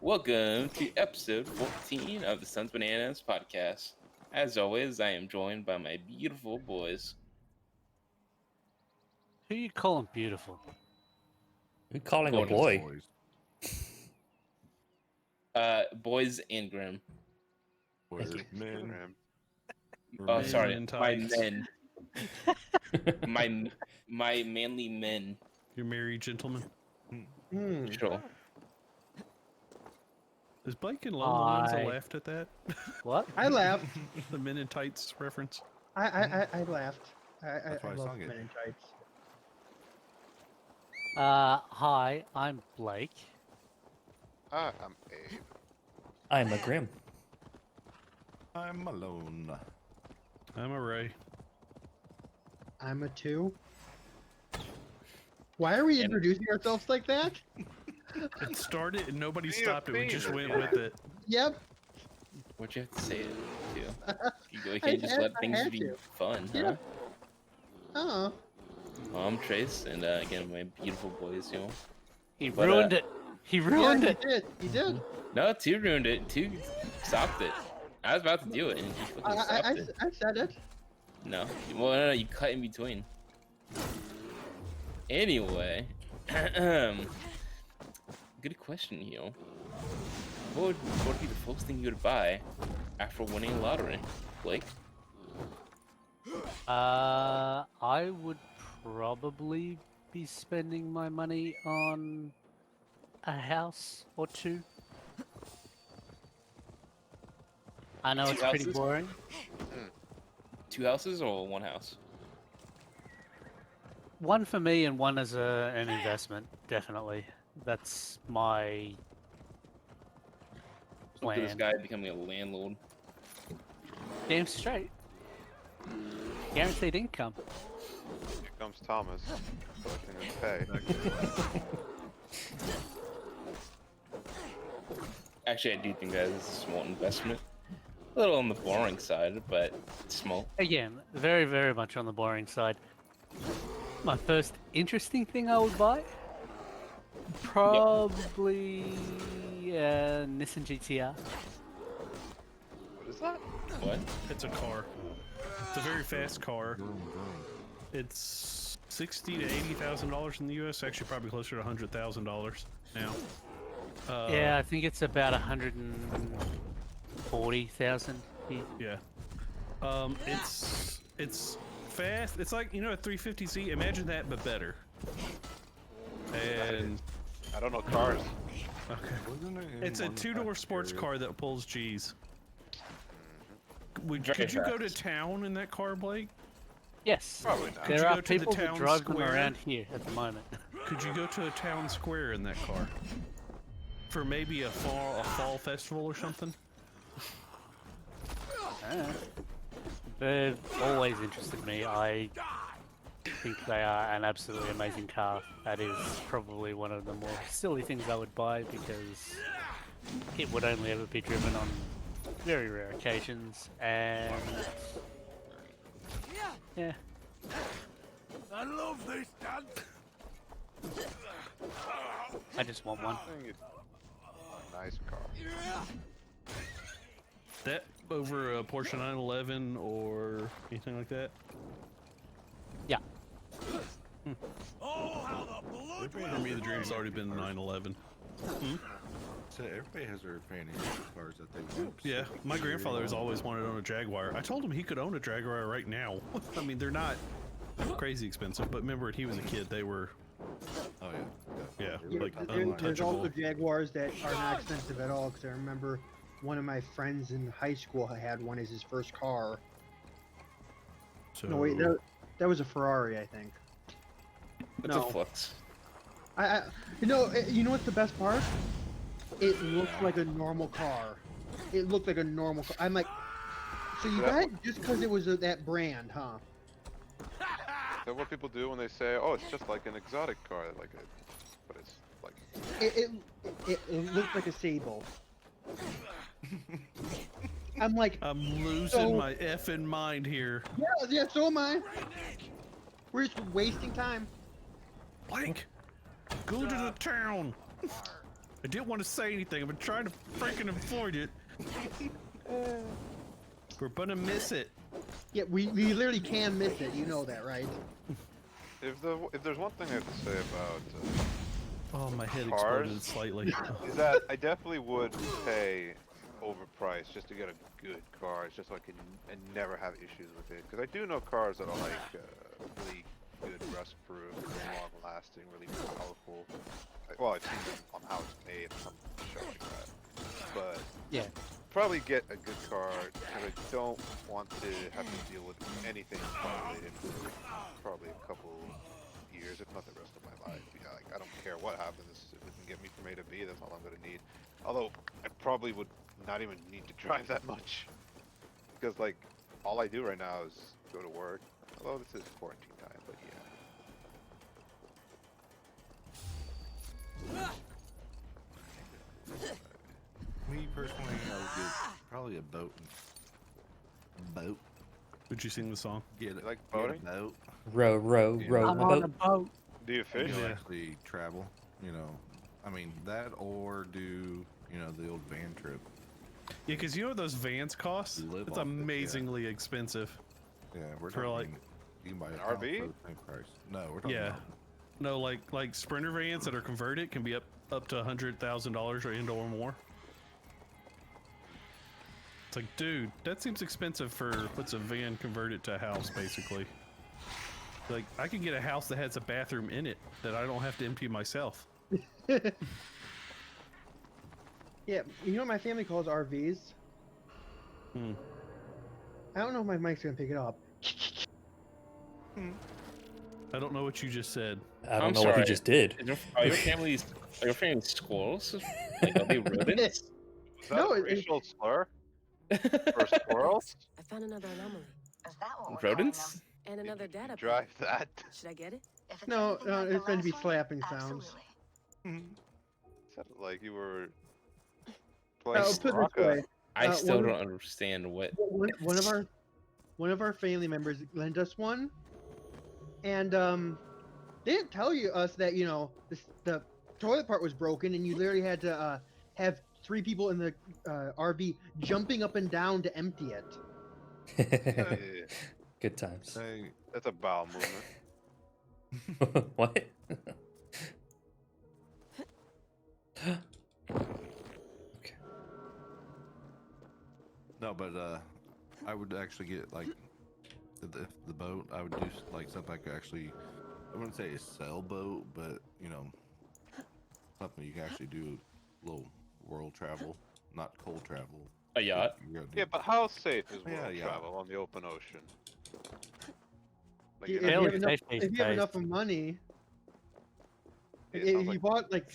Welcome to episode 14 of the Sons Bananas podcast. As always, I am joined by my beautiful boys. Who you calling beautiful? You're calling a Gordon's boy. Boys and Grim. We're Thank you. men. Oh, sorry, in my tights. men. my manly men. You're married gentlemen. Sure. Is Blake and Lola I- laughed at that? What? I laughed. The Men in Tights reference? I laughed. That's why I love sung it. Men in Tights. Hi, I'm Blake. I'm Abe. I'm a Grim. I'm alone. I'm a Ray. I'm a 2. Why are we introducing ourselves like that? It started and nobody Be a stopped it. We fiend. just went with it. Yep. What'd you have to say it to? You I can't just let had things be to. fun, Yeah. huh? Oh. Well, I'm Trace, and again, my beautiful boys, you know. He But, ruined it. He ruined Yeah, it. He did. He did. No, 2 ruined it. 2 stopped it. I was about to do it, and you fucking stopped it. I said it. No. Well, no, you cut in between. Anyway, good question, you know. What would be the first thing you would buy after winning a lottery, Blake? I would probably be spending my money on a house or 2. I know 2 it's pretty houses? boring. 2 houses or 1 house? One for me and one as an investment, definitely. That's my Look at this plan. guy becoming a landlord. Damn straight. Guaranteed income. Here comes Thomas. Collecting his pay. Actually, I do think that is a small investment. A little on the boring side, but small. Again, very, very much on the boring side. My first interesting thing I would buy? Probably Nissan GTR. What is that? What? It's a car. It's a very fast car. It's $60,000 to $80,000 in the U.S. Actually, probably closer to $100,000 now. Yeah, I think it's about 140,000 here. Yeah. It's fast. It's like, you know, a 350Z. Imagine that, but better. And I don't know cars. okay, Wasn't it in it's a one 2-door sports area? car that pulls G's. Very Could you go to fast. town in that car, Blake? Yes, Probably not. Could you there are go to the people that town drive them square? around here at the moment. Could you go to a town square in that car for maybe a fall festival or something? They've always interested me. I think they are an absolutely amazing car. That is probably one of the more silly things I would buy because it would only ever be driven on very rare occasions, and yeah. I love this, Dad. I just want one. I think it's a nice car. That over a Porsche 911 or anything like that? Yeah. Oh, how the blood For me, the dream's already been 911. So everybody has their fantasy cars that they want. Yeah, my grandfather has always wanted to own a Jaguar. I told him he could own a Jaguar right now. I mean, they're not crazy expensive, but remember when he was a kid, they were, Oh yeah. yeah, like There's also untouchable. Jaguars that are not expensive at all. Because I remember one of my friends in high school had one as his first car. So, No wait, that was a Ferrari, I think. What's No. a flux? You know what's the best part? It looked like a normal car. It looked like a normal car. I'm like, so you got it just because it was that brand, huh? Is that what people do when they say, "Oh, it's just like an exotic car," like it, but it's like It looked like a Sable. I'm like, I'm losing So- my effing mind here. yeah, so am I. We're just wasting time. Blake, go to the town. I didn't want to say anything. I've been trying to freaking avoid it. We're gonna miss it. Yeah, we literally can miss it. You know that, right? If there's one thing I have to say about Oh, my head Cars? exploded slightly. is that I definitely would pay overpriced just to get a good car, just so I can never have issues with it. Because I do know cars that are like really good rust-proof, long-lasting, really powerful. Well, I've seen them on how it's made or some shit like that. But Yeah. probably get a good car because I don't want to have to deal with anything car-related for probably a couple years, if not the rest of my life. Yeah, like I don't care what happens. If it can get me from A to B, that's all I'm gonna need. Although I probably would not even need to drive that much because like all I do right now is go to work. Although this is quarantine time, but yeah. Me personally, I would get probably a boat. Boat. Would you sing the song? Get it. You like get a boating? boat. Row, row, Yeah. row I'm the on a boat. boat. Do you fish? You know, Yeah. actually travel. You know, I mean that, or do the old van trip. Yeah, because you know what those vans cost? Live It's off it, yeah. amazingly expensive. Yeah, we're For, talking. like, you can buy an a house RV? for the same price. No, we're talking. Yeah. about No, like Sprinter vans that are converted can be up to $100,000 or more. It's like, dude, that seems expensive for what's a van converted to a house, basically. Like, I can get a house that has a bathroom in it that I don't have to empty myself. Yeah, you know what my family calls RVs? Hmm. I don't know if my mic's gonna pick it up. I don't know what you just said. I don't I'm know what he sorry. just did. Are your families squirrels? Like, are they rodents? Is that No, a it- racial slur for squirrels? I found another anomaly. Is that what we're Rodents? And another Did you data drive point. that? Should I get it? If it's No, anything like the it's meant to be last one, slapping sounds. absolutely. Sounded like you were I'll playing put it this Baraka. way. I still one- don't understand what. One of our family members lent us one, and they didn't tell us that the toilet part was broken, and you literally had to have 3 people in the RV jumping up and down to empty it. Yeah, Good times. Hey, that's a bowel movement. What? Okay. no, but I would actually get like the boat. I would do like something I could actually. I wouldn't say a sailboat, but something you can actually do a little world travel, not cold travel. A yacht? You go do- Yeah, but how safe is Yeah, world yeah. travel on the open ocean? Like, If you're you not- have Fairly enough- safe these if you have days. enough of money, it if sounds you like- bought like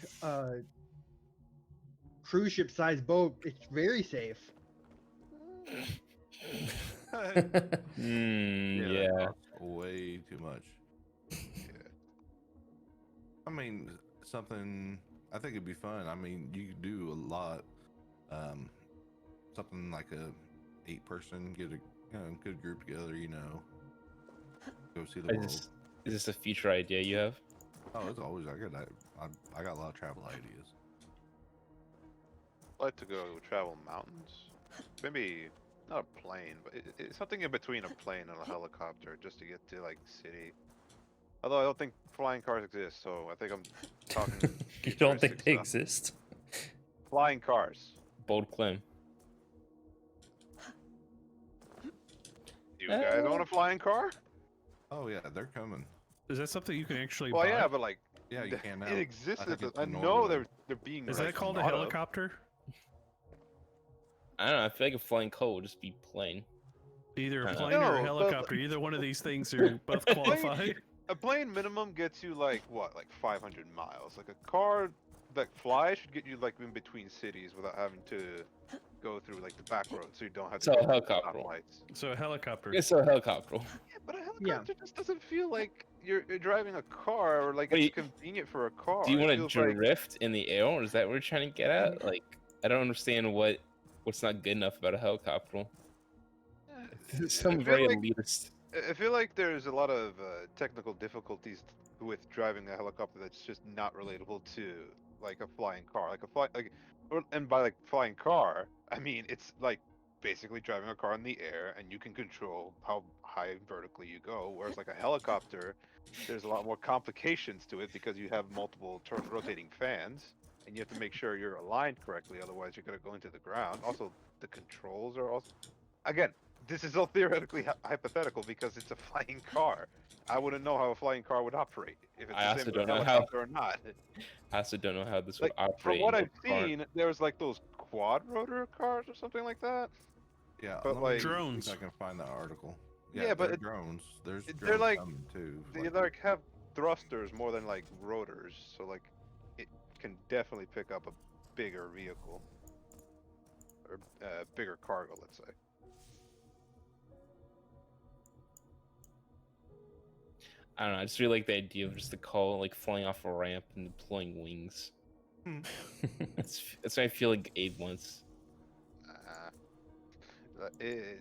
cruise ship sized boat, it's very safe. Yeah. that costs way too much. yeah. I mean, something. I think it'd be fun. I mean, you could do a lot. Something like a 8-person, get a good group together. Go see the Is world. this a future idea you have? Oh, it's always I got a lot of travel ideas. I'd like to go travel mountains. Maybe not a plane, but it's something in between a plane and a helicopter, just to get to like city. Although I don't think flying cars exist, so I think I'm talking. You don't think futuristic they stuff. exist? Flying cars. Bold claim. Do you guys own a flying car? Oh yeah, they're coming. Is that something you can actually Well, buy? yeah, but like Yeah, you can now. it exists. think it's I the know Norway. they're being. Is like, that called a thought of. helicopter? I don't know. I feel like a flying coal would just be plain. Either a No, plane or but- a helicopter. Either one of these things are both qualified. A plane minimum gets you like what, like 500 miles. Like a car that flies should get you like in between cities without having to go through like the back roads, so you don't have to So a go through helicopter. stoplights. So a helicopter. It's a helicopter. Yeah, but a helicopter just doesn't feel like you're driving a car or like Wait, it's convenient for a car. Do you It want to feels like- drift in the air? Or is that what you're trying to get at? Like, I don't understand what's not good enough about a helicopter. Some I feel very like- elitist. I feel like there's a lot of technical difficulties with driving a helicopter that's just not relatable to like a flying car, and by like flying car, I mean it's like basically driving a car in the air, and you can control how high vertically you go. Whereas like a helicopter, there's a lot more complications to it because you have multiple rotating fans, and you have to make sure you're aligned correctly, otherwise you're gonna go into the ground. Also, the controls are also again. This is all theoretically hypothetical because it's a flying car. I wouldn't know how a flying car would operate if it's I the also same as a don't know how. helicopter or not. I also don't know how this would Like from operate what in I've a car. seen, there's like those quad rotor cars or something like that. Yeah, But, let me like- see Drones. if I can find that article. Yeah, but they're it- drones. There's they're drones like- coming too. They like have thrusters more than like rotors, so like it can definitely pick up a bigger vehicle or bigger cargo, let's say. I don't know. I just really like the idea of just the call like flying off a ramp and deploying wings. That's what I feel like Abe wants. Is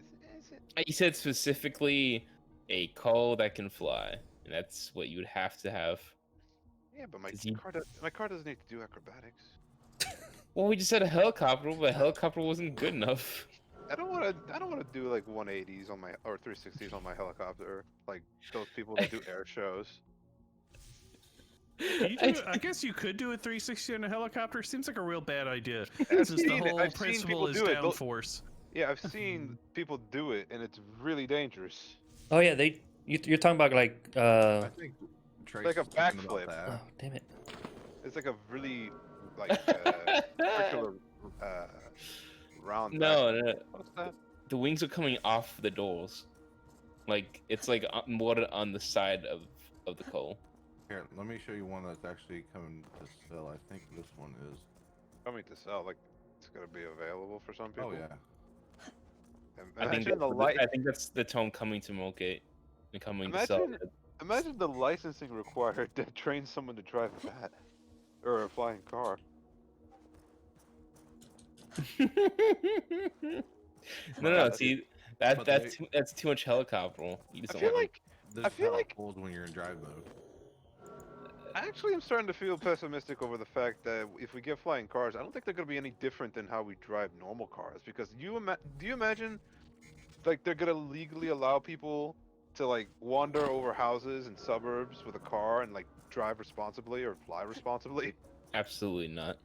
it? You said specifically a call that can fly, and that's what you would have to have. Yeah, but my Is he- my car doesn't need to do acrobatics. Well, we just said a helicopter, but a helicopter wasn't good enough. I don't want to do like 180s on my or 360s on my helicopter, like those people that do air shows. Can you do, I guess you could do a 360 on a helicopter. Seems like a real bad idea. I've Since the seen it. whole I've seen principle people is do it. downforce. Yeah, I've seen people do it, and it's really dangerous. Oh yeah, you're talking about like I think Trace like a was thinking about backflip. that. oh damn it. It's like a really like circular round. No, back- no, What's that? the wings are coming off the doors. Like it's like more on the side of the coal. Here, let me show you one that's actually coming to sell. I think this one is. Coming to sell, like it's gonna be available for some people. Oh yeah. I think Imagine the light. I think that's the tone coming to Mulgate and coming to sell. Imagine, imagine the licensing required to train someone to drive a bat or a flying car. No, see But that's too much helicopter. You just I don't feel want like This I is feel how like- it pulls when you're in drive mode. I actually am starting to feel pessimistic over the fact that if we get flying cars, I don't think they're going to be any different than how we drive normal cars. Because do you imagine, like they're going to legally allow people to like wander over houses and suburbs with a car and like drive responsibly or fly responsibly? absolutely not.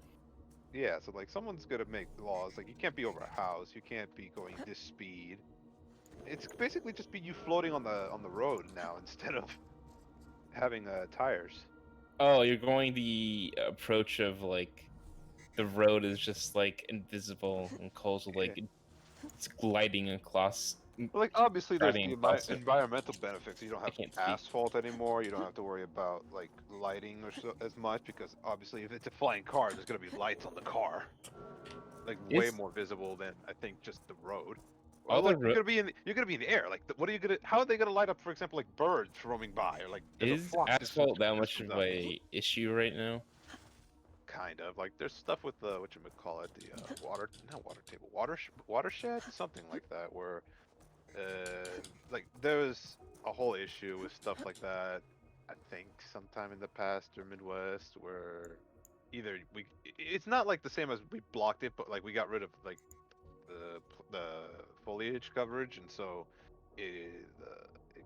Yeah, so like someone's going to make laws like you can't be over a house, you can't be going this speed. It's basically just be you floating on the road now instead of having tires. Oh, you're going the approach of like the road is just like invisible and coals are like it's gliding across. Well, like obviously there's Driving the across it. environmental benefits. You don't have can't speak. asphalt anymore. You don't have to worry about like lighting or as much because obviously if it's a flying car, there's gonna be lights on the car, like way Is- more visible than I think just the road. All Well, the like, you're gonna be in the air. Like, what are you gonna? How are they gonna light up? For example, like birds roaming by, or like there's a Is flock that asphalt that just much comes of out. a issue right now? Kind of like there's stuff with the whatchamacallit, the not water table, watershed, something like that, where like there was a whole issue with stuff like that. I think sometime in the past or Midwest, where either it's not like the same as we blocked it, but like we got rid of like the foliage coverage, and so it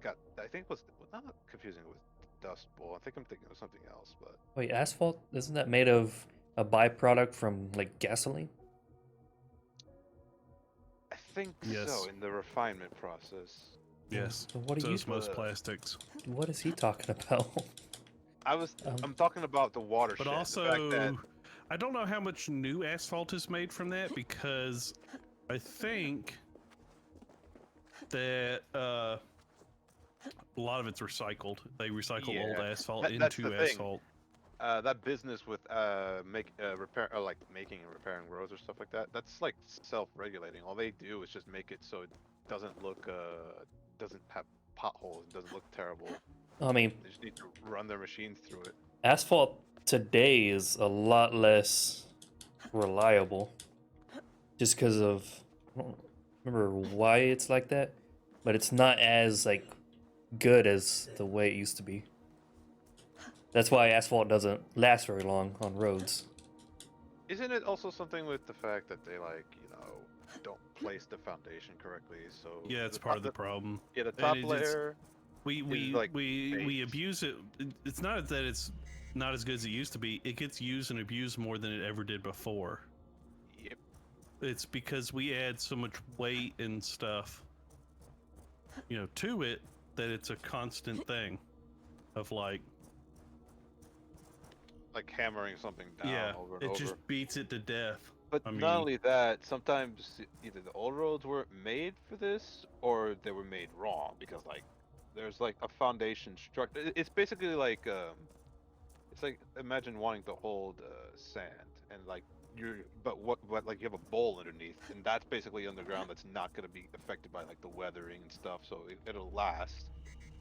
got I think was not confusing with Dust Bowl. I think I'm thinking of something else, but. Wait, asphalt isn't that made of a byproduct from like gasoline? I think Yes. so, in the refinement process. Yes. So what are So you? is most plastics. What is he talking about? I'm talking about the watershed. But the fact also, that, I don't know how much new asphalt is made from that because I think that a lot of it's recycled. They recycle old Yeah, asphalt that's into the thing. asphalt. that business with repair like making and repairing roads or stuff like that, that's like self-regulating. All they do is just make it so it doesn't look doesn't have potholes, it doesn't look terrible. I mean, They just need to run their machines through it. asphalt today is a lot less reliable just because of I don't remember why it's like that, but it's not as like good as the way it used to be. That's why asphalt doesn't last very long on roads. Isn't it also something with the fact that they don't place the foundation correctly? So Yeah, it's part of the problem. Yeah, the And top it's- layer. We baked. abuse it. It's not that it's not as good as it used to be. It gets used and abused more than it ever did before. Yep. It's because we add so much weight and stuff, to it, that it's a constant thing of like Hammering something down yeah, over and it over. just beats it to death. But I not mean- only that, sometimes either the old roads weren't made for this, or they were made wrong because there's a foundation structure. It's basically it's like imagine wanting to hold sand and but you have a bowl underneath, and that's basically underground. That's not going to be affected by the weathering and stuff, so it'll last.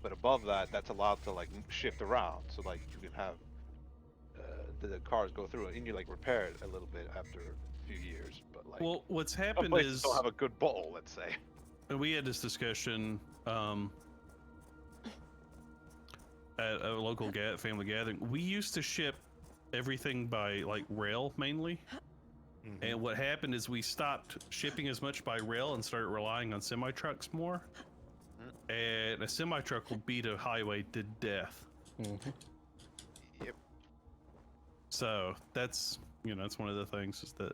But above that, that's allowed to shift around, so you can have the cars go through it, and you repair it a little bit after a few years. But well, what's some happened places is, don't have a good bowl, let's say. and we had this discussion at a local family gathering. We used to ship everything by rail mainly. And what happened is we stopped shipping as much by rail and started relying on semi trucks more. And a semi truck will beat a highway to death. Yep. So that's that's one of the things is that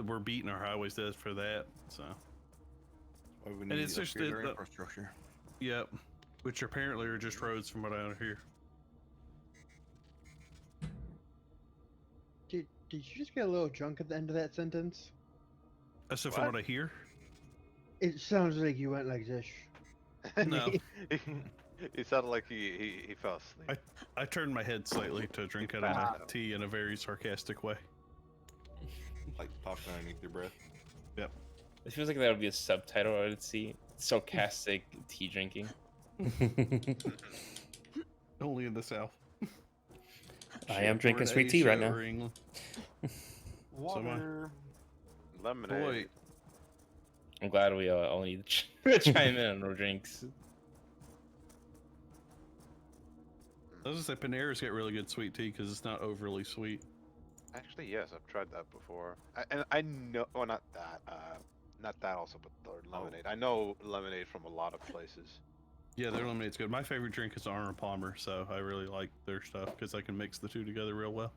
we're beating our highways to death for that. So Why we And need it's to just upgrade our the- infrastructure. yep, which apparently are just roads from what I hear. Did you just get a little drunk at the end of that sentence? That's from what I hear. It sounds like you went like this. No. He sounded like he fell asleep. I turned my head slightly to drink out of my tea in a very sarcastic way. Like talking underneath your breath. Yep. It feels like that would be a subtitle I would see. Sarcastic tea drinking. Only in the South. I am drinking Or sweet tea right Asia now. or England. Water. Lemonade. Boy, I'm glad we all need to chime in on our drinks. I was gonna say Panera's got really good sweet tea because it's not overly sweet. Actually, yes, I've tried that before. And I know, well, not that also, but the lemonade. I know lemonade from a lot of places. Yeah, their lemonade's good. My favorite drink is Arnold Palmer, so I really like their stuff because I can mix the two together real well.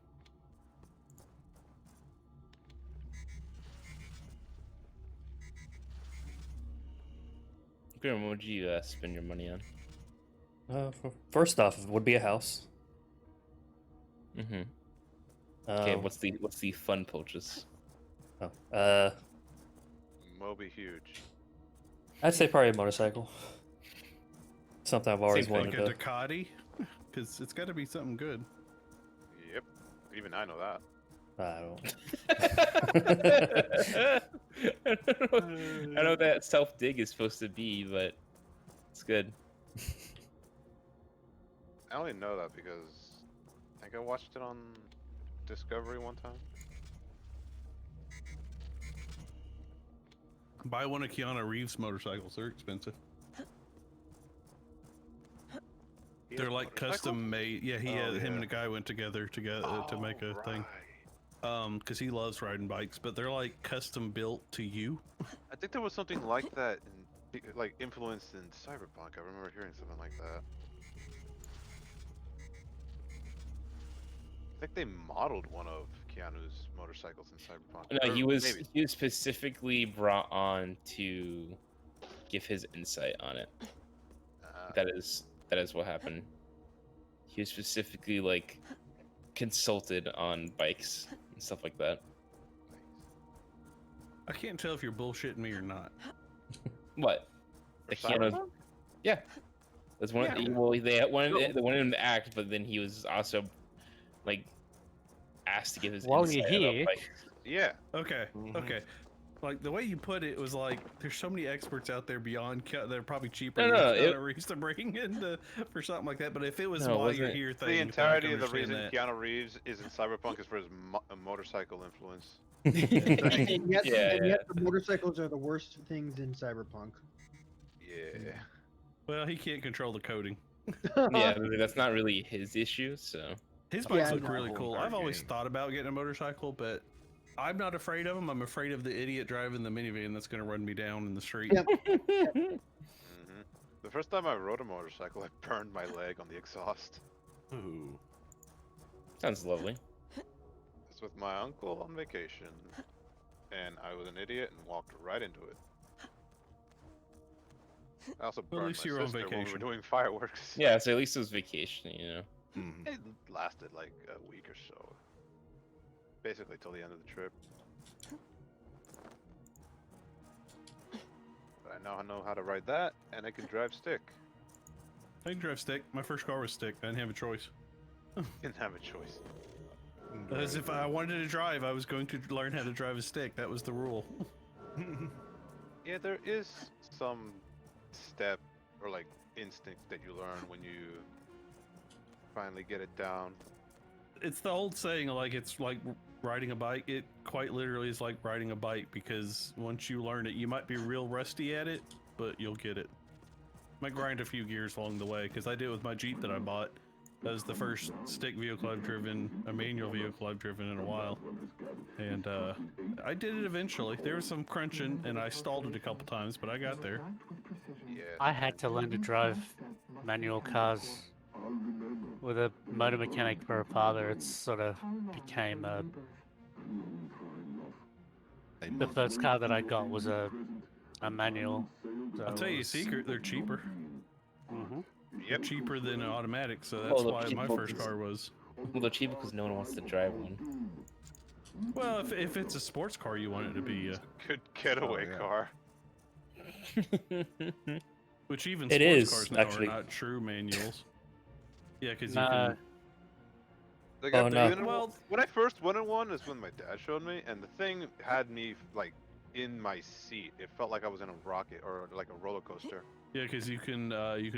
Grim, what would you spend your money on? First off, it would be a house. Mm-hmm. Okay, Um, what's the fun purchase? Moby huge. I'd say probably a motorcycle. Something I've always Same thing. Like wanted a to. Ducati, because it's got to be something good. Yep. Even I know that. I don't. I know that self dig is supposed to be, but it's good. I only know that because I think I watched it on Discovery one time. Buy one of Keanu Reeves' motorcycles. They're expensive. He They're has a like motorcycle? custom made. Yeah, Oh, him and yeah. a guy went together to make a thing. Right. Because he loves riding bikes, but they're like custom built to you. I think there was something like that, influenced in Cyberpunk. I remember hearing something like that. I think they modeled one of Keanu's motorcycles in Cyberpunk. No, Or he was maybe. specifically brought on to give his insight on it. Uh, That is what happened. He was specifically consulted on bikes and stuff like that. I can't tell if you're bullshitting me or not. What? for The Keanu, Cyberpunk? yeah. That's one. Yeah. Well, they wanted him to act, but then he was also asked to give his While you're insight about here- bikes. Yeah. Okay, okay. Like the way you put it was like there's so many experts out there beyond they're probably cheaper No, no, than Reeves to bring in for something like that. But if it was No, it why you're wasn't. here thing, The then I entirety can of the reason understand that. Keanu Reeves is in Cyberpunk is for his motorcycle influence. And yet, Yeah, and yet the motorcycles are the worst things in Cyberpunk. Yeah. Well, he can't control the coding. Yeah, that's not really his issue. So His bikes Yeah, look no. really cool. Whole I've always game. thought about getting a motorcycle, but I'm not afraid of them. I'm afraid of the idiot driving the minivan that's going to run me down in the street. Yep. Hmm. The first time I rode a motorcycle, I burned my leg on the exhaust. Ooh. Sounds lovely. It's with my uncle on vacation, and I was an idiot and walked right into it. I also Well, at burned least my you were on sister when we were vacation. doing fireworks. Yeah, so at least it was vacation, you know. Mhm. It lasted like a week or so. Basically till the end of the trip. But I now know how to ride that, and I can drive stick. I can drive stick. My first car was stick. I didn't have a choice. Didn't have a choice. As if I wanted to drive, I was going to learn how to drive a stick. That was the rule. Yeah, there is some step or like instinct that you learn when you finally get it down. It's the old saying, like, it's like riding a bike. It quite literally is like riding a bike, because once you learn it, you might be real rusty at it, but you'll get it. Might grind a few gears along the way, because I did it with my Jeep that I bought. That was the first stick vehicle I've driven, a manual vehicle I've driven in a while. And I did it eventually. There was some crunching, and I stalled it a couple times, but I got there. Yeah. I had to learn to drive manual cars with a motor mechanic for a father. It sort of became the first car that I got was a manual. So I'll tell you a it was- secret, they're cheaper. Mhm. They're Yep. cheaper than an automatic, so that's Well, why my people first just- car was. Well, they're cheap because no one wants to drive one. Well, if it's a sports car you want it to be, Good getaway yeah. car. which even It sports is, cars now actually. are not true manuals. Yeah, because you Nah. can. Like Oh, I've no. been in Well- one- when I first went in one is when my dad showed me, and the thing had me like in my seat. It felt like I was in a rocket or like a roller coaster. Yeah, because you can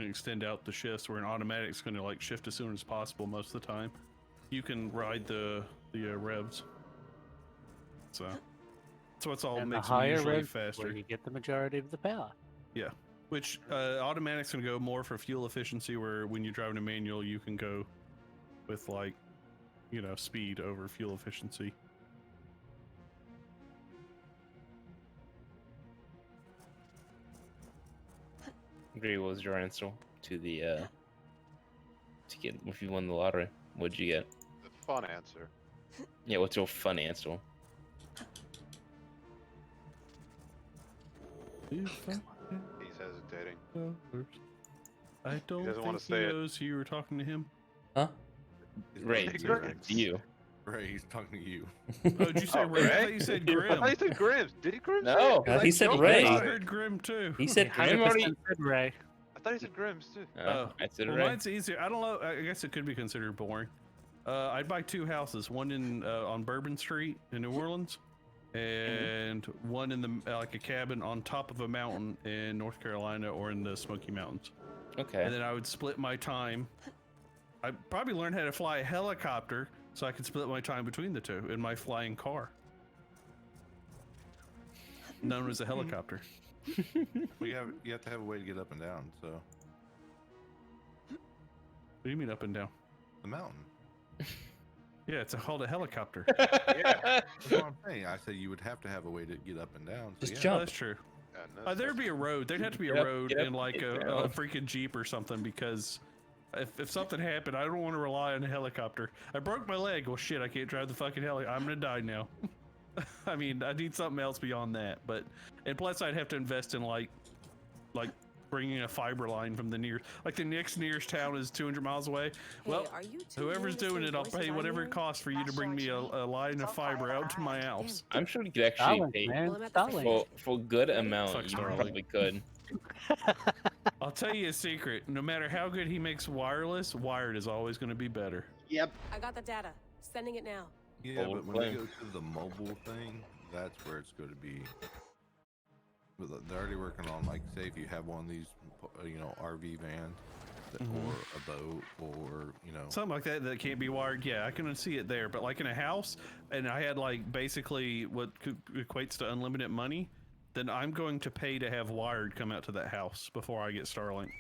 extend out the shifts, where an automatic's going to like shift as soon as possible most of the time. You can ride the revs. So that's what's all And the makes them higher usually rev, where faster. you get the majority of the power. Yeah, which automatic's going to go more for fuel efficiency, where when you're driving a manual, you can go with like, speed over fuel efficiency. Gray, what was your answer to the to get if you won the lottery? What'd you get? The fun answer. Yeah, what's your fun answer? He's hesitating. I don't doesn't wanna think say he it. knows you were talking to him. Huh? Ray, Hey, it's Grim. you. Ray, he's talking to you. Oh, did you say Oh, Ray? I Ray? thought you said I Grim. thought he said Grims. Did he Grims? No. say it? 'Cause I he said joked Ray. I about it. heard Grim too. He said Grim already. 100% said Ray. I thought he said Grims too. I said well, Ray. mine's easier. I don't know. I guess it could be considered boring. I'd buy two houses, one in on Bourbon Street in New Orleans, and one in the like a cabin on top of a mountain in North Carolina or in the Smoky Mountains. Okay. And then I would split my time. I'd probably learn how to fly a helicopter so I could split my time between the two in my flying car, known as a helicopter. Well, you have to have a way to get up and down. So What do you mean up and down? the mountain. Yeah, it's called a helicopter. Yeah. That's what I'm saying. I said you would have to have a way to get up and down. So Just yeah. Oh, jump. that's true. Yeah, no, There'd be a road. There'd have to be a Get up, road get up, in like get a down. freaking Jeep or something, because if something happened, I don't want to rely on a helicopter. I broke my leg. Well, shit, I can't drive the fucking helicopter. I'm gonna die now. I mean, I need something else beyond that. And plus, I'd have to invest in like bringing a fiber line from the the next nearest town is 200 miles away. Well, are you two whoever's doing doing the it, I'll same pay voices I whatever hear? it costs for you to bring me a line of fiber out to my house. I'm sure you could actually Starlink, pay man. Well, I'm at the Starlink. for good amount. Fuck You Starlink. probably could. I'll tell you a secret. No matter how good he makes wireless, wired is always going to be better. Yep. I got the data. Sending it now. Yeah, Forward but when you flame. go to the mobile thing, that's where it's going to be. But they're already working on, like, say if you have one of these, RV vans, or a boat, or Something like that can't be wired. Yeah, I can see it there. But like in a house, and I had like basically what equates to unlimited money, then I'm going to pay to have wired come out to that house before I get Starlink.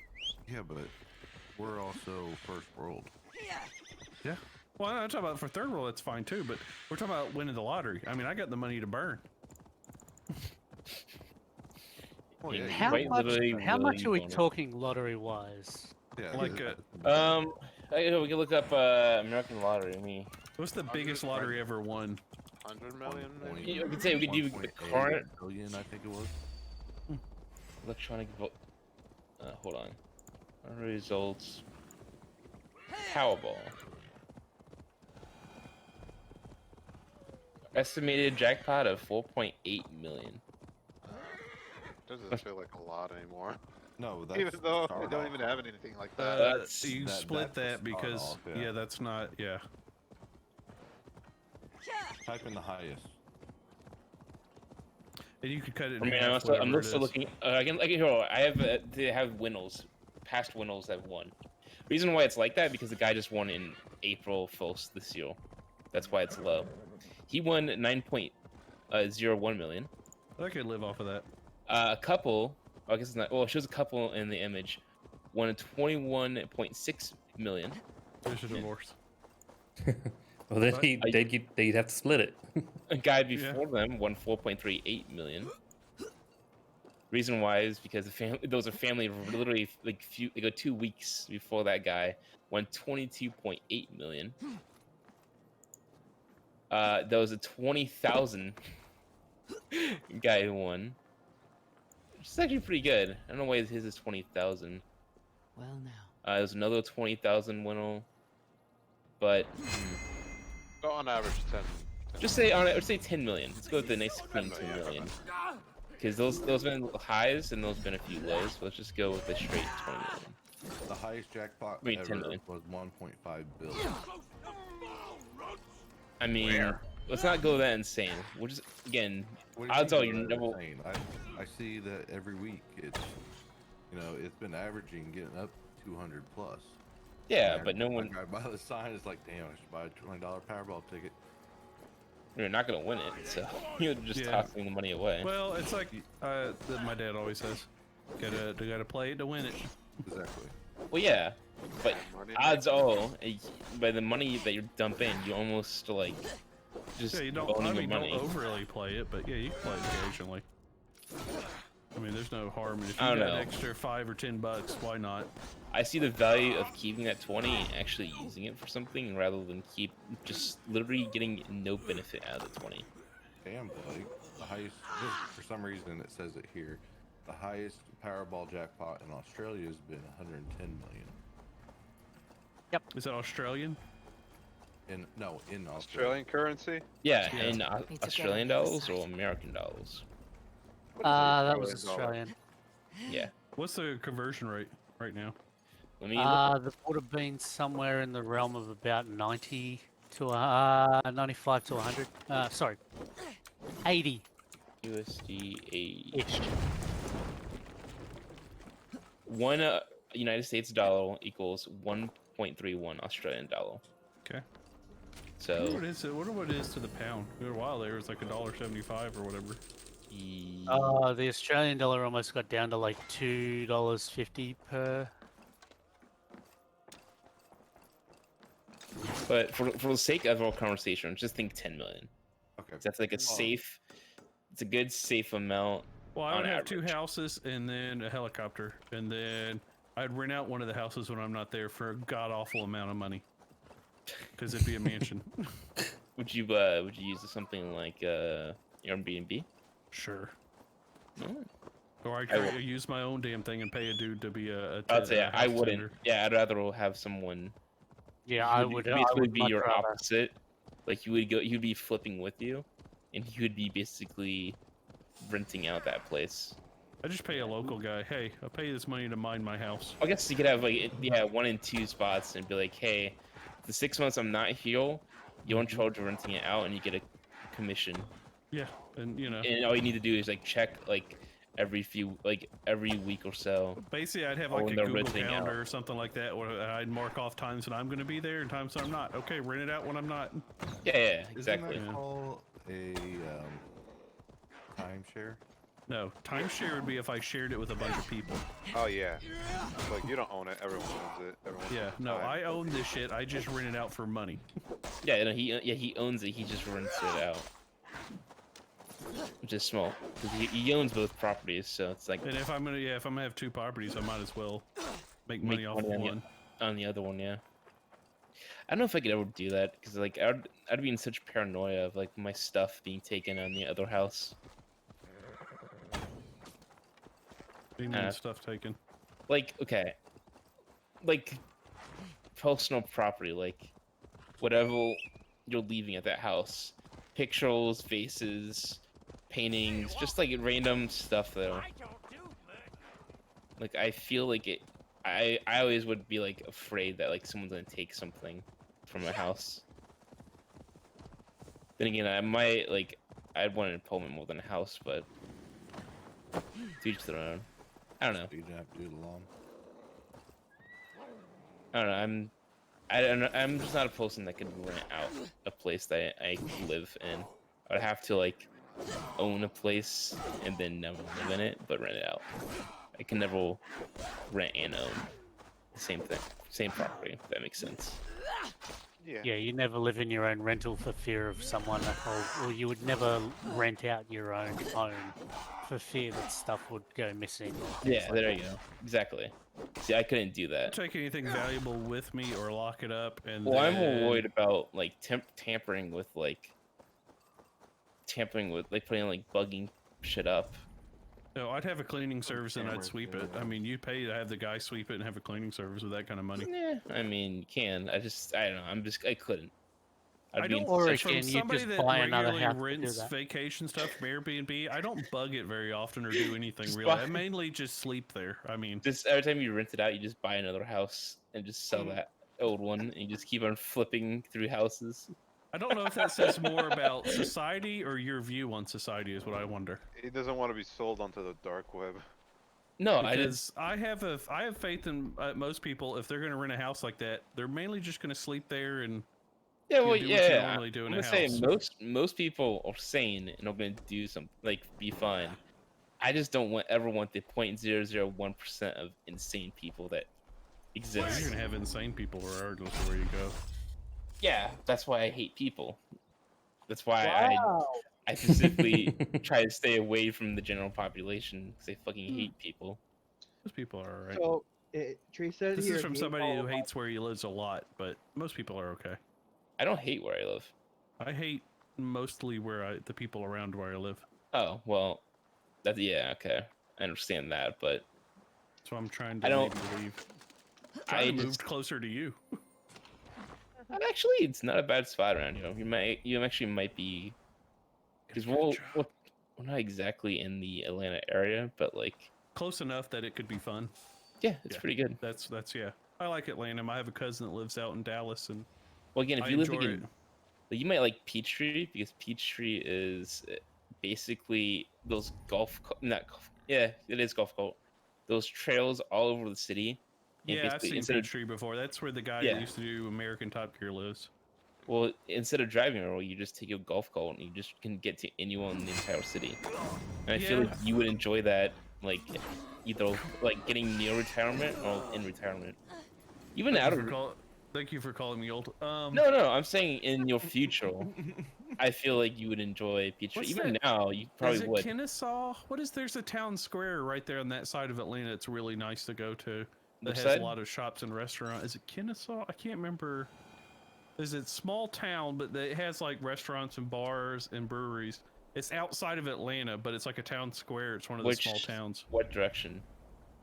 Yeah, but we're also first world. Yeah. Well, I'm talking about for third world, it's fine too, but we're talking about winning the lottery. I mean, I got the money to burn. Oh, yeah, You How quite much? literally How much really are we don't. talking lottery-wise? yeah, Like, We can look up American lottery. What's the biggest lottery ever won? 100 million, maybe? We could say we could do the 1.8 current billion, I think it was. electronic vote. Hold on. Results. Powerball. Estimated jackpot of 4.8 million. Doesn't feel like a lot anymore. No, that's Even though start we don't off. even have anything like that. That's- You that's split the that start because off, yeah. yeah. That's not Type in the highest. And you could cut it. I In mean, half, I'm whatever it still is. looking. I can here. I have they have winners, past winners that won. Reason why it's like that because the guy just won in April 1st this year. That's why it's low. He won 9.01 million. I could live off of that. A couple. I guess it's not. Well, it shows a couple in the image. Won 21.6 million. There's a divorce. Well, then But they'd have to split it. A guy before them won 4.38 million. Reason why is because those are family literally like they go 2 weeks before that guy won 22.8 million. There was a 20,000 guy who won. Which is actually pretty good. I don't know why his is 20,000. Well, now. There's another 20,000 winner, but Go on average 10. just say on it. Let's say 10 million. Let's go with the nice clean 10 million. Because those been highs and those been a few lows. So let's just go with the straight 20 million. The highest jackpot Wait, 10 ever million. was 1.5 billion. I mean, let's not go that insane. We'll just again, What do odds mean are you by that never. insane? I see that every week. It's it's been averaging getting up 200 plus. Yeah, And but no I one. drive by the sign. It's like, damn, I should buy a $20 Powerball ticket. You're not gonna win it, so you're just Yeah. tossing the money away. Well, it's like that my dad always says. Gotta play it to win it. Exactly. Well, yeah, but Money odds are, by the money that you're dumping, you almost like just Yeah, you don't. owning I the mean, money. don't overly play it, but yeah, you can play it occasionally. I mean, there's no harm in if I you don't got know. an extra $5 or $10. Why not? I see the value of keeping that 20 and actually using it for something rather than keep just literally getting no benefit out of the 20. Damn, buddy. The highest. For some reason, it says it here. The highest Powerball jackpot in Australia has been 110 million. Is that Australian? In Australia. Australian currency? Yeah, Yeah. in They took Australian out the dollars or side. American dollars. What is That was Australian dollar? Australian. Yeah. What's the conversion rate right now? Let me look. That would have been somewhere in the realm of about 90 to 95 to 100. Sorry, 80 USD ish. one United States dollar equals 1.31 Australian dollar. Okay. So What what it is to the pound? For a while there, it was like $1.75 or whatever. The Australian dollar almost got down to like $2.50 per. but for the sake of our conversation, just think 10 million. Okay. That's like a safe. It's a good safe amount. Well, I On would have 2 average. houses and then a helicopter, and then I'd rent out one of the houses when I'm not there for a god awful amount of money, because it'd be a mansion. Would you use something like Airbnb? Sure. No. Or I I try will- to use my own damn thing and pay a dude to be a I'd say I house wouldn't. sitter. Yeah, I'd rather have someone. Yeah, who I would would. basically be much your rather. opposite. Like you'd be flipping with you, and he would be basically renting out that place. I just pay a local guy. Hey, I'll pay you this money to mind my house. I guess you could have like 1 and 2 spots and be like, hey, the 6 months I'm not here, you're in charge of renting it out, and you get a commission. Yeah, and you know, And all you need to do is like check like every week or so. basically I'd have Oh, like when a they're Google renting Calendar out. or something like that, where I'd mark off times when I'm going to be there and times when I'm not. Okay, rent it out when I'm not. Yeah, exactly. Isn't that called a timeshare? No, timeshare would be if I shared it with a bunch of people. Oh yeah. Like you don't own it. Everyone owns it. Everyone. Yeah, no, I own this shit. I just rent it out for money. Yeah, no, he owns it. He just rents it out, which is small because he owns both properties. So it's like And if I'm gonna have two properties, I might as well make money off of one. On the other one. Yeah. I don't know if I could ever do that because like I'd be in such paranoia of like my stuff being taken on the other house. What do you mean stuff taken? Like okay, like personal property, like whatever you're leaving at that house, pictures, vases, paintings, just like random stuff though. Like I feel like it. I always would be like afraid that like someone's gonna take something from my house. Then again, I might like I'd want an apartment more than a house, but to each their own. I don't know. You don't have to do the lawn. I don't know. I'm just not a person that could rent out a place that I live in. I'd have to like own a place and then never live in it, but rent it out. I can never rent and own the same thing, same property. If that makes sense. Yeah. Yeah, you never live in your own rental for fear of someone, or you would never rent out your own home for fear that stuff would go missing. Yeah, there you go. Exactly. See, I couldn't do that. Take anything valuable with me or lock it up, and Well, I'm more worried about like tampering with putting like bugging shit up. No, I'd have a cleaning service and I'd Cameras, sweep yeah. it. I mean, you'd pay to have the guy sweep it and have a cleaning service with that kind of money. Yeah, I mean, you can. I don't know. I couldn't. I don't. Or From again, you somebody just that buy another regularly house to do rents that. vacation stuff from Airbnb, I don't bug it very often or do anything really. I mainly just sleep there. I mean, Just every time you rent it out, you just buy another house and just sell that old one, and you just keep on flipping through houses. I don't know if that says more about society or your view on society is what I wonder. He doesn't want to be sold onto the dark web. No, Because I have faith in most people. If they're going to rent a house like that, they're mainly just going to sleep there and yeah, well, do what you yeah. normally do in I'm a gonna say house. most people are sane and are gonna do something like be fine. I just don't ever want the 0.001% of insane people that You're exist. going to have insane people regardless of where you go. Yeah, that's why I hate people. That's why Wow. I specifically try to stay away from the general population because I fucking hate people. Those people are alright. So, Trey said This here. is from he somebody all who about- hates where he lives a lot, but most people are okay. I don't hate where I live. I hate mostly the people around where I live. Oh well, yeah, okay, I understand that, but So I'm trying to I don't- maybe leave. I I just moved closer to you. actually it's not a bad spot around here. You actually might be because we're not exactly in the Atlanta area, but like Close enough that it could be fun. yeah, it's Yeah. pretty good. That's yeah. I like Atlanta. I have a cousin that lives out in Dallas, and Well, again, if I you live enjoy in, like, you might like Peachtree because Peachtree is basically those it is golf cart. Those trails all over the city. and Yeah, I've basically seen instead of- Peachtree before. That's where the guy Yeah. that used to do American Top Gear lives. Well, instead of driving around, you just take a golf cart and you just can get to anyone in the entire city. And I feel Yeah. like you would enjoy that, like either like getting near retirement or in retirement. Even out of Thank you for calling me old. no, I'm saying in your future, I feel like you would enjoy Peachtree. What's Even that? now, you Is probably it would. Kennesaw? There's a town square right there on that side of Atlanta. It's really nice to go to. That Which has side? a lot of shops and restaurants. Is it Kennesaw? I can't remember. Is it small town, but it has like restaurants and bars and breweries. It's outside of Atlanta, but it's like a town square. It's one of the small towns. What direction?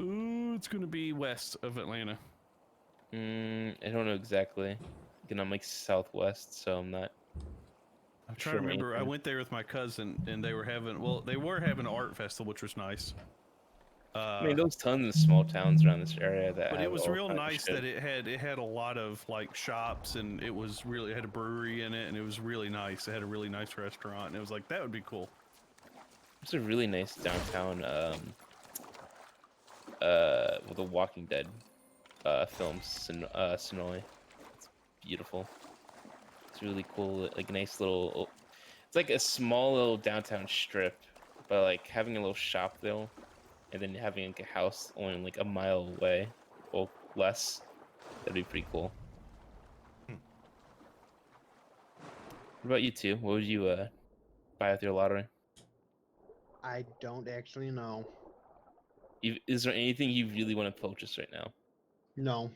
Ooh, it's gonna be west of Atlanta. I don't know exactly. Again, I'm like southwest, so I'm not. I'm Sure, trying to remember. I anything. went there with my cousin, and they were having an art festival, which was nice. I mean, there's tons of small towns around this area that. But it have was all real kinds of nice shit. that it had a lot of like shops, and it had a brewery in it, and it was really nice. It had a really nice restaurant, and it was like that would be cool. It's a really nice downtown. With the Walking Dead, film, Sonoy. It's beautiful. It's really cool. Like a nice little. It's like a small little downtown strip but like having a little shop though, and then having like a house only like a mile away or less, that'd be pretty cool. What about you two? What would you buy with your lottery? I don't actually know. Is there anything you really want to purchase right now? No.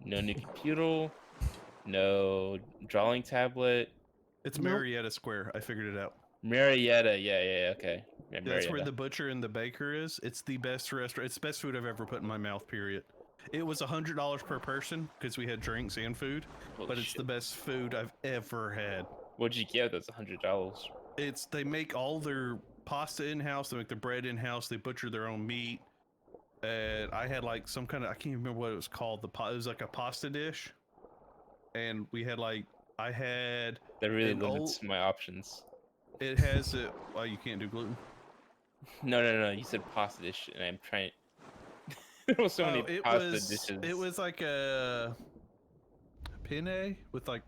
No new computer, no drawing tablet. It's Nope. Marietta Square. I figured it out. Marietta, yeah, okay. Yeah, That's where Marietta. the butcher and the baker is. It's the best restaurant. It's the best food I've ever put in my mouth, period. It was $100 per person because we had drinks and food, Holy but it's shit. the best food I've ever had. What'd you get? That's $100. They make all their pasta in-house, they make the bread in-house, they butcher their own meat. And I had like some kind of, I can't even remember what it was called. It was like a pasta dish. And we had like, I had That really an limits my options. It has it. Well, you can't do gluten. No. You said pasta dish, and I'm trying. There was so many pasta dishes. It was like a penne with like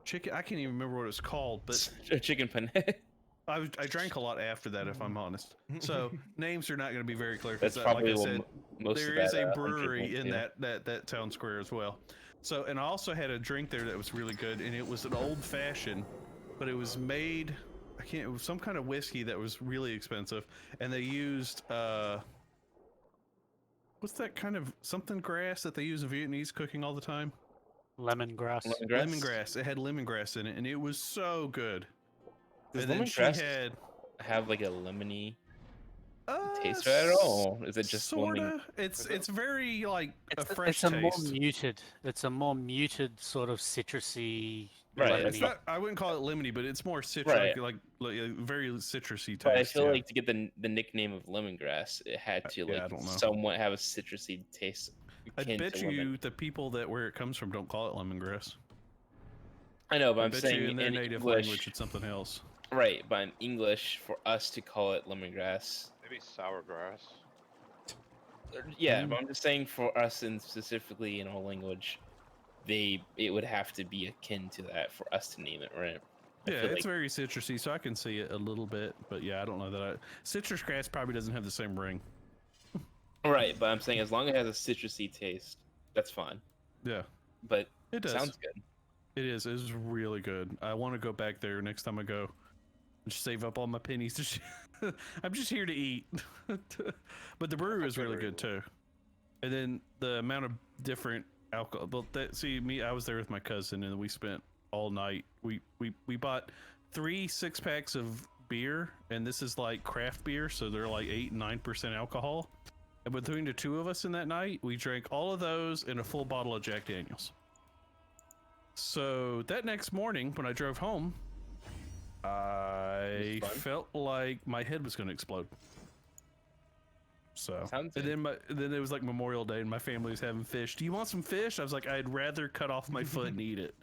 chicken. I can't even remember what it was called, but a chicken penne. I drank a lot after that, if I'm honest. So names are not going to be very clear. That's probably like I said, most there of is that, a brewery in yeah. that town square as well. So, and I also had a drink there that was really good, and it was an old fashioned, but it was made. It was some kind of whiskey that was really expensive, and they used what's that kind of something grass that they use in Vietnamese cooking all the time? Lemongrass. Lemongrass. It had lemongrass in it, and it was so good. Does and then she lemongrass had have like a lemony taste to it at all? Or is it just sorta? It's very like a fresh It's a taste. more muted. It's a more muted sort of citrusy. Right, It's lemony. not, I wouldn't call it lemony, but it's more citrus, Right. like a very citrusy taste. But I feel yeah. like to get the nickname of lemongrass, it had to Yeah, I like don't know. somewhat have a citrusy taste. I akin bet to you lemon. the people that where it comes from don't call it lemongrass. I know, but I I'm bet saying you in their in native English, language it's something else. right? But in English, for us to call it lemongrass, Maybe sour grass. yeah. But I'm just saying for us and specifically in our language, it would have to be akin to that for us to name it, right? I Yeah, feel it's like- very citrusy, so I can see it a little bit. But yeah, I don't know that citrus grass probably doesn't have the same ring. Right, but I'm saying as long as it has a citrusy taste, that's fine. Yeah, But it does. sounds good. It is. It is really good. I want to go back there next time I go. Just save up all my pennies. I'm just here to eat. But the brewery was really good too. And then the amount of different alcohol. But see, I was there with my cousin, and we spent all night. We bought 3 6-packs of beer, and this is like craft beer, so they're like 8 and 9% alcohol. And between the two of us in that night, we drank all of those in a full bottle of Jack Daniels. So that next morning, when I drove home, I felt like my head was going to explode. So, Sounds and then it was like Memorial Day, and my family was having fish. Do you want some fish? I was like, I'd rather cut off my foot and eat it.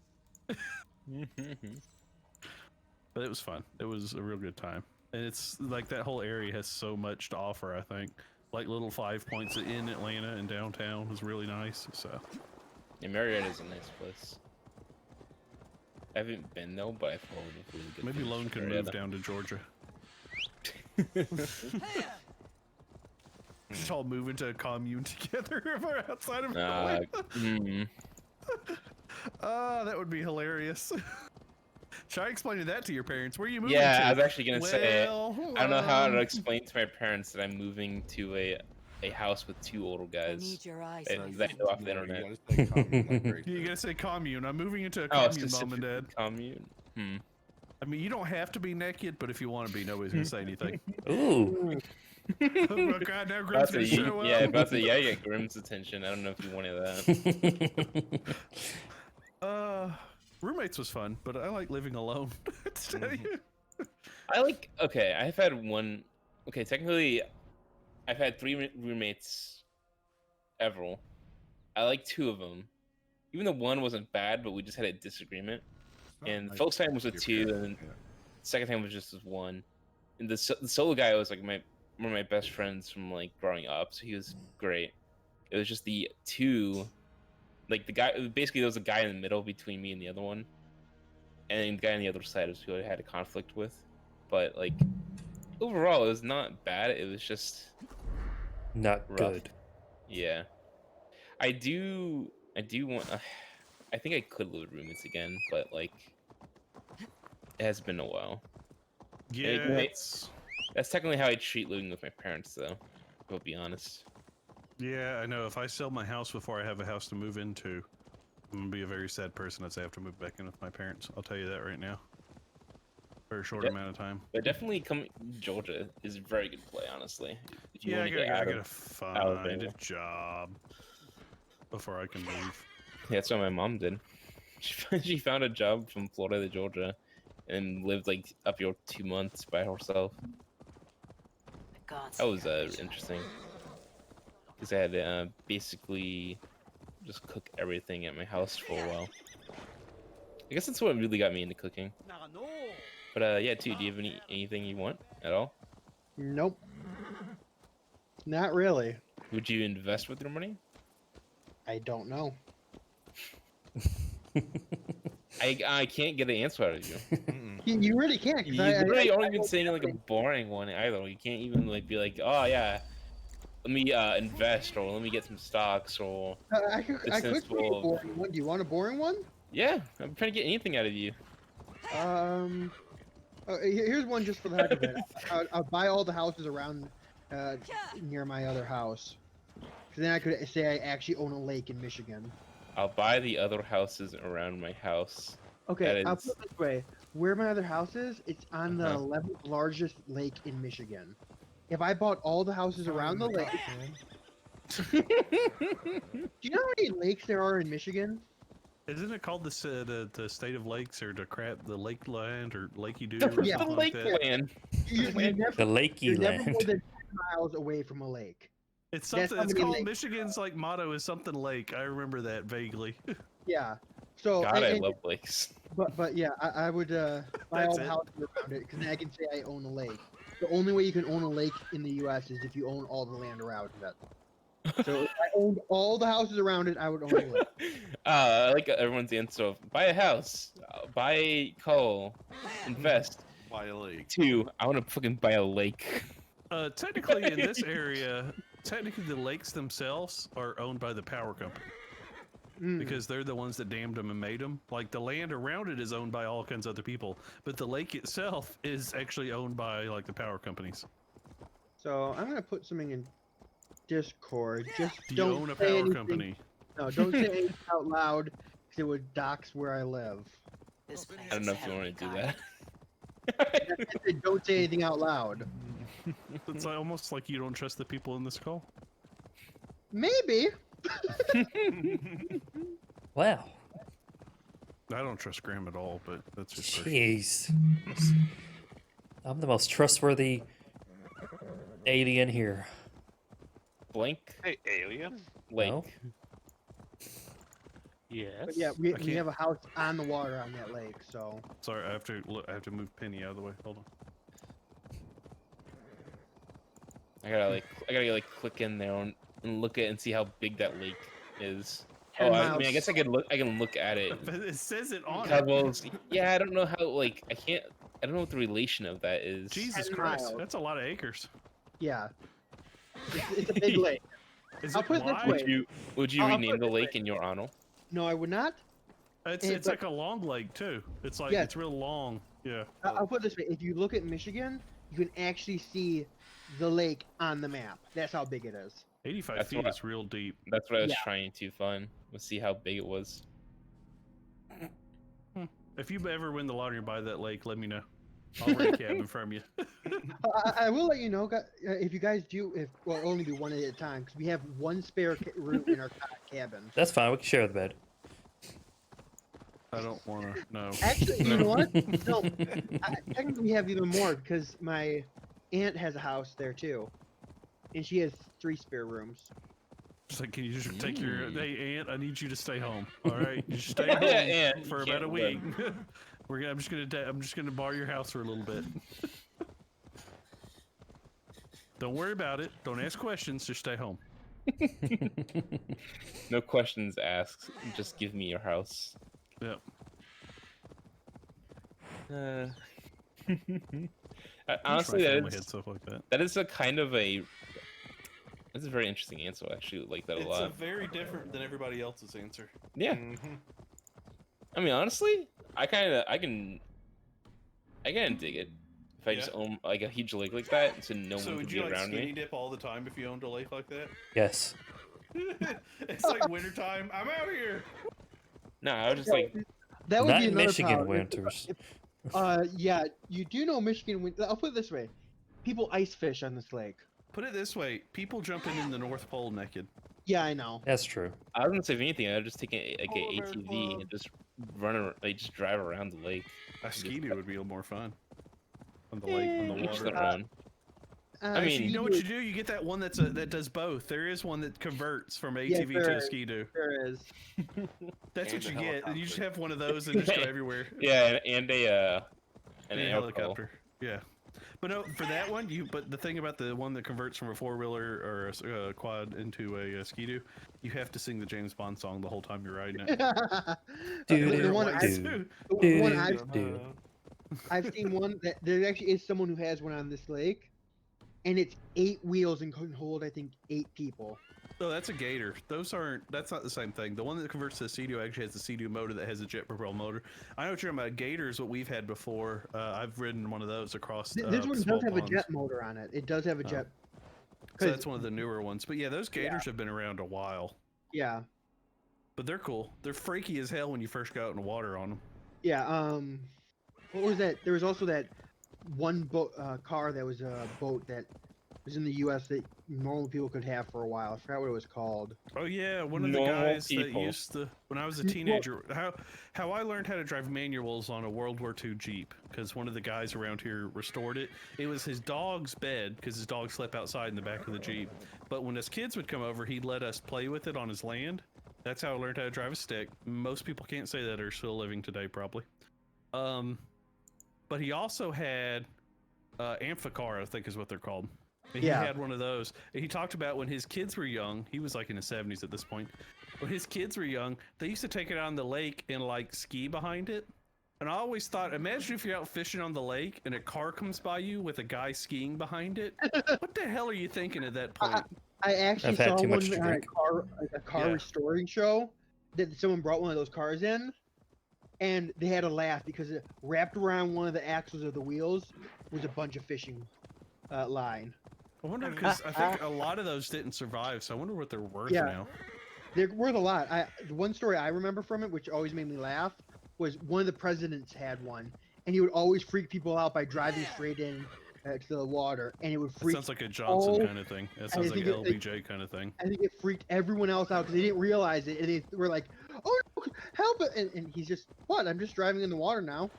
But it was fun. It was a real good time, and it's like that whole area has so much to offer. I think like little 5 points in Atlanta and downtown was really nice. So, Yeah, Marietta is a nice place. I haven't been though, but I've heard of really good maybe things Lone from can move Marietta. down to Georgia. Just all move into a commune together if we're outside of Atlanta. That would be hilarious. Try explaining that to your parents. Where are you moving to? Yeah, I was actually gonna say. Well, I don't know how to explain to my parents that I'm moving to a house with 2 older I guys. need your eyes. That on that something. know off the No, internet. You gotta say commune like Grace You did. gotta say commune. I'm moving into a Oh, commune, mom and dad. specifically commune. I mean, you don't have to be naked, but if you want to be, nobody's gonna say anything. Ooh. Oh my god, now Grim's gonna show Yeah, up. about to get Grim's attention. I don't know if you wanted that. Roommates was fun, but I like living alone. To tell you. I've had one. Okay, technically, I've had 3 roommates ever. I like 2 of them. Even though one wasn't bad, but we just had a disagreement. And the Nice. first time was with Your 2, parents, and yeah. the second time was just with 1. And the solo guy was like one of my best friends from like growing up, so he was great. It was just the 2, like the guy. Basically, there was a guy in the middle between me and the other one, and the guy on the other side was who I had a conflict with. But like, overall, it was not bad. It was just Not rough. good. Yeah. I do want. I think I could live with roommates again, but like, it has been a while. Yeah, you know, it's That's technically how I treat living with my parents, though. I'll be honest. yeah. I know. If I sell my house before I have a house to move into, I'm gonna be a very sad person as I have to move back in with my parents. I'll tell you that right now. For a short Yeah. amount of time. But definitely coming Georgia is a very good play, honestly. If you Yeah, want I to get out gotta of find Alabama. a job before I can move. Yeah, that's what my mom did. She found a job from Florida to Georgia, and lived like up here 2 months by herself. That was interesting, because I had to basically just cook everything at my house for a while. I guess that's what really got me into cooking. But yeah, too. Do you have anything you want at all? Nope. Not really. Would you invest with your money? I don't know. I can't get an answer out of you. You really can't. 'Cause You literally aren't even saying like a boring one either. You can't even like be like, oh yeah, let me invest, or let me get some stocks, or I could give you a boring one. Do you want a boring one? yeah, I'm trying to get anything out of you. Here's one just for the heck of it. I'll buy all the houses around near my other house. So then I could say I actually own a lake in Michigan. I'll buy the other houses around my house. Okay, I'll That put it this way. Where my other house is, it's on the Uh-huh. 11th largest lake in Michigan. If I bought all the houses around the lake, do you know how many lakes there are in Michigan? Isn't it called the state of lakes or the lake land or lakey doo? The, or Yeah. the something like lake that? land. You're The never lakey more land. than 10 miles away from a lake. It's That's something. how It's many called lakes Michigan's like motto is something lake. I remember that vaguely. Yeah. So, God, I love lakes. but yeah, I would buy all That's the it. houses around it because then I can say I own a lake. The only way you can own a lake in the U.S. is if you own all the land around it. So if I owned all the houses around it, I would own a lake. I like everyone's answer of buy a house, buy coal, invest. By a lake. 2, I want to fucking buy a lake. Technically, in this area, technically the lakes themselves are owned by the power company Mm. because they're the ones that dammed them and made them. Like the land around it is owned by all kinds of other people, but the lake itself is actually owned by like the power companies. So I'm gonna put something in Discord. Just Do you don't own a say power anything. company? No, don't say anything out loud because it would dox where I live. I don't know if you want to do that. I said don't say anything out loud. It's like, almost like you don't trust the people in this call. Maybe. Wow. I don't trust Graham at all, but that's just personal. Jeez. I'm the most trustworthy alien here. Blank Hey, alien. lake. No? Yes. But yeah, we can't- have a house on the water on that lake, so. Sorry, I have to look. I have to move Penny out of the way. Hold on. I gotta like click in there and look at and see how big that lake is. 10 Oh, I miles. mean, I guess I can look at it. But it says it on How it. well, yeah, I don't know how like I don't know what the relation of that is. Jesus 10 Christ, miles. that's a lot of acres. Yeah. It's a big lake. Is I'll it put it this wide? way. Would you I'll put rename it the this way. lake in your honor? No, I would not. It's Hey, it's but- like a long lake too. It's like Yes. it's real long. Yeah. I'll put it this way. If you look at Michigan, you can actually see the lake on the map. That's how big it is. 85 That's feet what- is real deep. That's what I was Yeah. trying to find. Let's see how big it was. If you ever win the lottery and buy that lake, let me know. I'll rent a cabin from you. I will let you know if you guys do. Well, it'll only be one at a time because we have one spare room in our cabin. That's fine. We can share the bed. I don't want to know. Actually, you know what? No, technically we have even more because my aunt has a house there too, and she has 3 spare rooms. Just like, can you just take your hey aunt? I need you to stay home. All right, you just stay Yeah, home Aunt, you for about a can't week. I'm just gonna borrow your house for a little bit. Don't worry about it. Don't ask questions. Just stay home. No questions asked. Just give me your house. Yep. Honestly, my that family is had stuff like that. that is a kind of a that's a very interesting answer. I actually like that a It's lot. very different than everybody else's answer. Yeah. I mean, honestly, I can dig it. If I just own like a huge lake like that, so no So one would could you be like around skinny me. dip all the time if you owned a lake like that? Yes. It's like wintertime. I'm out of here. No, I was just like, That would Not be in another Michigan power. winters. Yeah, you do know Michigan. I'll put it this way: people ice fish on this lake. Put it this way: people jumping in the North Pole naked. Yeah, I know. That's true. I was gonna say if anything, I'd just take like Polar an bear ATV club. and just just drive around the lake. A ski-doo would be a little more fun. On the lake, on the Each water. their own. I mean, you know what you do? You get that one that does both. There is one that converts from ATV to a ski-doo. There is. That's And what you a get. And you just helicopter. have one of those and just go everywhere. Yeah, and an And a helicopter. Yeah. But no, for that one, but the thing about the one that converts from a four-wheeler or a quad into a ski-doo, you have to sing the James Bond song the whole time you're riding it. The one Do. I've seen one that there actually is someone who has one on this lake, and it's 8 wheels and can hold I think 8 people. No, that's a gator. That's not the same thing. The one that converts to a Sea-Doo actually has a Sea-Doo motor that has a jet propelled motor. I know what you're talking about. Gator is what we've had before. I've ridden one of those across. This one small does have ponds. a jet motor on it. It does have a jet. So that's one of the newer ones. But yeah, those gators have been around a while. Yeah. But they're cool. They're freaky as hell when you first go out in the water on them. Yeah. What was that? There was also that one boat car that was a boat that was in the U.S. that normal people could have for a while. I forgot what it was called. Oh yeah, one of the Normal guys that people. used to when I was a teenager. How I learned how to drive manuals on a World War II Jeep because one of the guys around here restored it. It was his dog's bed because his dog slept outside in the back of the Jeep. But when his kids would come over, he'd let us play with it on his land. That's how I learned how to drive a stick. Most people can't say that are still living today, probably. But he also had amphicar, I think is what they're called. And he had one of those. And he talked about when his kids were young, he was like in his 70s at this point. When his kids were young, they used to take it on the lake and like ski behind it. And I always thought, imagine if you're out fishing on the lake and a car comes by you with a guy skiing behind it. What the hell are you thinking at that point? I actually I've had saw too much one to on drink. a car restoring show that someone brought one of those cars in, and they had a laugh because it wrapped around one of the axles of the wheels was a bunch of fishing line. I wonder because I think a lot of those didn't survive, so I wonder what they're worth Yeah. now. They're worth a lot. The one story I remember from it, which always made me laugh, was one of the presidents had one, and he would always freak people out by driving straight in to the water, and it would That freak. sounds like a Johnson kind of thing. That sounds like think an it- LBJ kind of thing. I think it freaked everyone else out because they didn't realize it, and they were like, "Oh no, help it!" And he's just, "What? I'm just driving in the water now."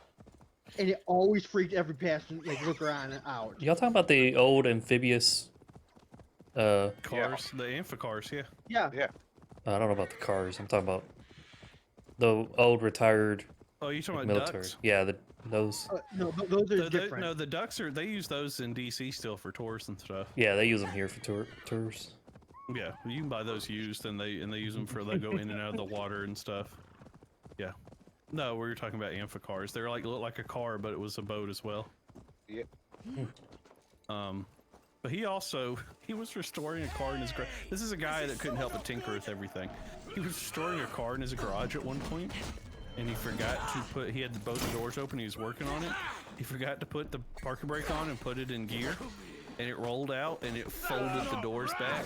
And it always freaked every passenger, like looker on and out. Y'all talking about the old amphibious? Cars, the amphicars, yeah. Yeah. I don't know about the cars. I'm talking about the old retired Oh, you talking about military. ducks? Yeah, those. No, those are different. No, the ducks they use those in DC still for tours and stuff. Yeah, they use them here for tours. Yeah, you can buy those used, and they use them for they go in and out of the water and stuff. Yeah. No, we were talking about amphicars. They're like look like a car, but it was a boat as well. Yeah. But he was restoring a car in his garage. This is a guy that couldn't help but tinker with everything. He was restoring a car in his garage at one point, and he forgot to he had both the doors open. He was working on it. He forgot to put the parking brake on and put it in gear, and it rolled out and it folded the doors back.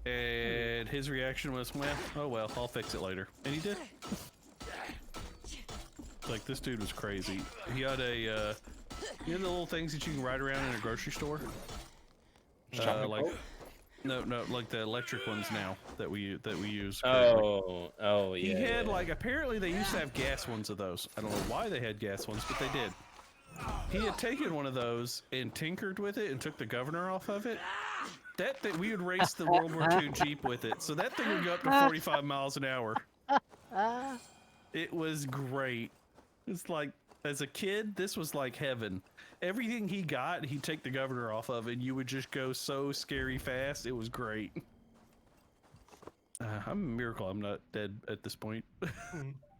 And his reaction was, well, oh well, I'll fix it later. And he did. Like, this dude was crazy. He had a, you know the little things that you can ride around in a grocery store? Like, no, like the electric ones now that we use. currently. Oh, yeah. He had yeah. like, apparently they used to have gas ones of those. I don't know why they had gas ones, but they did. He had taken one of those and tinkered with it and took the governor off of it. That thing, we would race the World War II Jeep with it, so that thing would go up to 45 miles an hour. It was great. It's like, as a kid, this was like heaven. Everything he got, he'd take the governor off of, and you would just go so scary fast. It was great. I'm a miracle I'm not dead at this point.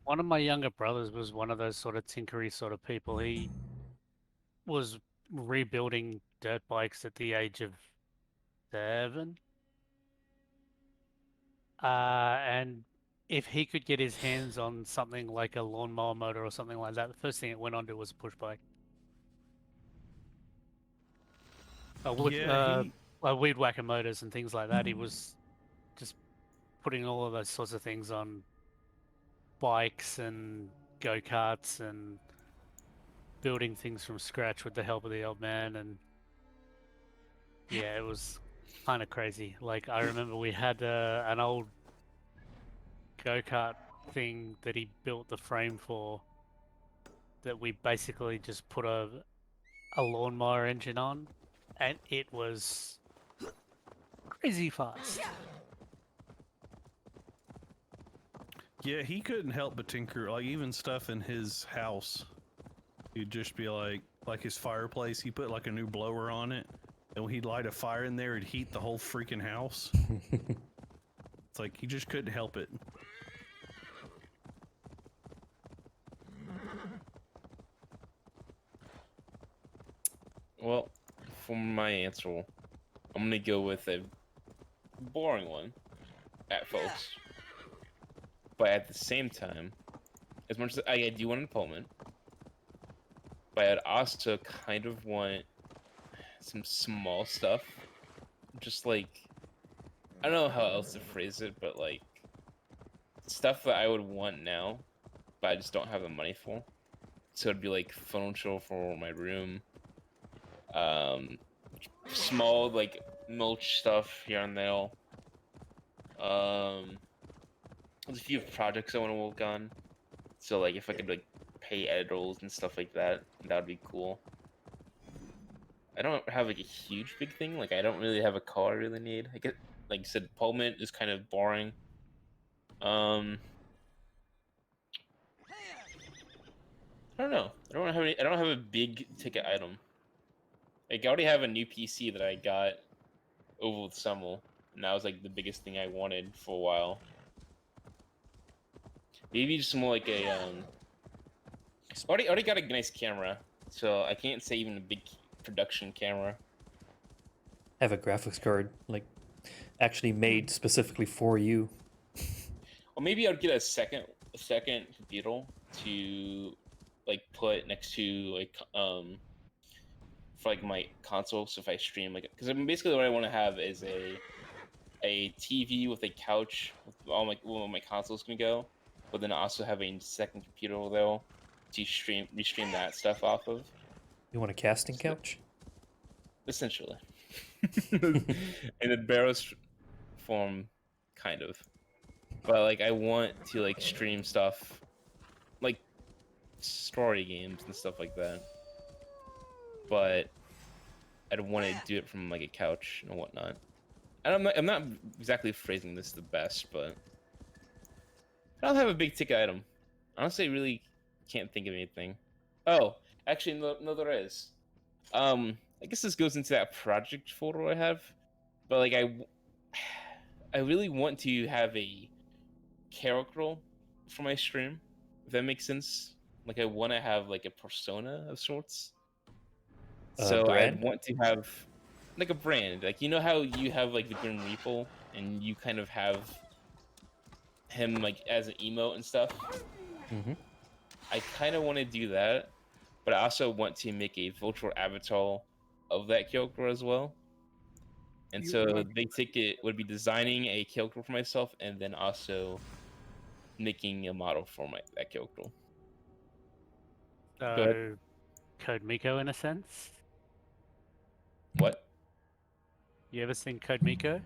One of my younger brothers was one of those sort of tinkery sort of people. He was rebuilding dirt bikes at the age of 7. And if he could get his hands on something like a lawnmower motor or something like that, the first thing it went onto was a push bike. Yeah, Weed whacker motors and things like that. He was just putting all of those sorts of things on bikes and go-karts and building things from scratch with the help of the old man. And yeah, it was kind of crazy. Like, I remember we had an old go-kart thing that he built the frame for, that we basically just put a lawnmower engine on, and it was crazy fast. Yeah, he couldn't help but tinker, like even stuff in his house. He'd just be like his fireplace, he put like a new blower on it, and when he'd light a fire in there, it'd heat the whole freaking house. It's like he just couldn't help it. Well, for my answer, I'm gonna go with a boring one at first. But at the same time, as much as I do want an opponent, but I'd also kind of want some small stuff. Just like, I don't know how else to phrase it, but like, stuff that I would want now, but I just don't have the money for. So it'd be like furniture for my room, small like mulch stuff here and there. There's a few projects I want to work on, so like if I could like pay editors and stuff like that, that would be cool. I don't have like a huge big thing. Like I don't really have a car I really need. I get, like you said, Pullman is kind of boring. I don't know. I don't have a big ticket item. Like I already have a new PC that I got over the summer, and that was like the biggest thing I wanted for a while. Maybe just more like a already got a nice camera, so I can't say even a big production camera. Have a graphics card like actually made specifically for you. Or maybe I'd get a second computer to like put next to like for like my console. So if I stream, like, because basically what I want to have is a TV with a couch with all my consoles can go, but then also have a second computer though to restream that stuff off of. You want a casting couch? Essentially. In the barest form, kind of. But like I want to like stream stuff like story games and stuff like that. But I'd want to do it from like a couch and whatnot. And I'm not exactly phrasing this the best, but I don't have a big ticket item. Honestly, I really can't think of anything. Oh, actually, no, there is. I guess this goes into that project folder I have, but like I really want to have a character for my stream, if that makes sense. Like I want to have like a persona of sorts. So Brand? I'd want to have like a brand. Like you know how you have like the Grim Reaper and you kind of have him like as an emote and stuff. Mm-hmm. I kind of want to do that, but I also want to make a virtual avatar of that character as well. And so Big Ticket would be designing a character for myself and then also making a model for that character. So, Code Miko in a sense. What? You ever seen Code Miko?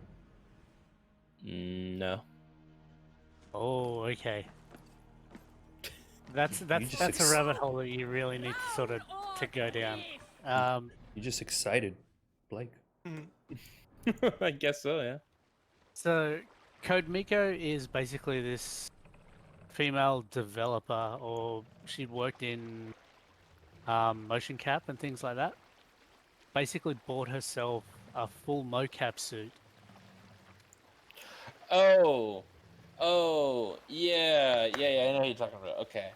No. Oh, okay. That's a rabbit hole that you really need to sort of to go down. You're just excited, Blake. I guess so, yeah. So, Code Miko is basically this female developer, or she'd worked in motion cap and things like that. Basically bought herself a full mocap suit. Oh, yeah. I know who you're talking about. Okay.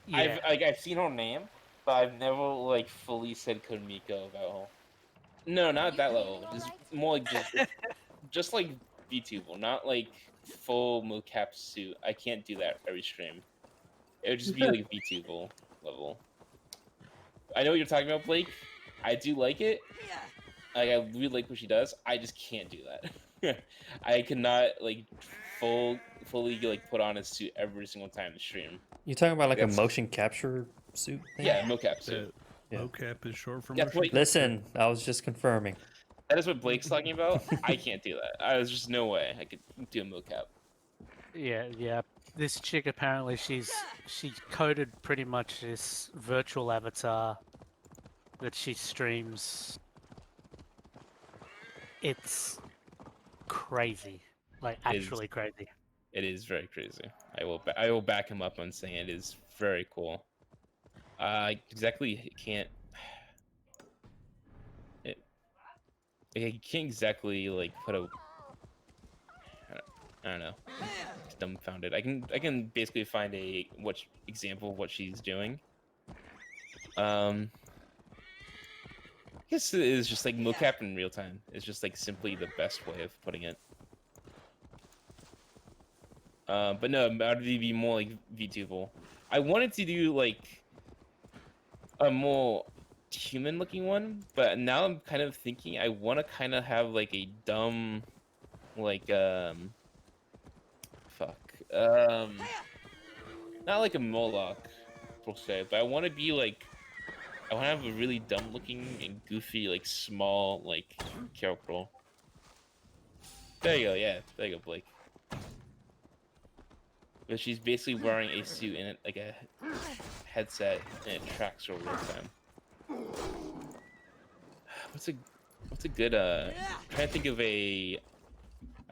Yeah. I've seen her name, but I've never like fully said Konmiko about her. No, not that level. Just more like just like VTuber, not like full mocap suit. I can't do that every stream. It would just be like VTuber level. I know what you're talking about, Blake. I do like it. Like, I really like what she does. I just can't do that. I cannot like fully like put on a suit every single time to stream. You talking about like a That's- motion capture suit thing? Yeah, mocap suit. Yeah. Mocap is short for That's motion. what- Listen, I was just confirming. That is what Blake's talking about. I can't do that. There's just no way I could do a mocap. Yeah. This chick apparently she coded pretty much this virtual avatar that she streams. It's crazy, like It is. actually crazy. It is very crazy. I will back him up on saying it is very cool. Exactly can't. I can't exactly like put a. I don't know. It's dumbfounded. I can basically find a example of what she's doing. I guess it is just like mocap in real time. It's just like simply the best way of putting it. But no, I'd be more like VTuber. I wanted to do like a more human-looking one, but now I'm kind of thinking I want to kind of have like a dumb, like not like a Moloch per se, but I want to be like, I want to have a really dumb-looking and goofy, like small, like character. There you go, yeah, there you go, Blake. But she's basically wearing a suit and like a headset, and it tracks her real time. What's a good I'm trying to think of a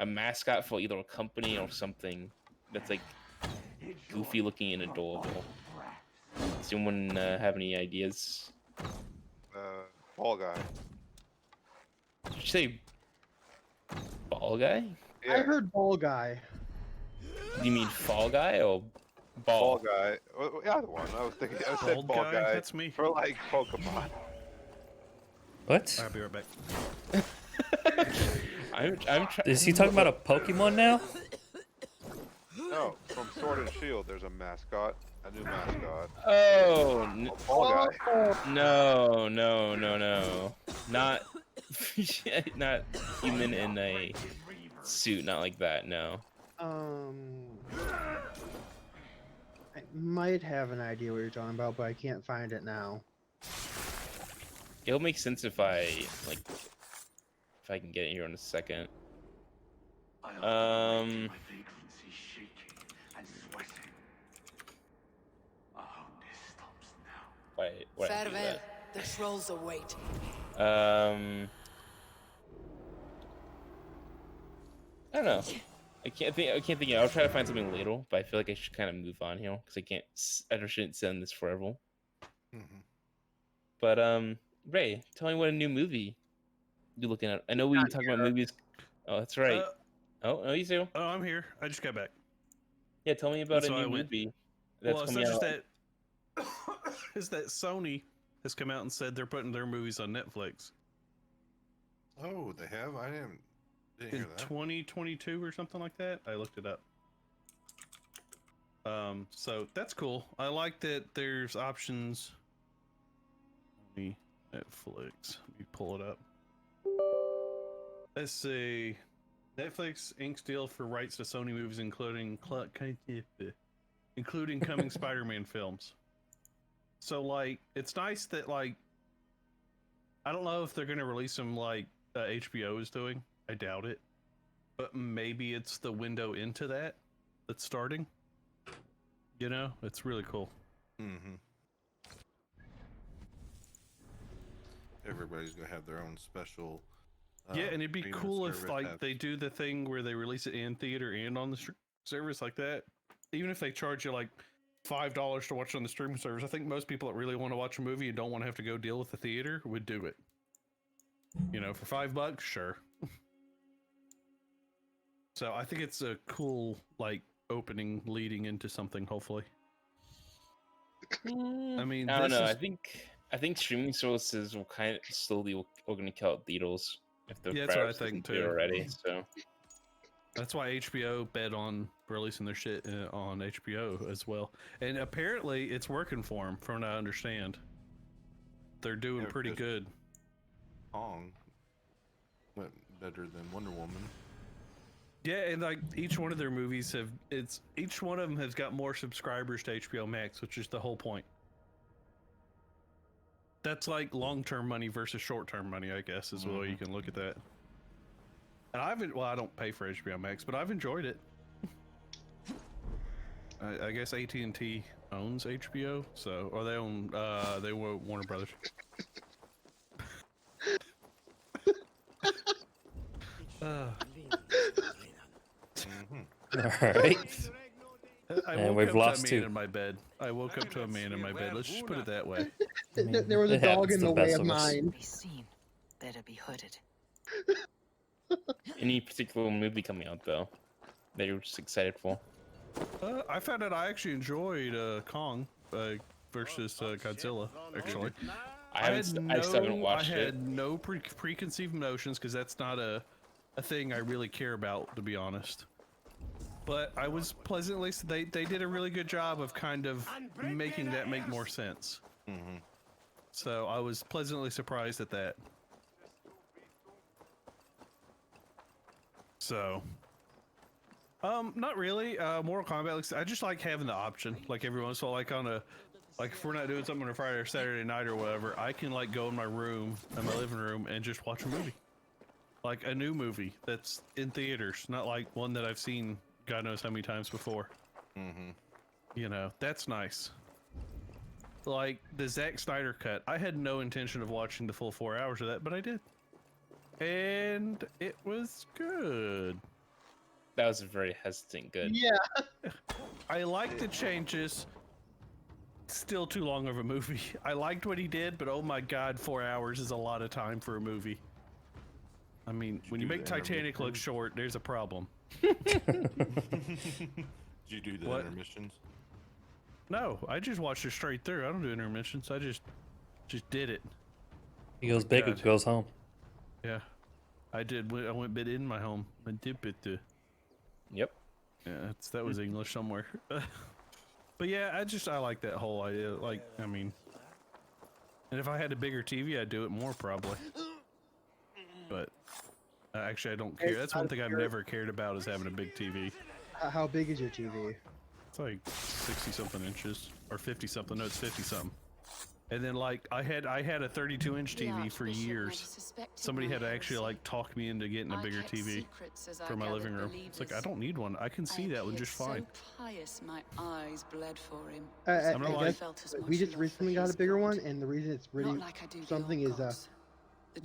mascot for either a company or something that's like goofy looking and adorable. Does anyone have any ideas? Ball guy. Did you say ball guy? I heard ball guy. You mean fall guy or Ball ball? guy. Well, yeah, the one. I said Bald ball guy? guy. That's me. For like Pokemon. What? I'll be right back. I'm trying. Is he talking about a Pokemon now? No, from Sword and Shield, there's a mascot, a new mascot. Oh A ball guy. no, not not human in a suit, not like that. No. I might have an idea what you're talking about, but I can't find it now. It'll make sense if I can get it here in a second. Why did I do Farewell. that? The trolls await. I don't know. I can't think. I'll try to find something later, but I feel like I should kind of move on here because I shouldn't send this forever. Mm-hmm. But Ray, tell me what a new movie you're looking at. I know we talk about movies. Oh, that's right. Oh, no, you too. Oh, I'm here. I just got back. Yeah, tell me about That's a why new I went. movie. That's Well, it's coming not just out. that. Is that Sony has come out and said they're putting their movies on Netflix Oh, they have? I didn't in hear that. 2022 or something like that. I looked it up. So that's cool. I like that there's options. Let me Netflix. Let me pull it up. Let's see. Netflix inks deal for rights to Sony movies, including coming Spider-Man films. So like, it's nice that like, I don't know if they're gonna release them like HBO is doing. I doubt it, but maybe it's the window into that that's starting. You know, it's really cool. Mm-hmm. Everybody's gonna have their own special. Yeah, and it'd be streaming cool if service like have- they do the thing where they release it in theater and on the service like that. Even if they charge you like $5 to watch it on the streaming service, I think most people that really want to watch a movie and don't want to have to go deal with the theater would do it. You know, for $5, sure. So I think it's a cool like opening leading into something. Hopefully, I mean, I don't this know. is I think streaming services will kind of slowly will going to kill out theaters if the Yeah, that's what I crowd think, isn't there too. already. So That's why HBO bet on releasing their shit on HBO as well. And apparently it's working for them, from what I understand. They're doing Yeah, pretty because- good. Kong went better than Wonder Woman. Yeah, and like each one of their movies each one of them has got more subscribers to HBO Max, which is the whole point. That's like long-term money versus short-term money, I guess, is the way you can look at that. And I don't pay for HBO Max, but I've enjoyed it. I guess AT&T owns HBO, so or they own they were Warner Brothers. All right. I And woke we've up lost to a man two. in my bed. I woke up to a man in my bed. Let's just put it that way. I mean, There was a it dog happens in to the way best of us. mine. Be seen, better be hooded. any particular movie coming out though that you're just excited for? I found out I actually enjoyed Kong versus Godzilla. Actually, I just haven't watched I it. had no preconceived notions because that's not a thing I really care about, to be honest. But I was pleasantly they did a really good job of kind of making that make more sense. So I was pleasantly surprised at that. So, not really. Mortal Kombat, I just like having the option. Like every once in a while, like if we're not doing something on a Friday or Saturday night or whatever, I can like go in my room, in my living room, and just watch a movie. Like a new movie that's in theaters, not like one that I've seen God knows how many times before. You know, that's nice. Like the Zack Snyder cut, I had no intention of watching the full 4 hours of that, but I did. And it was good. That was a very hesitant good. Yeah. I liked the changes. Still too long of a movie. I liked what he did, but oh my god, 4 hours is a lot of time for a movie. I mean, when you do make the Titanic look intermission? short, there's a problem. Did you do the What? intermissions? No, I just watched it straight through. I don't do intermissions. I just did it. He goes big, God. it goes home. Yeah, I did. I went bit in my home. I did bit the. Yep. Yeah, that was English somewhere. But yeah, I like that whole idea. Like, I mean, and if I had a bigger TV, I'd do it more probably. But actually, I don't care. That's one thing I've never cared about is having a big TV. How big is your TV? It's like 60 something inches or 50 something. No, it's 50 something. And then like I had a 32-inch TV for years. Somebody had to actually like talk me into getting a bigger TV for my living room. It's like I don't need one. I can see that one just fine. My eyes bled for him. I'm not I like- guess we just recently got a bigger one, and the reason it's really something is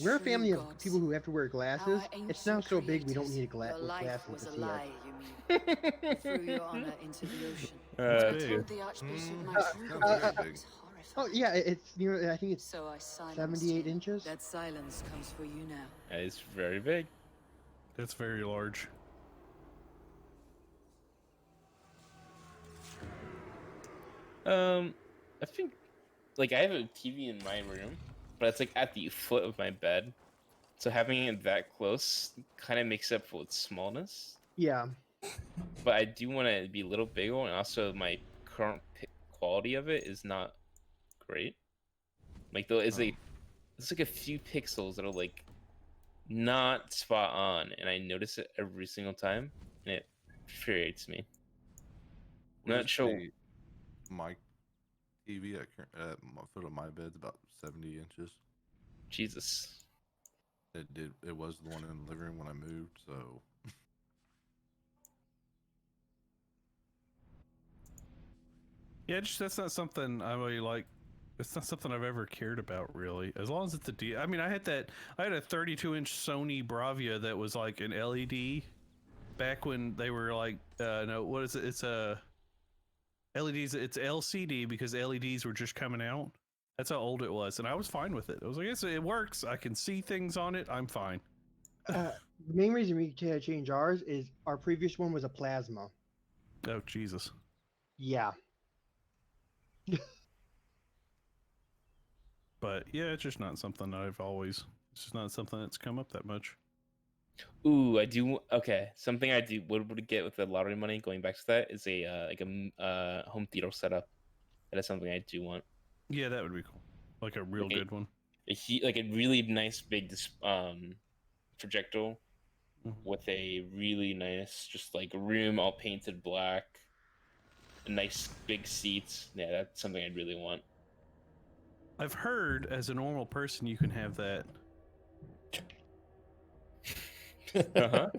we're a family of people who have to wear glasses. It's now so big we don't need a glasses to see it. Threw your honor into the ocean. That's big. big. The Archbishop That's very big. Oh yeah, it's I think it's So I silenced 78 him. inches. That silence comes for you now. That is very big. That's very large. I think like I have a TV in my room, but it's like at the foot of my bed. So having it that close kind of makes up for its smallness. Yeah. But I do want to be a little bigger, and also my current quality of it is not great. Like though, it's like a few pixels that are like not spot on, and I notice it every single time, and it infuriates me. I'm not sure. My TV at my foot of my bed's about 70 inches. Jesus. It was the one in the living room when I moved, so. Yeah, that's not something I really like. It's not something I've ever cared about, really. As long as it's I mean, I had a 32-inch Sony Bravia that was like an LED back when they were like, no, what is it? It's LEDs. It's LCD because LEDs were just coming out. That's how old it was, and I was fine with it. I was like, yes, it works. I can see things on it. I'm fine. The main reason we had to change ours is our previous one was a plasma. Oh Jesus. Yeah. But yeah, it's just not something that I've always. It's just not something that's come up that much. Ooh, I do. Okay, something I do would get with the lottery money. Going back to that is a home theater setup. That is something I do want. Yeah, that would be cool. Like a real Like good one. Like a really nice big projector Mhm. with a really nice just like room all painted black, nice big seats. Yeah, that's something I'd really want. I've heard as a normal person you can have that. Uh-huh.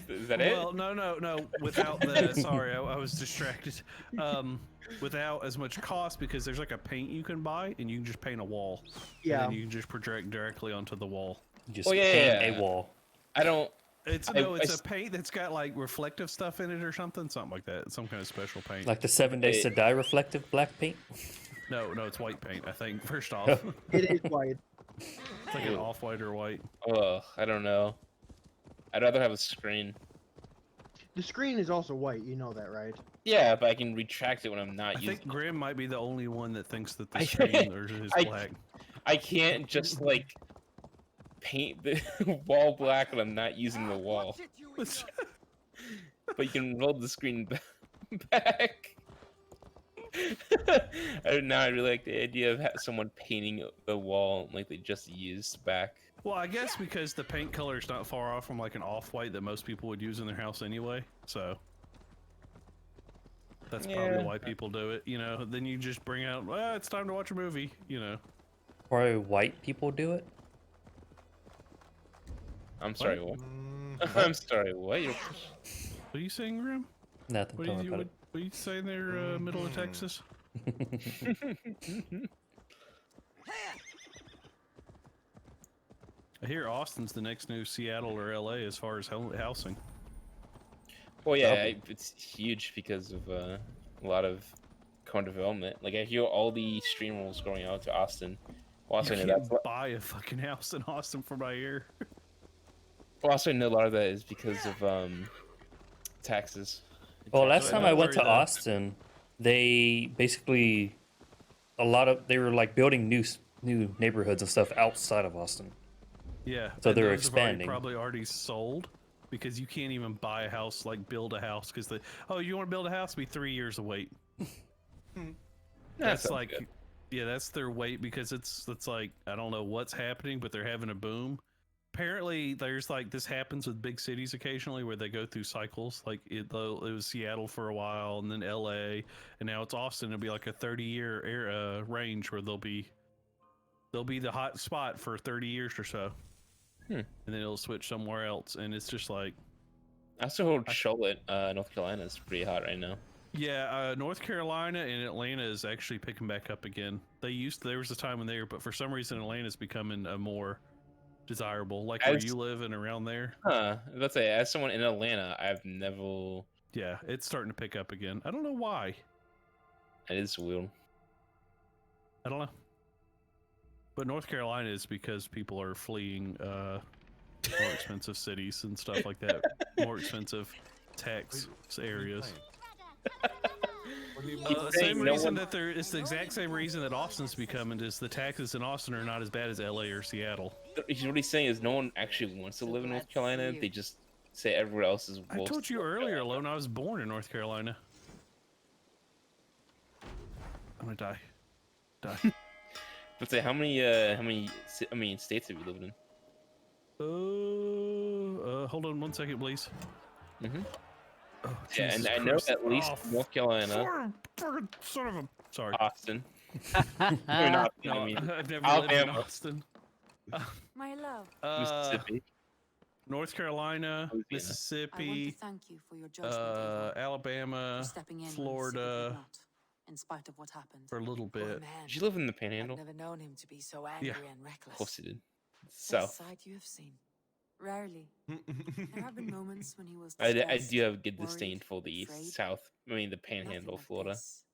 Is that it? Well, no. Without the sorry, I was distracted. Without as much cost because there's like a paint you can buy and you can just paint a wall. Yeah. And then you can just project directly onto the wall. Just Oh, yeah, paint yeah. a wall. I don't. It's I- no, it's I a paint that's got like reflective stuff in it or something like that. It's some kind of special paint. Like the 7 Days to Die reflective black paint. No, it's white paint. I think first off, It is white. it's like an off-white or white. Ugh, I don't know. I'd rather have a screen. The screen is also white. You know that, right? Yeah, but I can retract it when I'm not I using. think Grim might be the only one that thinks that the I- screen is I- black. I can't just like paint the wall black when I'm not using the wall. But you can roll the screen back. Now I really like the idea of someone painting the wall like they just used back. Well, I guess because the paint color is not far off from like an off-white that most people would use in their house anyway, so that's probably Yeah. why people do it. You know, then you just bring out, well, it's time to watch a movie. You know, Why white people do it? I'm sorry, what? Mm, I'm sorry, what? what are you saying, Grim? Nothing. What Tell are me you about what are you saying there, middle of Texas? it. I hear Austin's the next new Seattle or LA as far as housing. Well, yeah, it's huge because of a lot of current development. Like I hear all the stream rules going out to Austin. Well, also, You I know can't that's what, buy a fucking house in Austin from my ear. well, also I know a lot of that is because of taxes. Well, Tax- last time I went to worry, though. Austin, they basically they were like building new neighborhoods and stuff outside of Austin. Yeah. So and they're those have expanding. probably already sold because you can't even buy a house, like build a house, because you want to build a house, be 3 years of wait. That's sounds like, good. yeah, that's their wait because it's like I don't know what's happening, but they're having a boom. Apparently, there's like this happens with big cities occasionally where they go through cycles. Like it was Seattle for a while, and then LA, and now it's Austin. It'll be like a 30-year range where they'll be the hot spot for 30 years or so. And then it'll switch somewhere else, and it's just like, I also heard Charlotte, North Carolina is pretty hot right now. yeah, North Carolina and Atlanta is actually picking back up again. There was a time when they were, but for some reason Atlanta's becoming a more desirable, like where As- you live and around there. Huh? Let's say, as someone in Atlanta, I've never. Yeah, it's starting to pick up again. I don't know why. It is weird. I don't know. But North Carolina is because people are fleeing more expensive cities and stuff like that. More expensive tax areas. what do you He's saying Same no reason one- that it's the exact same reason that Austin's becoming is the taxes in Austin are not as bad as LA or Seattle. What he's saying is no one actually wants to live in North Carolina. They just say everywhere else is I worse. told you earlier, Alone, I was born in North Carolina. I'm gonna die. Die. Let's say how many states have you lived in? Hold on 1 second, please. Mhm. Oh, Yeah, and Jesus I know Christ. at least Oh, North Carolina, son of a. Sorry. Austin. I mean, Austin, No, I mean I've never lived in Alabama. Austin. My love, Mississippi. North Carolina, Louisiana. I want to Mississippi, thank you for your judgment, Avon, Alabama, for stepping in when you said you Florida would not, in spite of what happened. for a little Poor bit. man. Did you live in the I've Panhandle? never known him to be so angry and Of reckless. course you did. Best South. side you have seen. Rarely. There have been moments when he was I distressed, do have good worried, disdain for the afraid. South. I mean, the Nothing Panhandle, like Florida. this.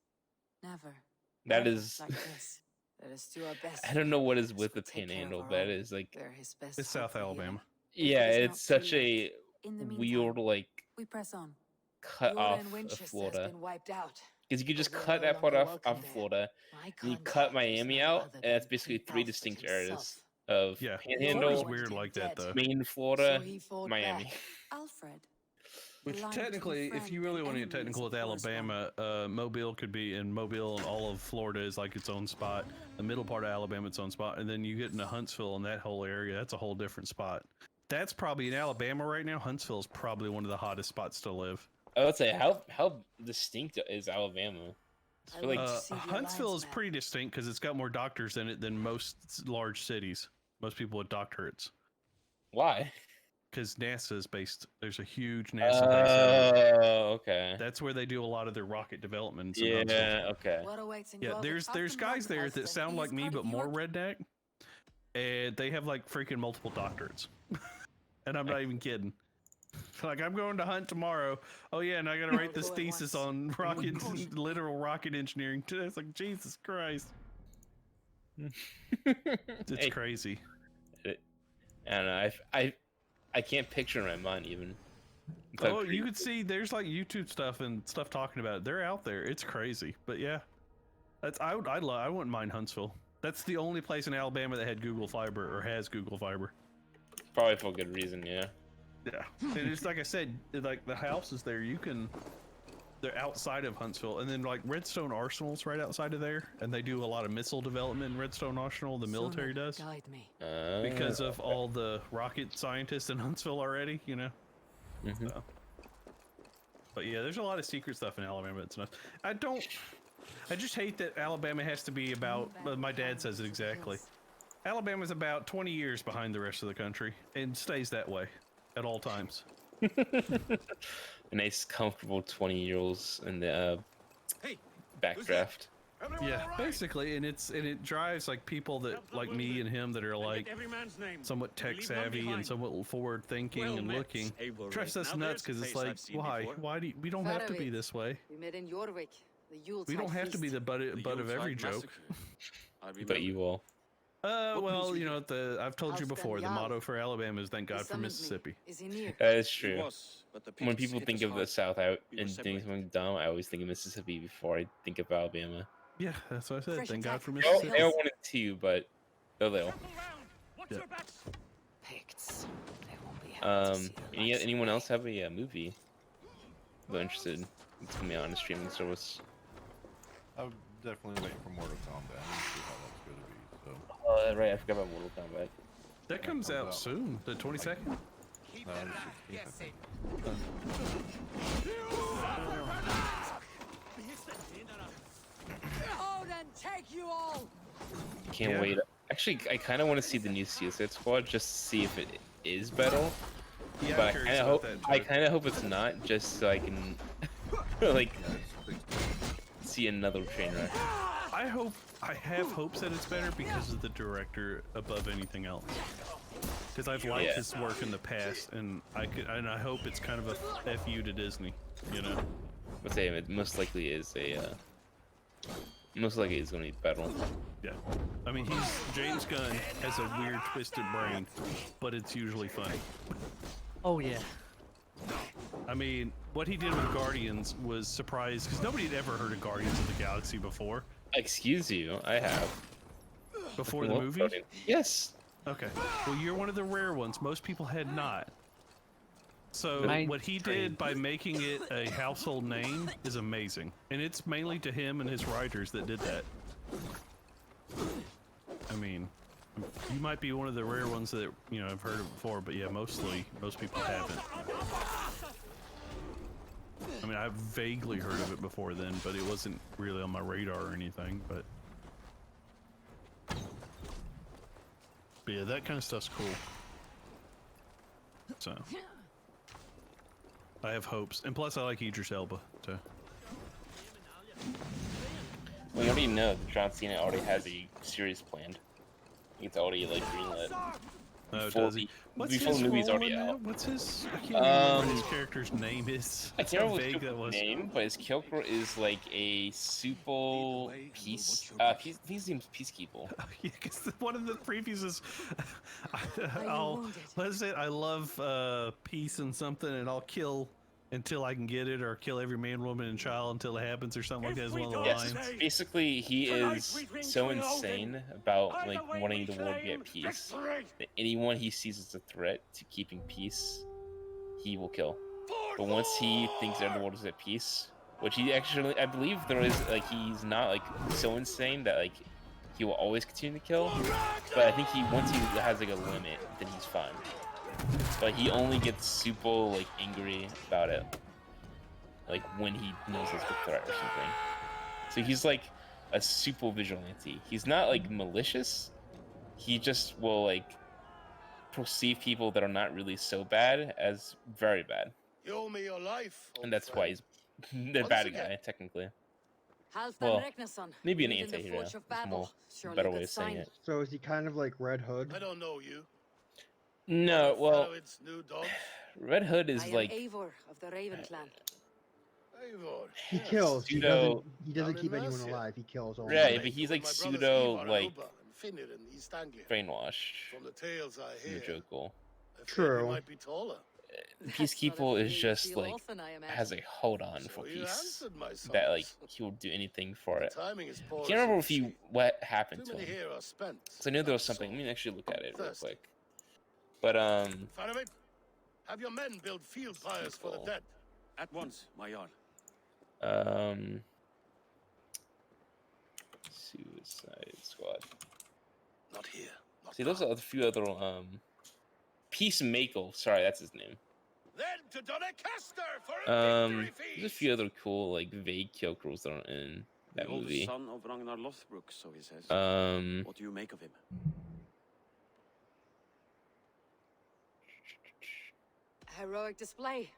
Never. That Never is. like this. Let us do our best. I don't know what is Yes, with the we'll take care of Panhandle, our but it own. is like, They're his best It's hope South for healing. Alabama. If yeah, it is it's not too such late, a in the weird, meantime, like, we press on. cut off Florida and of Winchester has Florida. been wiped out. Because you could just But we're cut no that part longer off welcome of there. Florida, My and you cut contact is Miami none out, other and that's than basically King 3 Alfred distinct areas himself. of Yeah, Panhandle, Florida's Wanted weird him like that dead. though. main So Florida, he fought Miami. back. Alfred. the Which line between technically, if you friend really and want to enemy get technical is with a porous one. Alabama, Mobile could be in Mobile, and all of Florida is like its own spot. The middle part of Alabama, its own spot, and then you get into Huntsville and that whole area. That's a whole different spot. That's probably in Alabama right now. Huntsville is probably one of the hottest spots to live. I would say how distinct is Alabama? I feel like to see the Huntsville alliance is map. pretty distinct because it's got more doctors in it than most large cities. Most people with doctorates. why? Because NASA is based. There's a huge NASA base area. Oh, okay. That's where they do a lot of their rocket developments. In Huntsville. Yeah, okay. What awaits in Yeah, York there's after guys there that Martin sound like is me part but of more York. redneck, and they have like freaking multiple doctorates. And I'm not even kidding. Like, I'm going to hunt tomorrow. Oh yeah, and I gotta write this Go at thesis once. on literal rocket engineering. It's like, Jesus Christ, it's Hey, crazy. and I can't picture in my mind even. It's Oh, like you could see there's like YouTube stuff and stuff talking about it. They're out there. It's crazy. But yeah, that's I wouldn't mind Huntsville. That's the only place in Alabama that had Google Fiber or has Google Fiber. probably for a good reason, yeah. Yeah, and it's like I said, like the houses there, they're outside of Huntsville, and then like Redstone Arsenal's right outside of there, and they do a lot of missile development in Redstone Arsenal. The military Sooner, does Guide me. because of all the rocket scientists in Huntsville already, you know. Mhm. So. But yeah, there's a lot of secret stuff in Alabama. It's nuts. I just hate that Alabama has to be about. My dad says it exactly. Alabama's about 20 years behind the rest of the country, and stays that way at all times. A nice, comfortable 20-year-olds in the backdraft. Yeah, basically, and it drives like people that like me and him that are like somewhat tech savvy and somewhat forward thinking and looking. Drives us nuts because it's like, why do we don't have to be this way? We met in York. The Yuletide We don't have to be the butt of every joke. But you will. Well, you know, I've told you before, the motto for Alabama is "Thank God for Mississippi." Is he near? That is true. When people think of the South and think something dumb, I always think of Mississippi before I think of Alabama. Yeah, that's what I said. Fresh Thank God attack. for They Mississippi. are 1 and 2, but they're little. Yeah. Picts. They won't be happy to see the lights of Anyone day. else have a movie they're interested? It's coming out on a streaming service. I would definitely wait for Mortal Kombat and see how that's going to be. So, Oh, right, I forgot about Mortal Kombat. That comes out soon, the 22nd. no, the 16th, I think. Oh, then take you all. Can't Yeah. wait. Actually, I kind of want to see the new Suicide Squad just to see if it is better. Yeah, But I'm I curious kind of about hope that. I too. kind of hope it's not, just so I can like see another train wreck. I have hopes that it's better because of the director above anything else. Because I've liked Yeah. his work in the past, and I hope it's kind of a fu to Disney, you know. Let's say it most likely is most likely it's gonna be better. Yeah, I mean James Gunn has a weird twisted brain, but it's usually funny. Oh yeah. I mean, what he did with Guardians was surprised because nobody had ever heard of Guardians of the Galaxy before. Excuse you, I have. Before the Well, movie? Yes. Okay. Well, you're one of the rare ones. Most people had not. So Mine what he did by making it a household name is amazing, and it's mainly to him and his writers that did that. I mean, you might be one of the rare ones that have heard of before, but yeah, most people haven't. I mean, I've vaguely heard of it before then, but it wasn't really on my radar or anything. But yeah, that kind of stuff's cool. So I have hopes, and plus I like Idris Elba too. We already know that John Cena already has a series planned. It's already like greenlit. Oh, Before does he? the- What's before his the movie's role already in that? out. What's his? I can't even remember what his Um, character's name is. I That's can't how remember his vague that was. name, but his character is like a super he seems peacekeeper. Yeah, because one of the previews is, you I'll wounded? what is it? I love peace and something, and I'll kill until I can get it, or kill every man, woman, and child until it happens, or something like that. Is one of the Yes, lines. basically he is so insane about like wanting the world to be at peace that anyone he sees as a threat to keeping peace, he will kill. But once he thinks that the world is at peace, which he actually, I believe there is like he's not like so insane that like he will always continue to kill. But I think once he has like a limit, then he's fine. But he only gets super like angry about it, like when he knows it's a threat or something. So he's like a super vigilante. He's not like malicious. He just will like perceive people that are not really so bad as very bad, You owe me your life, and that's why he's the Once bad again. guy technically. Halfdan Well, Ragnarsson, maybe an lead in the anti-hero. forge of That's battle. more Surely better a way good of saying sign. it. So is he kind of like Red Hood? I don't know you. No, Wanna well, follow its new dogs? Red Hood I is am like Eivor of the Raven clan. Eivor, He yes. kills. He Pseudo- doesn't Down in keep anyone Mercia. alive. He kills all. Yeah, of them. but he's With like my brothers pseudo Ivar and like Hubba and Finnur in East Anglia. brainwashed. From the tales I In hear, the joke goal. I feared True. you might be taller. That's not a Peacekeeper is fear you just feel like often, I has imagine. a hold on for So you peace answered my that like summons. he will do anything for The it. timing is I poor. can't as remember you if he see. what happened Too to many him. here are spent. So I knew there was That's something. all. Let me actually look at it real Thirsty. quick. But Faramir, have your men build field pyres for the Cool. dead. At once, my yard. Suicide Squad. Not here. Not See, those are a few other Peacemaker. Sorry, that's his name. Then to Doncaster for a victory feast. There's a few other cool like vague characters that are in that The oldest movie. son of Ragnar Lothbrok, so he says. What do you make of him? Heroic display.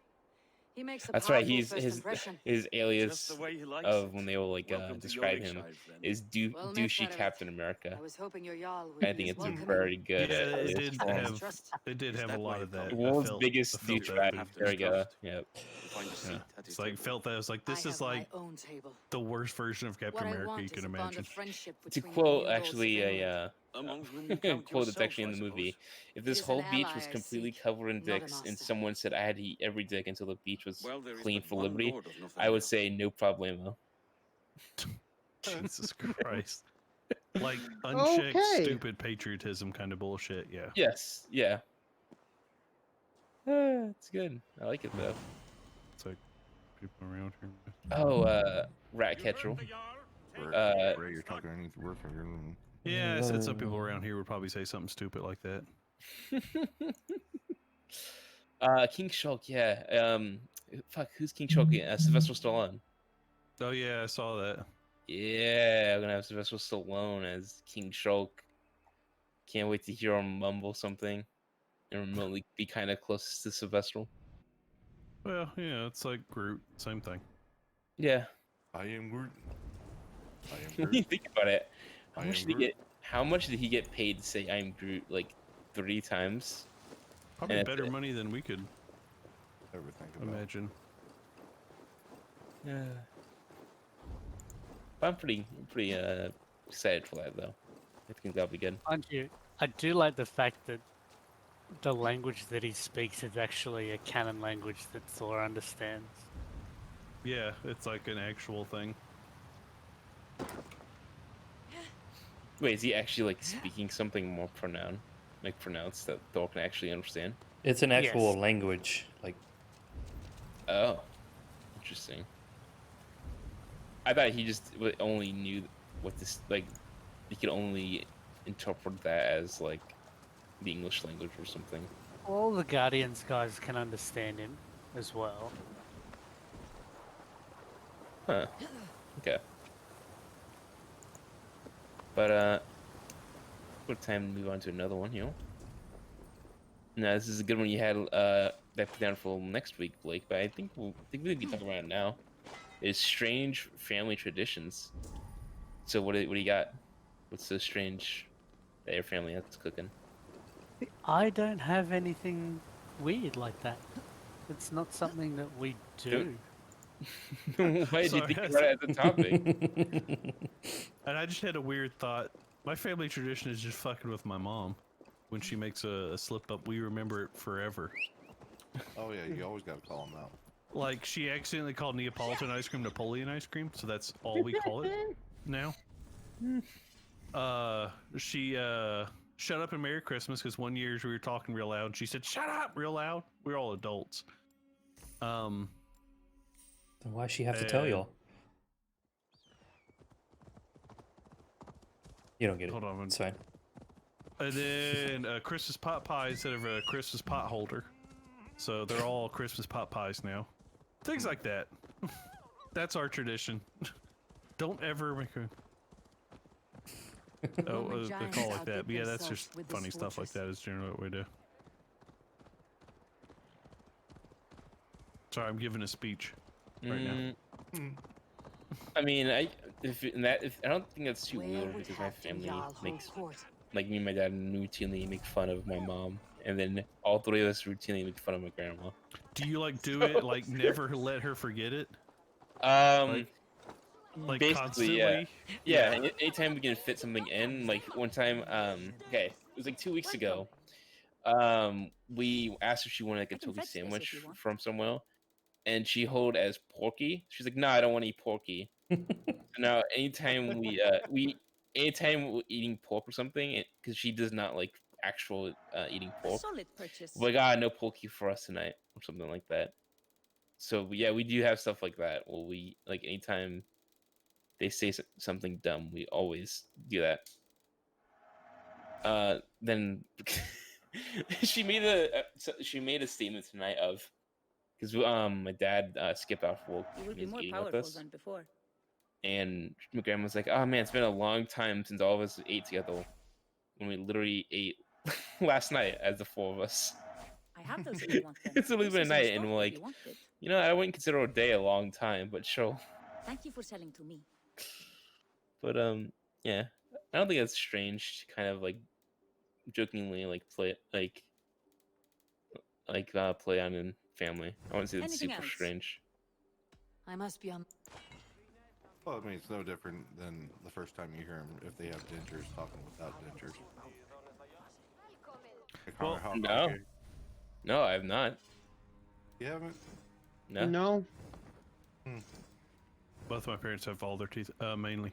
He makes a That's right. powerful He's first his impression. alias Just the way he likes of it. when they will like Welcome to describe Yorickshire, him friend. is Well met, douchey Faramir. Captain America. I was hoping your Jarl would I be think as it's a welcoming. very good. Yeah, alias it did for him. have. Trust. It did Is have a that lot why of you that. call The it? world's biggest I felt that douchebag. too. There we go. Yep. You find a seat at his It's like table. felt that I was like, this I is have like my own table. the worst version of Captain What I America want you is can a bond imagine. of friendship To between quote the new lords of actually England. Among whom you count quote that's yourself, actually in I the suppose. movie. If It this is whole an beach ally was I completely seek, covered in not a dicks and master. someone said I had to eat every dick until the beach was Well, there is clean but for one liberty, lord of I would Northumbria. say no problemo. Jesus Christ. Like unchecked, Okay. stupid patriotism kind of bullshit. Yeah. Yes, yeah. It's good. I like it though. It's like people around here. Oh, rat catcher. Ray, you're talking underneath the roof of your room. Yeah, I said some people around here would probably say something stupid like that. King Shulk, yeah. Fuck, who's King Shulk again? Sylvester Stallone. Oh yeah, I saw that. Yeah, I'm gonna have Sylvester Stallone as King Shulk. Can't wait to hear him mumble something and remotely be kind of close to Sylvester. Well, yeah, it's like Groot, same thing. Yeah. I am Groot. I am When you Groot. think about it, how I much am did he Groot. get? How much did he get paid to say "I'm Groot" like 3 times? Probably And that's better it. money than we could Ever think about? imagine. Yeah. I'm pretty excited for that though. I think that'll be good. Aren't you? I do like the fact that the language that he speaks is actually a canon language that Thor understands. Yeah, it's like an actual thing. Wait, is he actually like speaking something more pronounced that Thor can actually understand? It's an actual Yes. language. Like, Oh, interesting. I thought he just only knew what this like. He could only interpret that as like the English language or something. All the Guardians guys can understand him as well. Huh. Okay. But good time to move on to another one here. No, this is a good one you had that put down for next week, Blake. But I think we can talk about it now. Is strange family traditions. So what do you got? What's so strange that your family has cooking? I don't have anything weird like that. It's not something that we do. Why did you Sorry, think about it as a topic? And I just had a weird thought. My family tradition is just fucking with my mom. When she makes a slip up, we remember it forever. Oh yeah, you always gotta call them out. Like, she accidentally called Neapolitan ice cream Napoleon ice cream, so that's all we call it now. She shut up and Merry Christmas because one year we were talking real loud. She said, "Shut up!" real loud. We're all adults. Then why she have to tell y'all? You don't get it. Hold on. It's fine. And then Christmas pot pie instead of a Christmas pot holder. So they're all Christmas pot pies now. Things like that. That's our tradition. Don't ever make a... they call like that. But yeah, that's just funny stuff like that is generally what we do. Sorry, I'm giving a speech right now. I mean, I don't think that's too weird because my family makes, like, me and my dad routinely make fun of my mom, and then all three of us routinely make fun of my grandma. Do you like do it like never let her forget it? Like basically, constantly? Yeah. Anytime we can fit something in, like one time, okay, it was like 2 weeks ago. We asked if she wanted like a turkey sandwich from somewhere, and she hold as porky. She's like, "No, I don't want to eat porky." Now, anytime anytime we're eating pork or something, because she does not like actual eating pork, we're like, no porky for us tonight, or something like that. So yeah, we do have stuff like that. Well, we like anytime they say something dumb, we always do that. Then she made a statement tonight of, because my dad skipped off work when he was eating with us, and my grandma was like, "Oh man, it's been a long time since all of us ate together, and we literally ate last night as the four of us." I have those if you want them. It's a little bit of night, and we're like, I wouldn't consider a day a long time, but sure. Thank you for selling to me. But yeah, I don't think that's strange to kind of like jokingly like play play on in family. I wouldn't say that's super strange. I must be on. Well, I mean, it's no different than the first time you hear them if they have dentures talking without dentures. Well, no, I have not. You haven't? No. Both of my parents have all their teeth, mainly.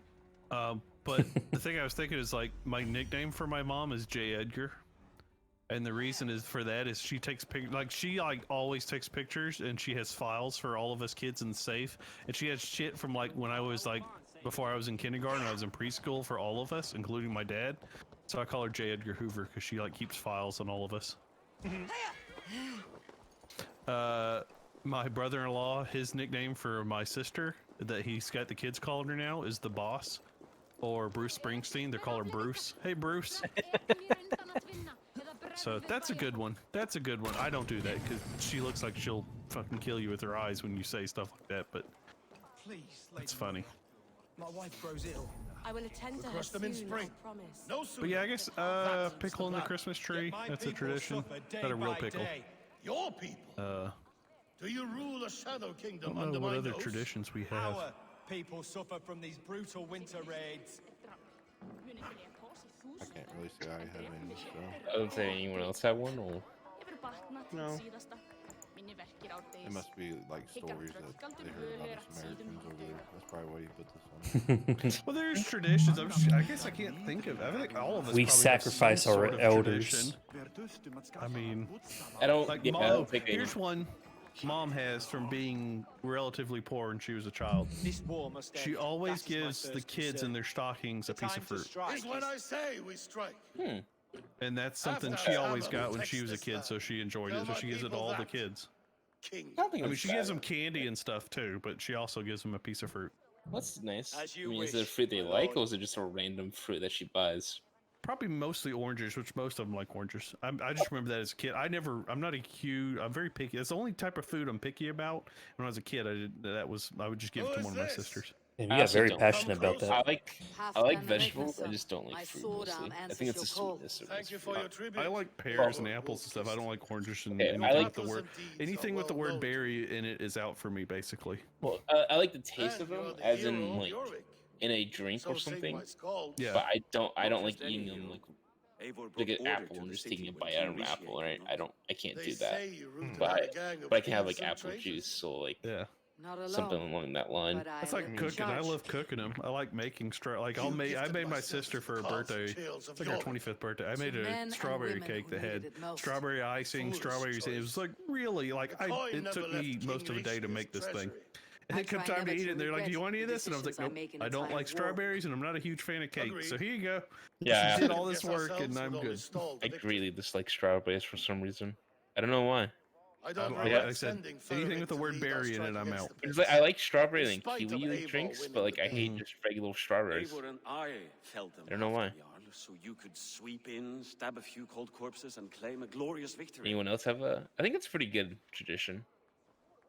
But the thing I was thinking is, like, my nickname for my mom is J. Edgar. And the reason is for that is she takes she always takes pictures, and she has files for all of us kids in the safe. And she has shit from like when I was like, before I was in kindergarten, I was in preschool for all of us, including my dad. So I call her J. Edgar Hoover because she like keeps files on all of us. My brother-in-law, his nickname for my sister that he's got the kids calling her now is the Boss, or Bruce Springsteen. They call her Bruce. Hey, Bruce. So that's a good one. That's a good one. I don't do that because she looks like she'll fucking kill you with her eyes when you say stuff like that. But it's funny. My wife grows ill. I will attend to her Crush them in soon, spring. I promise. No sooner. But yeah, I guess pickle in the Christmas tree. That's a tradition. Not a real pickle. Your people. Do you rule a shadow I kingdom don't under know what my other nose? traditions we have. Our people suffer from these brutal winter raids. I can't really say I have any, so. I don't say anyone else have one, or No. It must be like stories that they heard about the Samaritans over there. That's probably why you put this on. Well, there's traditions. I guess I can't think of. I think all of us. We probably have sacrifice some our sort of elders. tradition. I mean, I don't. like Yeah, I mom. don't think Here's one. Mom has from being relatively poor when she was a child. This war must She end. always That is my gives the first kids concern. in their stockings a The piece time of to fruit. strike Is when I say we strike. And that's something After she I always hammer got when takes she was a this kid, land, so she enjoyed tell it. So my she gives it to people all the that kids. King. I don't think I mean, it's she gives bad. them candy and stuff too, but she also gives them a piece of fruit. That's nice. As I you mean, is it a wish, fruit they my like, lord. or is it just a random fruit that she buys? Probably mostly oranges, which most of them like oranges. I just remember that as a kid. I'm not a huge, I'm very picky. It's the only type of food I'm picky about. When I was a kid, I would just give it to one of my sisters. And I you got also very don't. passionate about I that. like vegetables. I just don't like fruit mostly. I think it's the sweetness of Thank this you for fruit. your tribute. I like pears and apples and stuff. I don't like oranges and Okay, anything I like- with the word. Anything with the word berry in it is out for me, basically. Well, I like the taste of And them, you're the as hero in of like Yorick. in a drink So or sing something. my skulls. Yeah. But I don't like eating them like like an apple and just taking a bite out of an apple, right? I can't do that. But I can have like apple juice, so like Not alone. something along that line. But I It's like will cooking. I charge. love cooking them. I like making like I made my sister for her birthday. It's like her 25th birthday. I made men a and strawberry women cake who that had needed it most. strawberry icing, strawberries. It was like really like it took me most of a day to make this thing. And it come try time to never eat to it, they're like, regret "Do you want any of the this?" And I was like, decisions I "Nope, make in I a don't time like of war." strawberries, and I'm not a huge fan of cake. So here you go." Yeah, She did all this work, and I'm good. I really dislike strawberries for some reason. I don't know why. Like I said, anything with the word berry in it, I'm out. It's like, I like strawberry and kiwi like drinks, but like I hate just regular strawberries. Eivor and I felled them. I don't know why. So you could sweep in, stab a few cold corpses, and claim a glorious victory. Anyone else have a? I think it's a pretty good tradition.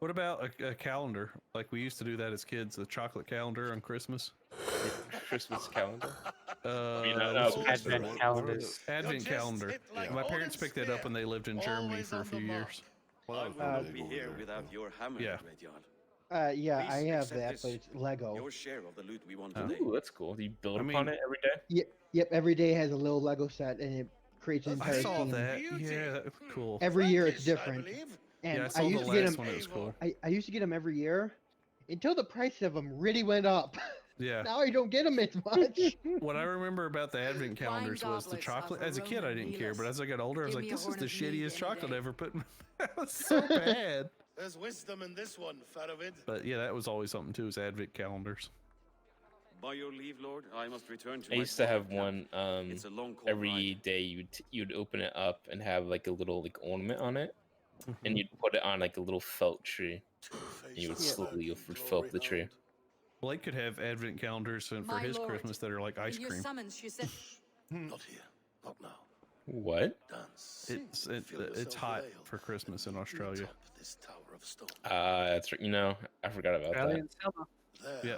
What about a calendar? Like we used to do that as kids, the chocolate calendar on Christmas. Christmas calendar. Advent calendars. Advent calendar. My parents picked that up when they lived in Germany for a few years. I would not be here without your hammer, Yeah. Redyard. Yeah, I Please have accept that, this. but it's Lego. Your share of the loot we won Oh. today. Ooh, that's cool. Do you build I upon mean- it every day? Yep, every day has a little Lego set, and it creates an entire I saw theme. that. Yeah, that was cool. Every year it's different. And Yeah, I I saw the used to get last them. one. It was cool. I used to get them every year, until the price of them really went up. Yeah. Now I don't get them as much. What I remember about the advent calendars was the goblets chocolate. of As a kid, I didn't care, but as I got older, I was Give like, me a "This is horn the of meat shittiest any chocolate day." I ever put." That was so bad. There's wisdom in this one, Faravid. But yeah, that was always something too. Was advent calendars. By your leave, Lord, I must return to I my used to have former one. camp. It's a long, cold Every ride. day you'd open it up and have like a little like ornament on it, and you'd put it on like a little felt tree, and you would slowly fill up the tree. Blake could have advent calendars for My his lord, Christmas that are like ice In your cream. summons, you said. Not here. Not now. What? Dance. It's hot for Christmas in Australia. This tower of stone. That's right. You know, I forgot about that. Australian summer. Yeah,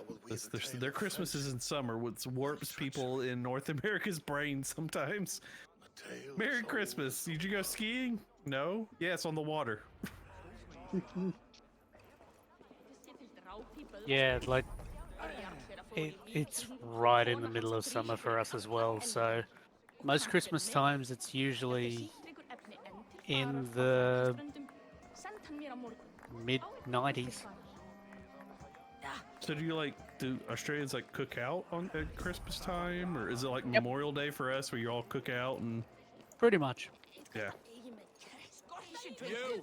their Christmas is in summer, which warps people in North America's brain sometimes. Merry Christmas. Did you go skiing? No? Yeah, it's on the water. Yeah, like it's right in the middle of summer for us as well. So most Christmas times, it's usually in the mid 90s. So do Australians like cook out at Christmas time, or is it like Memorial Day for us where you all cook out and? Pretty much. Yeah. You.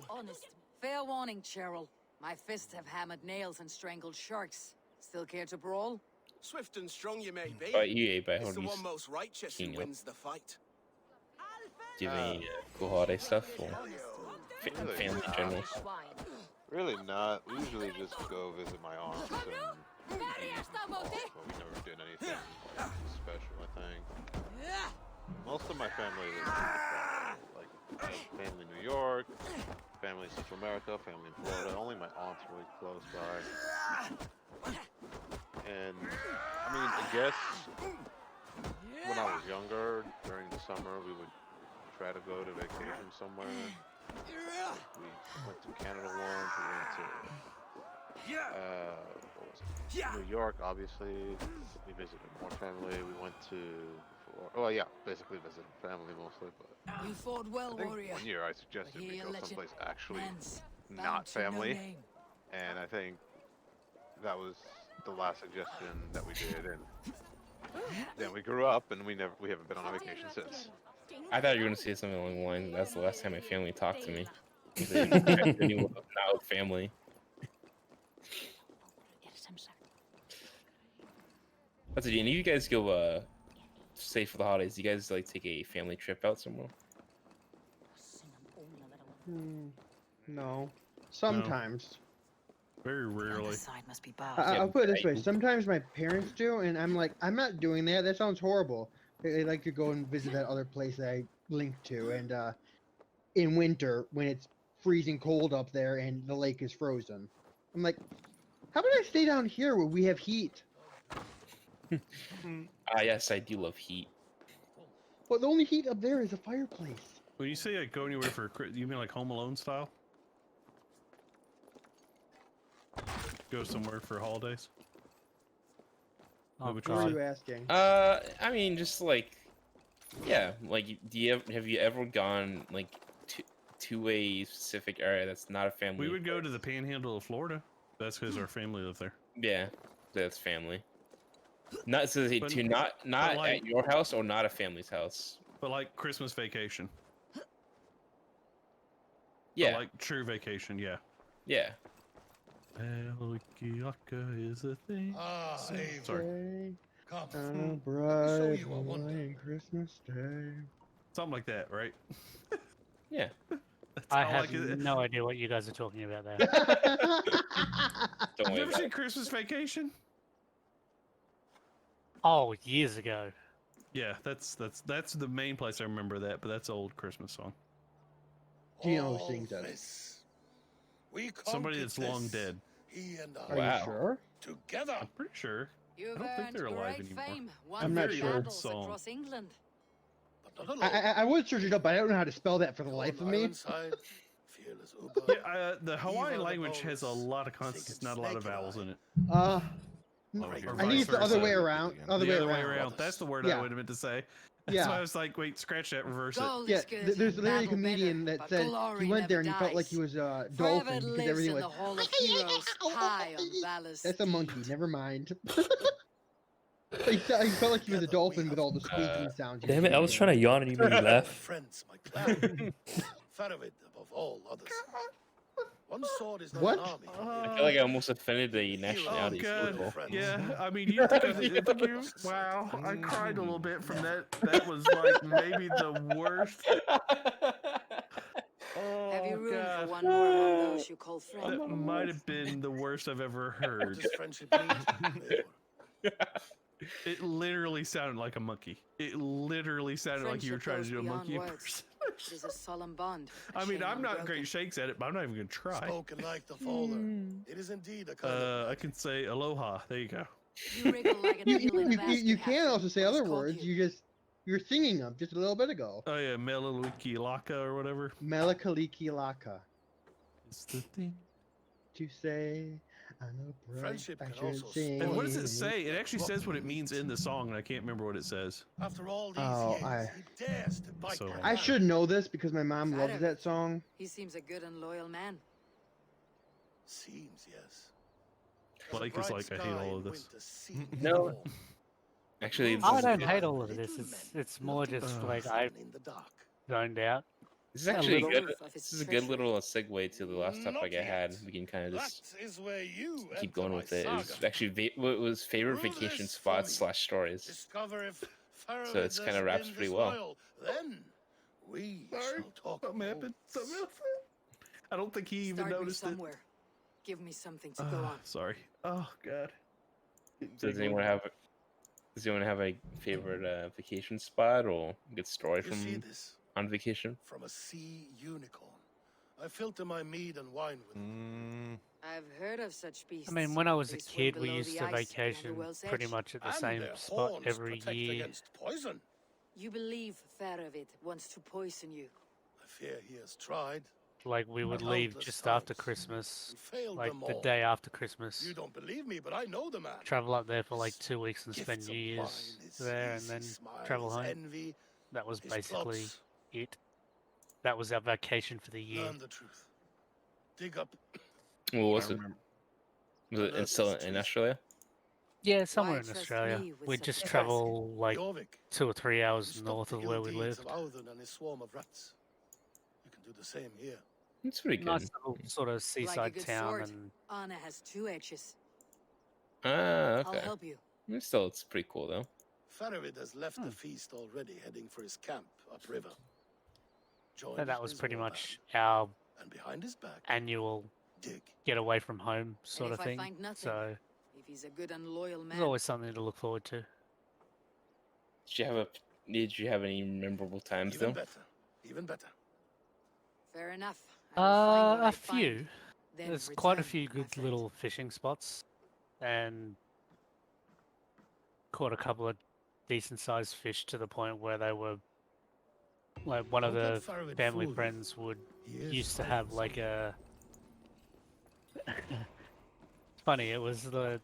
Fair warning, Cheryl. My fists have hammered nails and strangled sharks. Still care to brawl? Swift and strong you may be. But EA by It's the Homies. one most righteous who King of- wins the fight. Do you have any cool holiday stuff or family in general? Really not. We usually just go visit my aunts and eat and walk, but we never did anything special, I think. Most of my family lives like I have family in New York, family in Central America, family in Florida. Only my aunt's really close by. And I mean, I guess when I was younger, during the summer, we would try to go to vacation somewhere. We went to Canada once. We went to what was it? New York, obviously. We visited more family. We went to, basically visited family mostly. But You fought well, I think warrior. one year I suggested we here go let you someplace actually Lance, not found to no family, name. and I think that was the last suggestion that we did, and then we grew up, and we haven't been on a vacation since. I thought you were gonna say something along the lines. That's the last time my family talked to me. Not with family. That's any of you guys go stay for the holidays? You guys like take a family trip out somewhere? No. Sometimes. Very rarely. Side must be bad. I'll put it this way. Sometimes my parents do, and I'm like, I'm not doing that. That sounds horrible. They like to go and visit that other place that I linked to, and in winter when it's freezing cold up there and the lake is frozen. I'm like, how about I stay down here where we have heat? Yes, I do love heat. Well, the only heat up there is a fireplace. When you say like go anywhere for, you mean like Home Alone style? Go somewhere for holidays? Oh, Which What was are it? you asking? I mean, just like Yeah, like, have you ever gone like to a specific area that's not a family? We would go to the Panhandle of Florida. That's because our family lived there. Yeah, that's family. Not so But- to not like- at your house or not a family's house. But like Christmas vacation. Yeah, But like true vacation, yeah. yeah. Alikiyaka is a thing. Ah, Avery. Sorry. Come. On a Show bright you a wonder. morning Christmas day. Something like that, right? Yeah. That's I how have it- no idea what you guys are talking about there. Don't Have worry you ever about seen it. Christmas Vacation? Oh, years ago. Yeah, that's the main place I remember that, but that's an old Christmas song. Gino All sings that. this. We Somebody conquered that's long this, dead. He and I. Are Wow. you sure? Together. I'm pretty sure. You've don't think earned they're alive great anymore. fame. I'm not Won sure. battles Song. across England. But not alone. I would search it up, but I don't know how to spell that for the You're life on of me. Ironside, fearless Uber. Yeah, the Hawaiian Eva the language has a Bones, lot of consonants, Sacred not a lot of Snake vowels in it. Uh, Or I vice think it's the other versa. way around. Other The way other way around. around. That's the word Yeah. I would have meant to say. That's Yeah. why I was like, wait, scratch that, reverse it. Gold Yeah, is good, there's literally a battle comedian better, that but said glory he went there and never he felt like dies. he was a Forever dolphin it because lives everything in was. the hall of heroes, high on valor's That's a steed. monkey. Never mind. he felt like he was a dolphin with all the squeaking sounds. he Damn it! I was making. trying to yawn and you made me My laugh. friends, my clan. Faravid above all others. One sword is not What? an army. I feel like I almost offended the Oh nationality of god, people. yeah. I mean, you think of it, think you, wow, I cried a little bit from that. That was like maybe the worst. Oh Have you room for god, one more among those you call friend? that might have been the worst I've ever What heard. does friendship need? It literally sounded like a monkey. It literally sounded like you were Friendship trying to do a goes monkey beyond words. impersonation. It is a solemn bond. a I mean, chain I'm not unbroken. great shakes at it, but I'm not even gonna try. Spoken like the fallen. It is indeed a kind of I can say aloha. There you go. You wriggle like an eel in a basket, You can Halfling. also say What is other called words. you? You're singing them just a little bit ago. Oh yeah, Melaleuki Laka or whatever. Melakaliki laka. It's the thing. To say, I know bright, Friendship I can should also sing. And what does it say? It actually says what it means in the song, and I can't remember what it says. After all these Oh, years, he dares to bite So- my I hand. should know this because my mom loves Faravid. that song. He seems a good and loyal man. Seems, yes. Blake is like, I hate all of this. No. Actually, I this don't is, hate all of this. It's more just like I in the dark. zoned out. this is actually little good. proof of his This is a good treachery. little segue to the last topic I had. Yet. We can kind of just That is where you keep enter going my with it. It was saga. actually what was favorite Through vacation this for spots me. / stories. Discover if So it's Faravid kinda has wraps been pretty well. disloyal. Then we Sorry, shall talk. something of happened. oaths. Something else. I don't think he even Start me noticed it. somewhere. Give me something to go on. Sorry. Oh god. So does anyone have a favorite vacation spot or good story You see from this on vacation? from a sea unicorn. I filter my mead and wine with it. I've heard of such beasts. I mean, when I was a They swim kid, we below used the to ice beyond the vacation world's pretty edge. much at the And same their spot horns every protect year. against poison. You believe Faravid wants to poison you. I fear he has tried. Like we would leave Countless just after times. Christmas, He failed like them the all. day after Christmas. You don't believe me, but I know the man. Travel up there for like His 2 weeks and spend gifts New of Year's wine, his there, and easy then smile, travel his home. Envy, That was his basically plots. it. That was our vacation for the year. Learn the truth. Dig up. Well, what's I it? remember- Was it Unearth still his in truth. Australia? Yeah, somewhere Why in trust Australia. me with We'd such just a task? travel like Jorvik, 2 or 3 you hours stopped north the of ill where we deeds lived. of Audun and his swarm of rats. You can do the same here. It's pretty good. Nice little sort of Like a seaside good town, sword. and Anna has 2 edges. Ah, I'll okay. help you. Still, it's pretty cool though. Faravid has left the feast already, heading for his camp upriver. Join that was his pretty war much band, our and behind his back, annual dig. get away from home sort if of I thing. find nothing, So If he's a good and loyal man. there's always something to look forward to. Did you have any memorable times Even though? better. Even better. Fair enough. I will find what A I find, few. then There's quite a return, few my good friend. little fishing spots, and caught a couple of decent sized fish to the point where they were like one of Don't the let Faravid family fool you. friends would He is used to have always like a. It's funny. It was the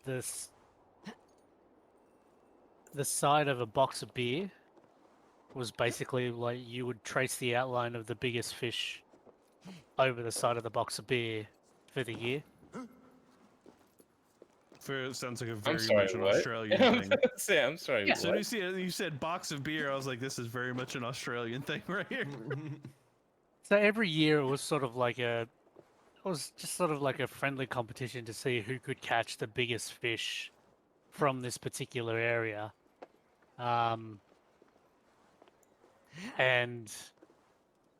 side of a box of beer, was basically like you would trace the outline of the biggest fish over the side of the box of beer for the year. Sounds like a I'm very sorry, much an what? Australian I'm thing. about to say, I'm sorry, Yeah. As soon what? as you said box of beer, I was like, this is very much an Australian thing right here. So every year it was sort of like it was just sort of like a friendly competition to see who could catch the biggest fish from this particular area. And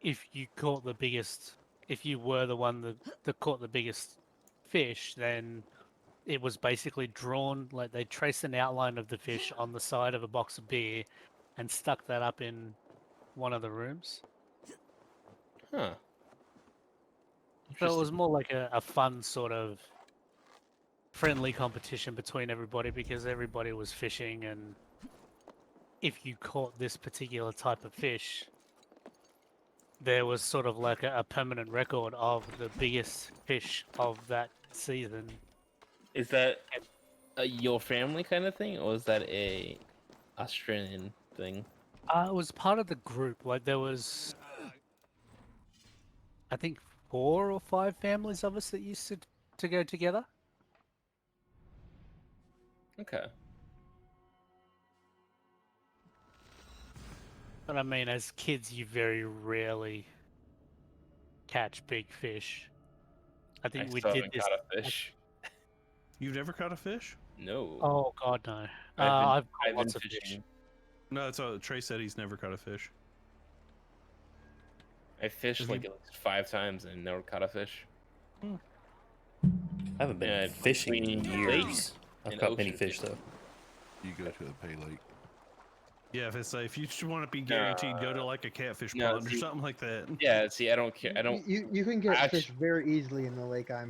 if you caught the biggest, if you were the one that caught the biggest fish, then it was basically drawn, like they traced an outline of the fish on the side of a box of beer and stuck that up in one of the rooms. Huh. So it was more like a fun sort of friendly competition between everybody because everybody was fishing, and if you caught this particular type of fish, there was sort of like a permanent record of the biggest fish of that season. Is that your family kind of thing, or is that a Australian thing? It was part of the group. Like there was, I think, 4 or 5 families of us that used to go together. Okay. But I mean, as kids, you very rarely catch big fish. I think I we still did haven't this. caught a fish. You've never caught a fish? No. Oh God, no! I've I've caught lots been of fish. fishing. No, it's Trey said he's never caught a fish. I fished like at least 5 times and never caught a fish. I haven't been Yeah, fishing in between years. lakes I've and caught many oceans, fish yeah. though. You go to a pay lake. Yeah, if you just want to be guaranteed, go to like a catfish No, pond or see- something like that. Yeah, see, I don't care. I don't. You can get Actu- fish very easily in the lake. I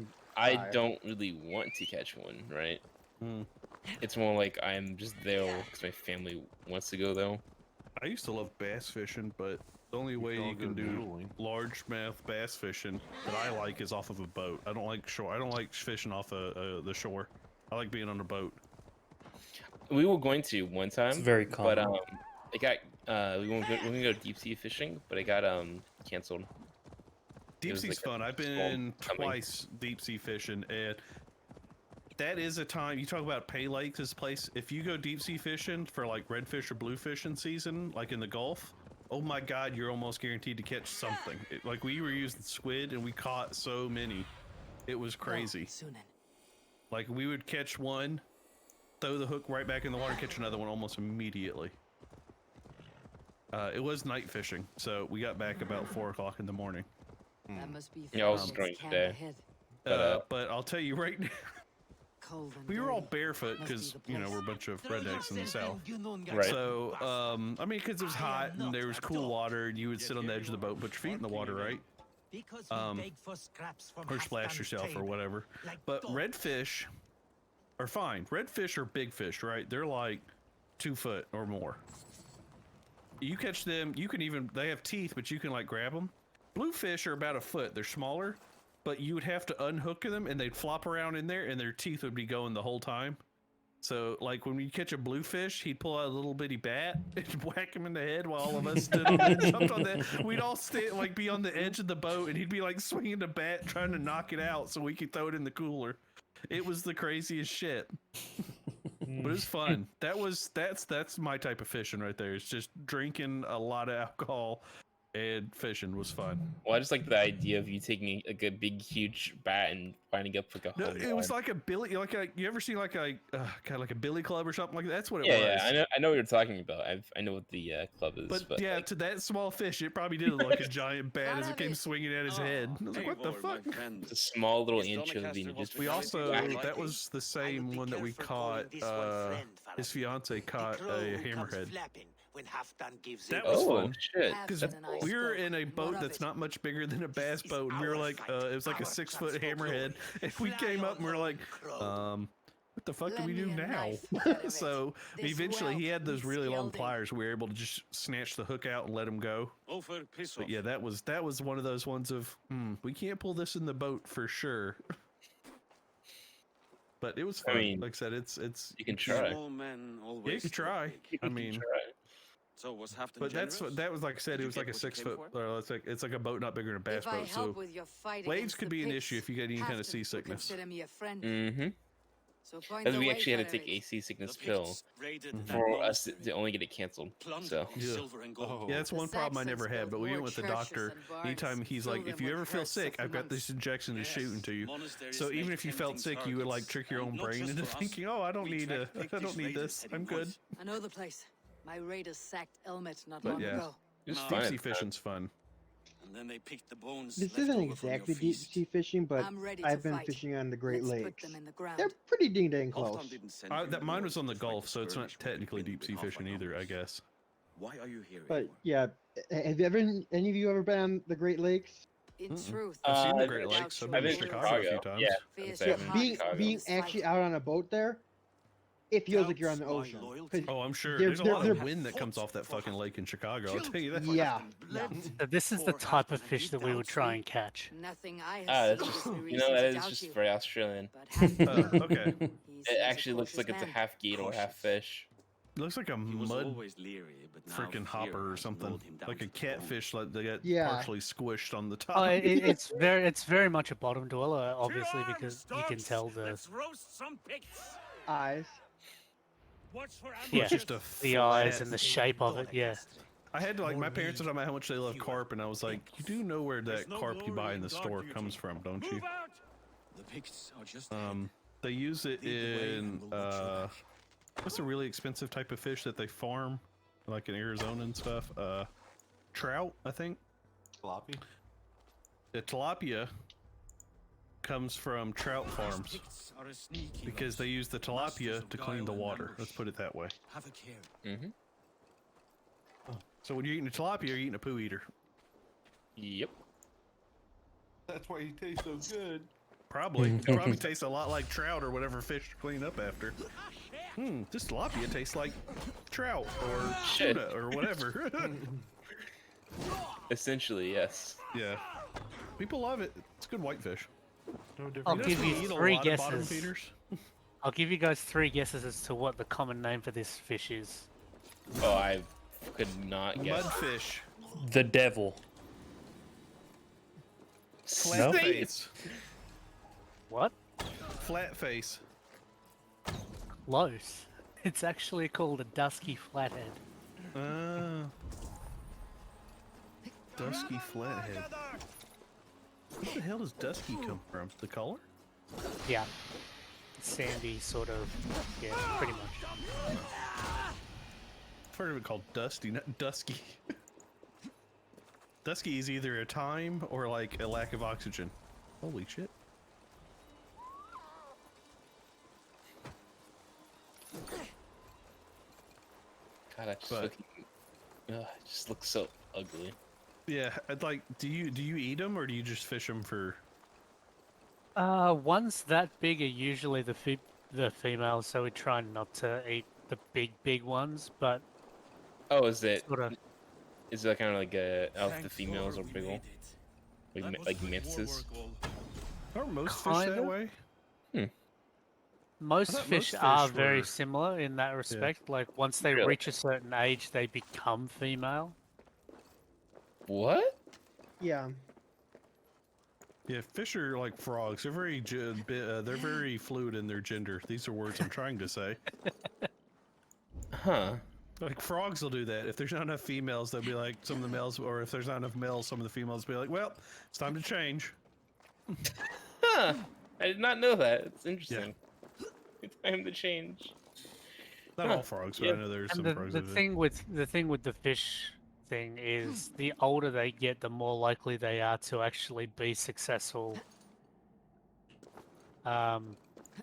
by. don't really want to catch one, right? Mm. It's more like I'm just there because my family wants to go though. I used to love bass fishing, but the only way all you go can do noodling. largemouth bass fishing that I like is off of a boat. I don't like shore. I don't like fishing off the shore. I like being on a boat. We were going to one time. It's very But common. it got we're gonna go deep sea fishing, but it got canceled. Deep was sea's like a fun. I've storm been coming. twice deep sea fishing, and that is a time you talk about pay lakes. This place, if you go deep sea fishing for like redfish or bluefish in season, like in the Gulf, oh my God, you're almost guaranteed to catch something. Like we were using squid, and we caught so many, it was crazy. Like we would catch one, throw the hook right back in the water, catch another one almost immediately. It was night fishing, so we got back about 4 o'clock in the morning. That must be Yeah, I was 5 going camp today. ahead. But I'll tell you right now, Cold and we were all dirty. barefoot Must be because, the you know, place. we're a bunch of rednecks in the south. Right. So, I mean, because it was hot and there was cool water, and you would sit on the edge of the boat, put your feet in the water, right? Or splash yourself or whatever. But redfish are fine. Redfish are big fish, right? They're like 2 foot or more. You catch them, you can even, they have teeth, but you can like grab them. Bluefish are about 1 foot. They're smaller, but you would have to unhook them and they'd flop around in there and their teeth would be going the whole time. So, like, when we catch a bluefish, he'd pull out a little bitty bat and whack him in the head while all of us stood on there, jumped on that. We'd all stand, like, be on the edge of the boat, and he'd be, like, swinging the bat, trying to knock it out so we could throw it in the cooler. It was the craziest shit. But it was fun. That's my type of fishing right there. It's just drinking a lot of alcohol and fishing was fun. Well, I just like the idea of you taking like a big, huge bat and winding up like a No, home it was run. like a billy, you ever seen like a kind of like a billy club or something like that? That's what it Yeah, was. yeah, I know what you're talking about. I know what the club is. But yeah, like, to that small fish, it probably did look like a giant bat as it came swinging at his head. I was like, what the fuck? it's a small little anchovy. And you just We also, whack. that was the same one that we caught, his fiance caught a hammerhead. That was Oh fun. shit! Because That's nice. we were in a boat More of that's it. not much bigger than a bass boat, and we were like, it was like a 6 foot hammerhead, and we came up and we were like, what the fuck do we do Lend me a now? knife, Frederick. So This eventually he had those wealth really long needs pliers. We were able to just snatch the hook out and let him go. But yeah, that was one of those ones of, we can't pull this in the boat for sure. But it was fun. I mean, like I said, it's you can try. yeah, you can try. I mean, So was half the But that was like I said, it was like a 6 foot. Or it's like a boat not bigger than a bass If I boat. help So with your fight waves against could the be an Picts, issue if you get any kind of Halfton will seasickness. consider me a friend. Mm-hmm. So point Because the we way, actually had to take Frederick. a seasickness The pill Picts raided that for us to monastery, only get it canceled. plundered So the silver and gold. Yeah, that's The one problem I never Saxons had. But built we more went with the churches doctor. and barns, Anytime he's filled like, if them you with ever feel hearts sick, of the I've got this monks. injection to shoot into you. Monasteries So even make if you felt tempting sick, you would like targets, trick your and own not brain just into for us. thinking, oh, I don't We need tracked I Pictish don't need raiders this. I'm heading good. north. I know the place. My raiders sacked Elmet not But long yeah. ago. it's No. fun. Deep sea at the time. fishing's fun. And then they picked the bones This left isn't over from your exactly deep feast. sea fishing, but I'm ready I've to been fight. fishing on the Great Let's put Lakes. them in the ground. They're pretty ding close. Halfdan didn't send you That mine north was on the to fight Gulf, so it's not skirmish where technically you've been deep sea with fishing either, I numbers. guess. Why are you here But anymore? yeah, have you ever, any of you ever been on the Great Lakes? In truth, I've seen the I've Great been- Lakes. I've I've been to been to Chicago a few times. Yeah. Fierce I've Yeah, been to being Chicago. being actually out on a boat there, it feels like you're on the Doubts my ocean. 'Cause loyalty? Oh, I'm sure. They're- There's a they're- lot of they're- wind that comes off that fucking lake in Chicago. I'll tell you that. Yeah. So this is the type of fish that we would try and catch. nothing I have That's seen just gives me you know reason that to is doubt just you. very Australian. But Halfdan, Okay. he It seems a actually looks cautious like it's a man. half gator or half Cautious. fish. It looks like a He was mud always leery, but now freaking fear hopper or has something. mowed him down Like a to the bone. catfish like they get Yeah. partially squished on the top. Oh, it's very much a bottom dweller, obviously, because you can tell the roast some Picts. Eyes. Watch for yeah just a the flat- eyes and the shape of it. Yeah. I had to, like, my parents were talking about how much they love carp, and I was like, you do know where that carp you buy in the store comes from, don't you? The Picts are just They use it in, what's a really expensive type of fish that they farm, like in Arizona and stuff? Trout, I think. Tilapia? The tilapia comes from trout farms because they use the tilapia to clean the water. Let's put it that way. Have a care. Mm-hmm. So when you're eating a tilapia, you're eating a poo eater. Yep. That's why he tastes so good. Probably. It probably tastes a lot like trout or whatever fish to clean up after. This tilapia tastes like trout or Shit. tuna or whatever. Essentially, yes. Yeah. People love it. It's good whitefish. No different. I'll You know, give we you eat a 3 lot of bottom guesses. feeders. I'll give you guys 3 guesses as to what the common name for this fish is. Oh, I could not guess. Mudfish. The devil. Flat No. face. What? Flat face. Close. It's actually called a dusky flathead. Dusky flathead. Where the hell does dusky come from? The color? Yeah. Sandy, sort of. Yeah, pretty much. I've heard of it called dusty, not dusky. Dusky is either a time or like a lack of oxygen. Holy shit. God, I just But- fucking, it just looks so ugly. Yeah, I'd like. Do you eat them or do you just fish them for? Ones that big are usually the females, so we try not to eat the big ones, but Oh, is it? sort of. Is it kind of like a of the females or biggle? Like minces? Aren't most fish Kinda. that way? Most thought fish most are fish very were- similar in that respect. Like once they Really? reach a certain age, they become female. What? Yeah. Yeah, fish are like frogs. They're very they're very fluid in their gender. These are words I'm trying to say. Huh. Like frogs will do that. If there's not enough females, they'll be like some of the males, or if there's not enough males, some of the females will be like, "Well, it's time to change." Huh. I did not know that. It's interesting. It's time to change. Not Huh. all frogs, but Yeah. I know there's And some the, frogs. the that do. thing with the fish thing is the older they get, the more likely they are to actually be successful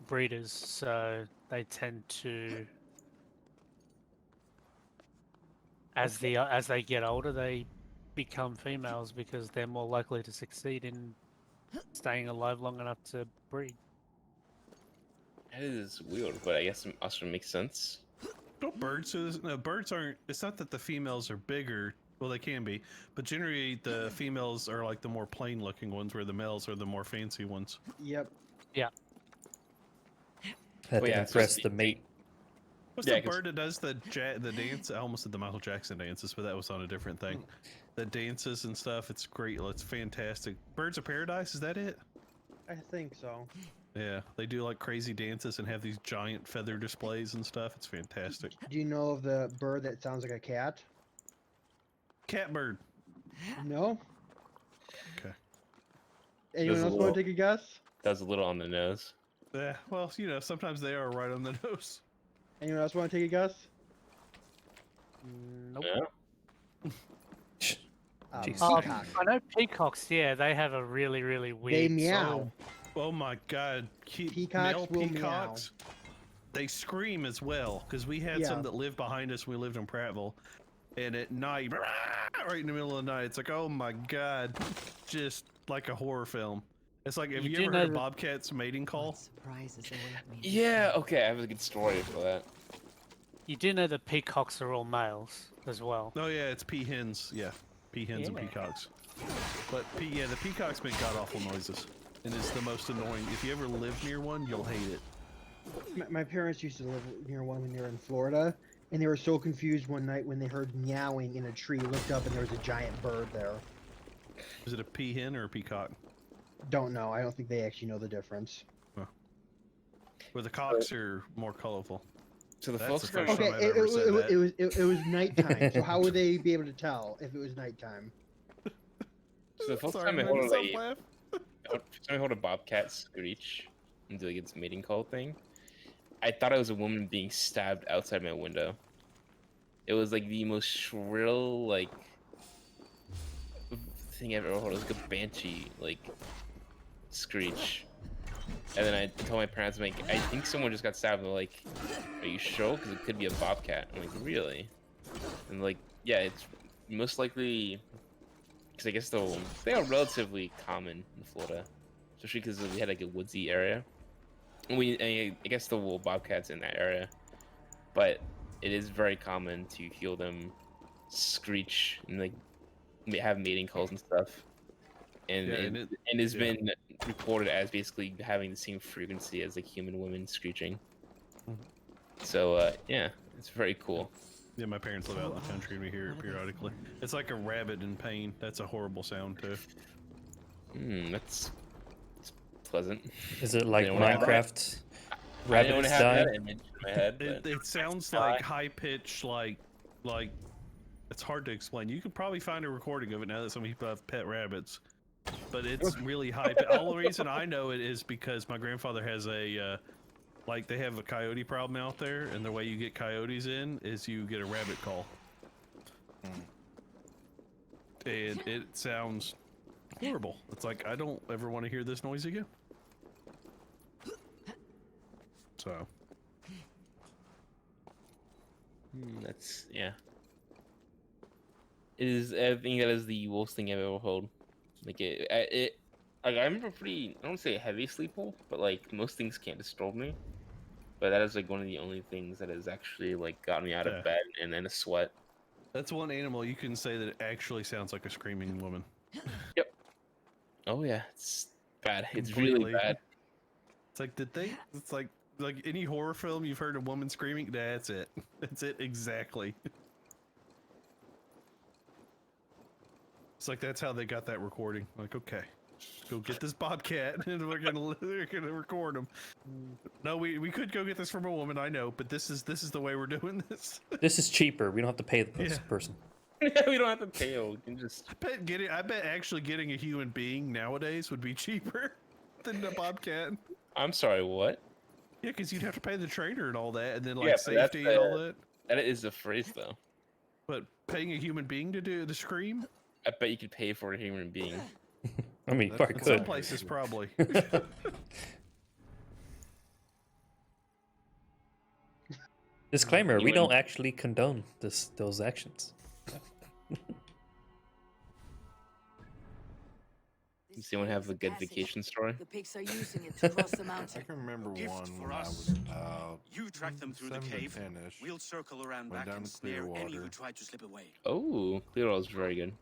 breeders. So they tend to, as they get older, they become females because they're more likely to succeed in staying alive long enough to breed. That is weird, but I guess it also makes sense. Don't birds do this? No, birds aren't. It's not that the females are bigger. Well, they can be, but generally the females are like the more plain-looking ones, where the males are the more fancy ones. Yep. Yeah. Had Well, to yeah, impress so the mate. What's Yeah, the 'cause- bird that does the dance? I almost did the Michael Jackson dances, but that was on a different thing. The dances and stuff, it's great. It's fantastic. Birds of Paradise, is that it? I think so. Yeah, they do like crazy dances and have these giant feather displays and stuff. It's fantastic. Do you know of the bird that sounds like a cat? Catbird. No. Okay. Anyone Does a else want little- to take a guess? That was a little on the nose. Yeah, well, you know, sometimes they are right on the nose. Anyone else want to take a guess? Nope. Yeah. Jeez. Oh, Peacock. I know peacocks. Yeah, they have a really, really weird. They meow. Oh my god. Peacocks Male will peacocks, they scream as well, because we had some that lived behind us when we lived in Prattville, and at night, right in the middle of the night, it's like, oh my god, just like a horror film. It's like, have you ever heard of Bobcat's mating call? Surprises await me. Yeah, okay, I have a good story for that. You do know that peacocks are all males as well. Oh yeah, it's peahens. Yeah, peahens and Yeah. peacocks. But the peacocks make god-awful noises, and it's the most annoying. If you ever live near one, you'll hate it. My parents used to live near one when they were in Florida, and they were so confused one night when they heard meowing in a tree, looked up, and there was a giant bird there. Is it a peahen or a peacock? Don't know. I don't think they actually know the difference. Where the cocks are more colorful. So the That's folks the first Okay, time I've ever said that. it was nighttime. So how would they be able to tell if it was nighttime? So the first Sorry, time I man, hold stop a, laughing. hold a bobcat screech and do like its mating call thing, I thought it was a woman being stabbed outside my window. It was like the most shrill like thing I've ever heard. It was like a banshee like screech. And then I told my parents, I'm like, I think someone just got stabbed. And they're like, are you sure? Because it could be a bobcat. I'm like, really? And like, yeah, it's most likely, because I guess they are relatively common in Florida, especially because we had like a woodsy area. And I guess the wool bobcats in that area, but it is very common to hear them screech and like have mating calls and stuff. And and it's been reported as basically having the same frequency as like human women screeching. So yeah, it's very cool. Yeah, my parents live out in the country and we hear it periodically. It's like a rabbit in pain. That's a horrible sound too. That's pleasant. Is it like Anyone have that? Minecraft? I don't Rabbits have die? that image in my head. It, But it sounds like high pitch, like it's hard to explain. You could probably find a recording of it now that some people have pet rabbits, but it's really high. All the reason I know it is because my grandfather has a like they have a coyote problem out there, and the way you get coyotes in is you get a rabbit call, and it sounds horrible. It's like I don't ever want to hear this noise again. So that's yeah. It is. I think that is the worst thing I've ever heard. Like like I'm a pretty. I don't want to say a heavy sleeper, but like most things can't disturb me. But that is like one of the only things that has actually like got me out of bed and in a sweat. that's one animal you can say that it actually sounds like a screaming woman. Yep. Oh yeah, it's bad. It's Completely. really bad. It's like it's like any horror film you've heard a woman screaming. That's it. That's it exactly. It's like that's how they got that recording. Like, okay, go get this bobcat, and we're gonna record him. No, we could go get this from a woman, I know, but this is the way we're doing this. This is cheaper. We don't have to pay this person. We don't have to pay. We can just. I bet actually getting a human being nowadays would be cheaper than a bobcat. I'm sorry. What? Yeah, because you'd have to pay the trainer and all that, and then like Yeah, but that's safety and all that. That is the phrase, though. But paying a human being to do the scream? I bet you could pay for a human being. I mean, probably In could. some places, probably. Disclaimer: we Anyone- don't actually condone those actions. Does anyone have a good vacation story? The pigs are using it to cross the I mountain. can remember Gift one for when I us. was about You track them through the 7 to cave. 10-ish. We'll circle around Went back down and to snare any Clearwater. who try to slip away. Oh, Clearwater is very good.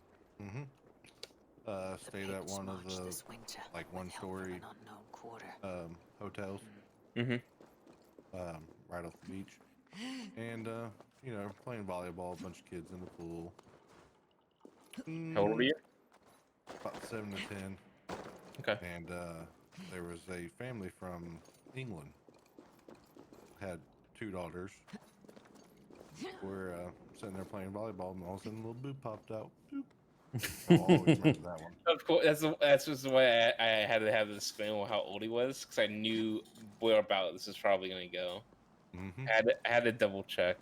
Stayed at one of the like one-story hotels. Mm-hmm. Right off the beach. and you know, playing volleyball, a bunch of kids in the pool. How old are you? About 7 to 10. Okay. And there was a family from England. Had 2 daughters. We're sitting there playing volleyball, and all of a sudden, a little boob popped out. Boop. I'll always remember that one. Of course, that's just why I had to have to explain how old he was, because I knew where about this is probably gonna go. Mm-hmm. I had to double check.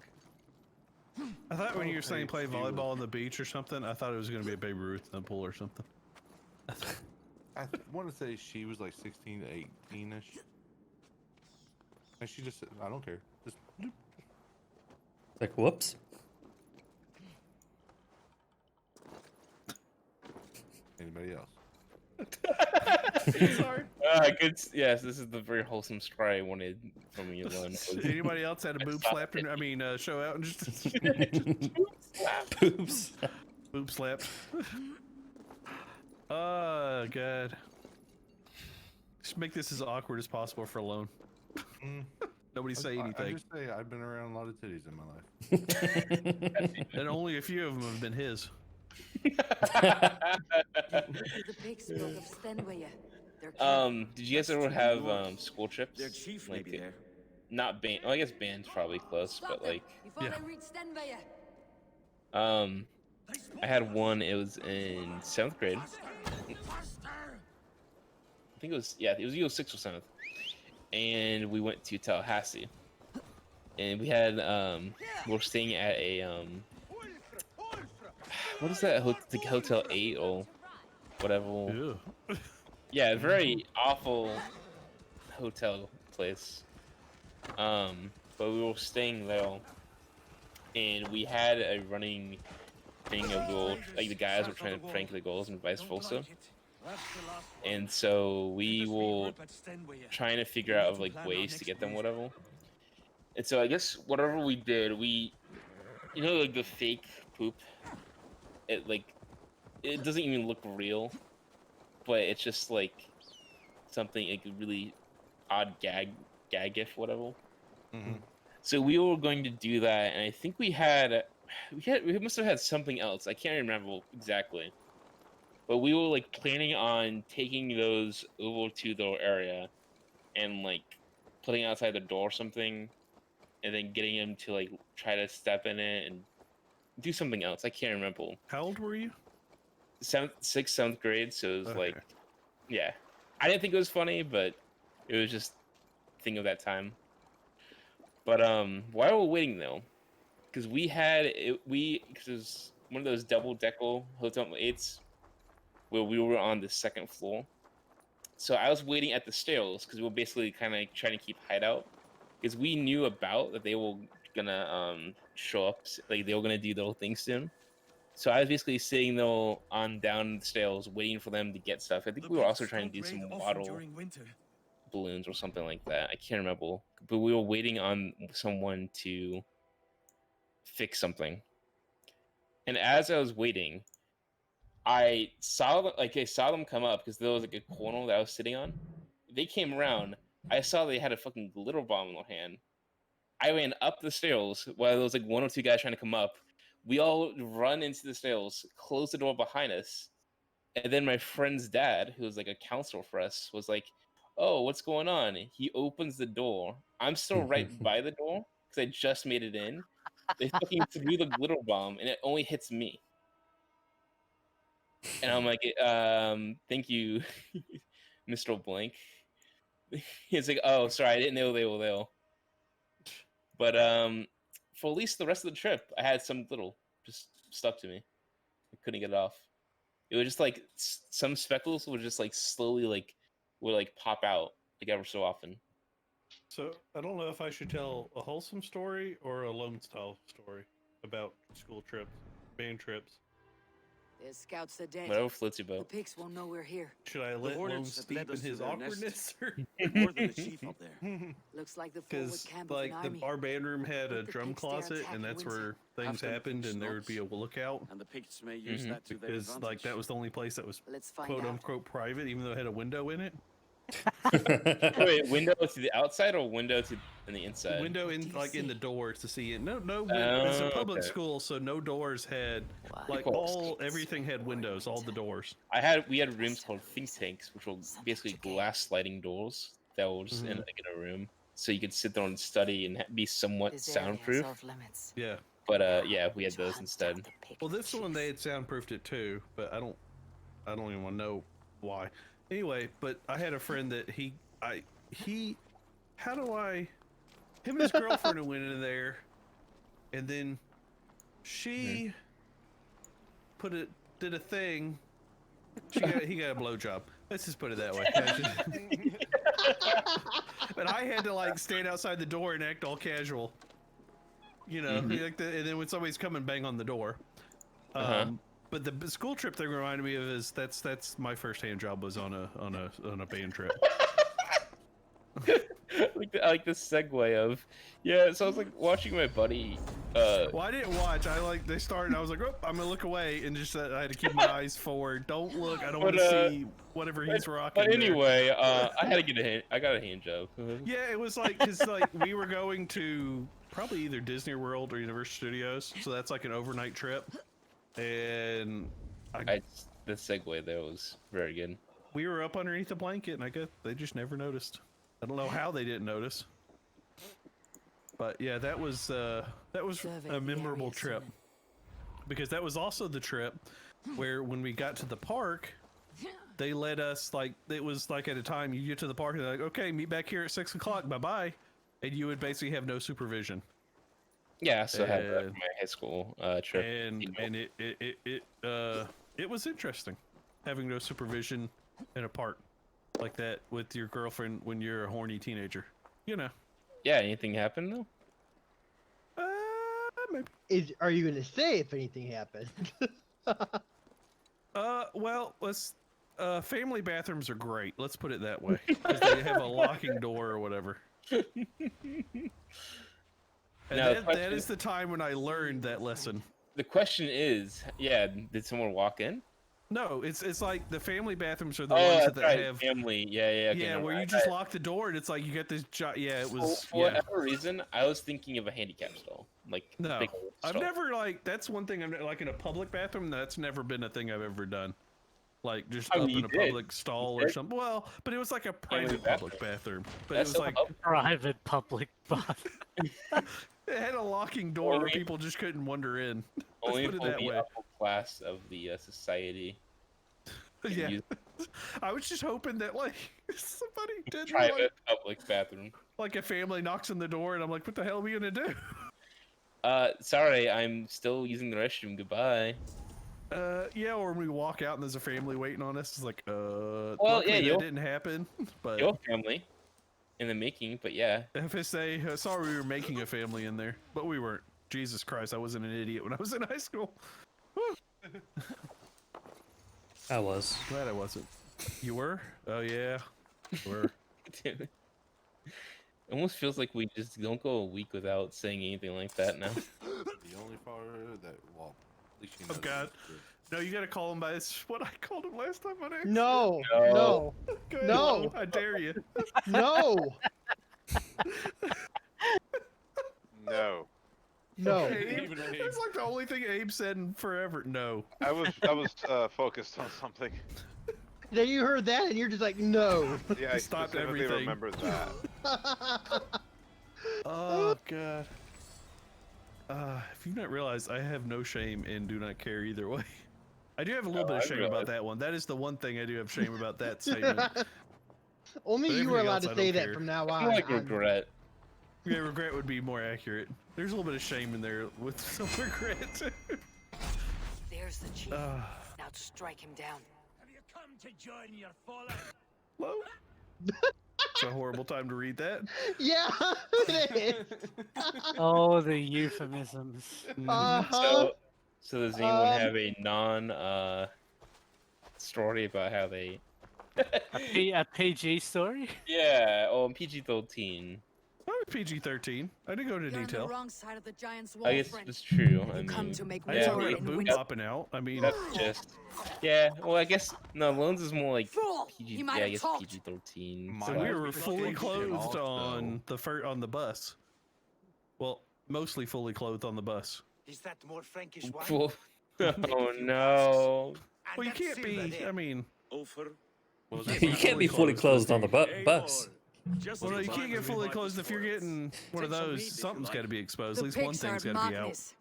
I thought when you were saying play He was- volleyball on the beach or something, I thought it was going to be a Babe Ruth in the pool or something. I want to say she was like 16 to 18-ish. And she just said, I don't care. Just bloop. Like, whoops. Anybody else? Sorry. Good. Yes, this is the very wholesome story I wanted from you, Lon. Anybody else had a boob slapped? Show out and just Oops. boob slapped. Oh god. Just make this as awkward as possible for Lone. Nobody say I anything. just say I've been around a lot of titties in my life. And only a few of them have been his. The pigs spoke of Stenway. Did you guys ever have school trips? Their chief may Like, be there. not band. Well, I guess band's probably close, but like, Before they reach Stenway. I had one. It was in 7th grade. I think it was it was either 6th or 7th, and we went to Tallahassee, and we had we were staying at a what is that Hotel 8 or whatever? Ew. Yeah, very awful hotel place. But we were staying there, and we had a running thing of like the guys were trying to prank the girls and vice versa. And so we were trying to figure out like ways to get them, whatever. And so I guess whatever we did, like the fake poop, it doesn't even look real, but it's just like something like a really odd gag gif, whatever. Mm-hmm. So we were going to do that, and I think we must have had something else. I can't remember exactly, but we were like planning on taking those over to their area and like putting it outside the door or something, and then getting them to like try to step in it and do something else. I can't remember. How old were you? 6th, 7th grade, so it was Okay. like, yeah. I didn't think it was funny, but it was just a thing of that time. But while we're waiting though, because because it was one of those double-decker Hotel 8s where we were on the 2nd floor. So I was waiting at the stairs because we were basically kind of trying to keep hideout, because we knew about that they were gonna show up, like they were gonna do their thing soon. So I was basically sitting there on down the stairs waiting for them to get stuff. I think we were also trying to do some water balloons or something like that. I can't remember, but we were waiting on someone to fix something. And as I was waiting, I saw them come up because there was like a corner that I was sitting on. They came around. I saw they had a fucking glitter bomb in their hand. I ran up the stairs while there was like 1 or 2 guys trying to come up. We all run into the stairs, close the door behind us, and then my friend's dad, who was like a counselor for us, was like, "Oh, what's going on?" He opens the door. I'm still right by the door because I just made it in. They fucking threw the glitter bomb, and it only hits me. And I'm like, "Thank you, Mr. Blank." He's like, "Oh, sorry, I didn't know they were there." But for at least the rest of the trip, I had some little just stuck to me. I couldn't get it off. It was just like some speckles would just like slowly would pop out like ever so often. So I don't know if I should tell a wholesome story or a lone style story about school trips, band trips. There's scouts are dead. Whatever floats your The boat. pigs won't know we're here. Should I let Lone hornets have steep led in us to his their awkwardness? More than the chief up there. Looks like the forward Because camp of like an the army. our band room had a Hope the drum pigs dare closet, attack and that's Windsor. where things Have them happened, and there would be a snobs. lookout. And the pigs may use Mhm. that to their Because like advantage. that was the only place that was Let's find quote out. unquote private, even though it had a window in it. Wait, window to the outside or window to in the inside? Window in like in the doors to see it. No, it's a public okay. school, so no doors had like everything had windows, all the doors. We had rooms called think tanks, which were basically glass sliding doors that were just in like in a room, so you could sit there and study and be somewhat soundproof. Yeah. But yeah, we had those instead. Well, this one they had soundproofed it too, but I don't even want to know why. Anyway, but I had a friend that him and his girlfriend went in there, and then she did a thing. He got a blowjob. Let's just put it that way. But I had to like stand outside the door and act all casual. You know, like and then when somebody's coming, bang on the door. But the school trip thing reminded me of is that's my first hand job was on a band trip. I like the segue of so I was like watching my buddy. Well, I didn't watch. They started. And I was like, oh, I'm gonna look away, and just I had to keep my eyes forward. Don't look. I don't want to see whatever he's rocking. But anyway, I had to get I got a hand job. Yeah, it was like because like we were going to probably either Disney World or Universal Studios, so that's like an overnight trip. And the segue there was very good. We were up underneath the blanket, and I guess they just never noticed. I don't know how they didn't notice. But yeah, that was a memorable trip, because that was also the trip where when we got to the park, they let us it was like at a time you get to the park and they're like, okay, meet back here at 6 o'clock, bye, and you would basically have no supervision. Yeah, so I had that for my high school trip, and it was interesting having no supervision in a park like that with your girlfriend when you're a horny teenager. You know. Yeah, anything happened though? Maybe. Are you gonna say if anything happened? Well, family bathrooms are great. Let's put it that way, because they have a locking door or whatever. And that is the time when I learned that lesson. The question is, did someone walk in? No, it's like the family bathrooms are the ones that have family. Yeah, where you just lock the door and it's like you get this. It was. For whatever reason, I was thinking of a handicap stall. No, I've never that's one thing. I'm like in a public bathroom. That's never been a thing I've ever done. Like just up in a public stall or something. Well, but it was like a private public bathroom. But it was like private public bathroom. It had a locking door where people just couldn't wander in. Only for the upper class of the society. Yeah, I was just hoping that somebody did private public bathroom. Like a family knocks on the door and I'm like, what the hell are we gonna do? Sorry, I'm still using the restroom. Goodbye. Yeah, or when we walk out and there's a family waiting on us. It's like, well, yeah, that didn't happen. But your family in the making, but yeah. FSA, sorry we were making a family in there, but we weren't. Jesus Christ, I wasn't an idiot when I was in high school. I was. Glad I wasn't. You were? Oh yeah, you were. It almost feels like we just don't go a week without saying anything like that now. The only part that, well, at least you know. Oh God. No, you gotta call him by what I called him last time on air. No. I dare you. No. No. Abe, that's like the only thing Abe said in forever. No. I was focused on something. Then you heard that and you're just like, no. Yeah, I stopped specifically everything. remember that. Oh God. If you've not realized, I have no shame and do not care either way. I do have a little bit of shame about that one. That is the one thing I do have shame about that statement. Only But you are everything allowed else, to I say don't that care. from now I on. feel like regret. Yeah, regret would be more accurate. There's a little bit of shame in there with some regret. There's the chief. Now strike him down. Have you come to join your fallen? Hello? It's a horrible time to read that. Yeah, it is. Oh, the euphemisms. So does anyone have a story about how they a PG story? Yeah, PG-13. Oh was PG-13. I didn't go into You're on the detail. wrong side of the giant's wall, I guess friend. it's true. I You come mean, to make I yeah, saw war a and boob win. popping out. I mean, that's just. Yeah, well, I guess no. Loans is more like Fool! PG. He might Yeah, I have guess talked. PG-13. My- so so- we were fully Shit clothed also. on the bus. Well, mostly fully clothed on the bus. Is that more Frankish wine? Full- Oh no! And Well, you that can't silver be. there. I mean, Ulfer, You can't be fully closed on the bus. just well, no, in you time can't get to fully revive closed the if you're spoils. getting one of Take some those. meat if you Something's like. got to be exposed. The At least one pigs are thing's at got to be out. Magnus.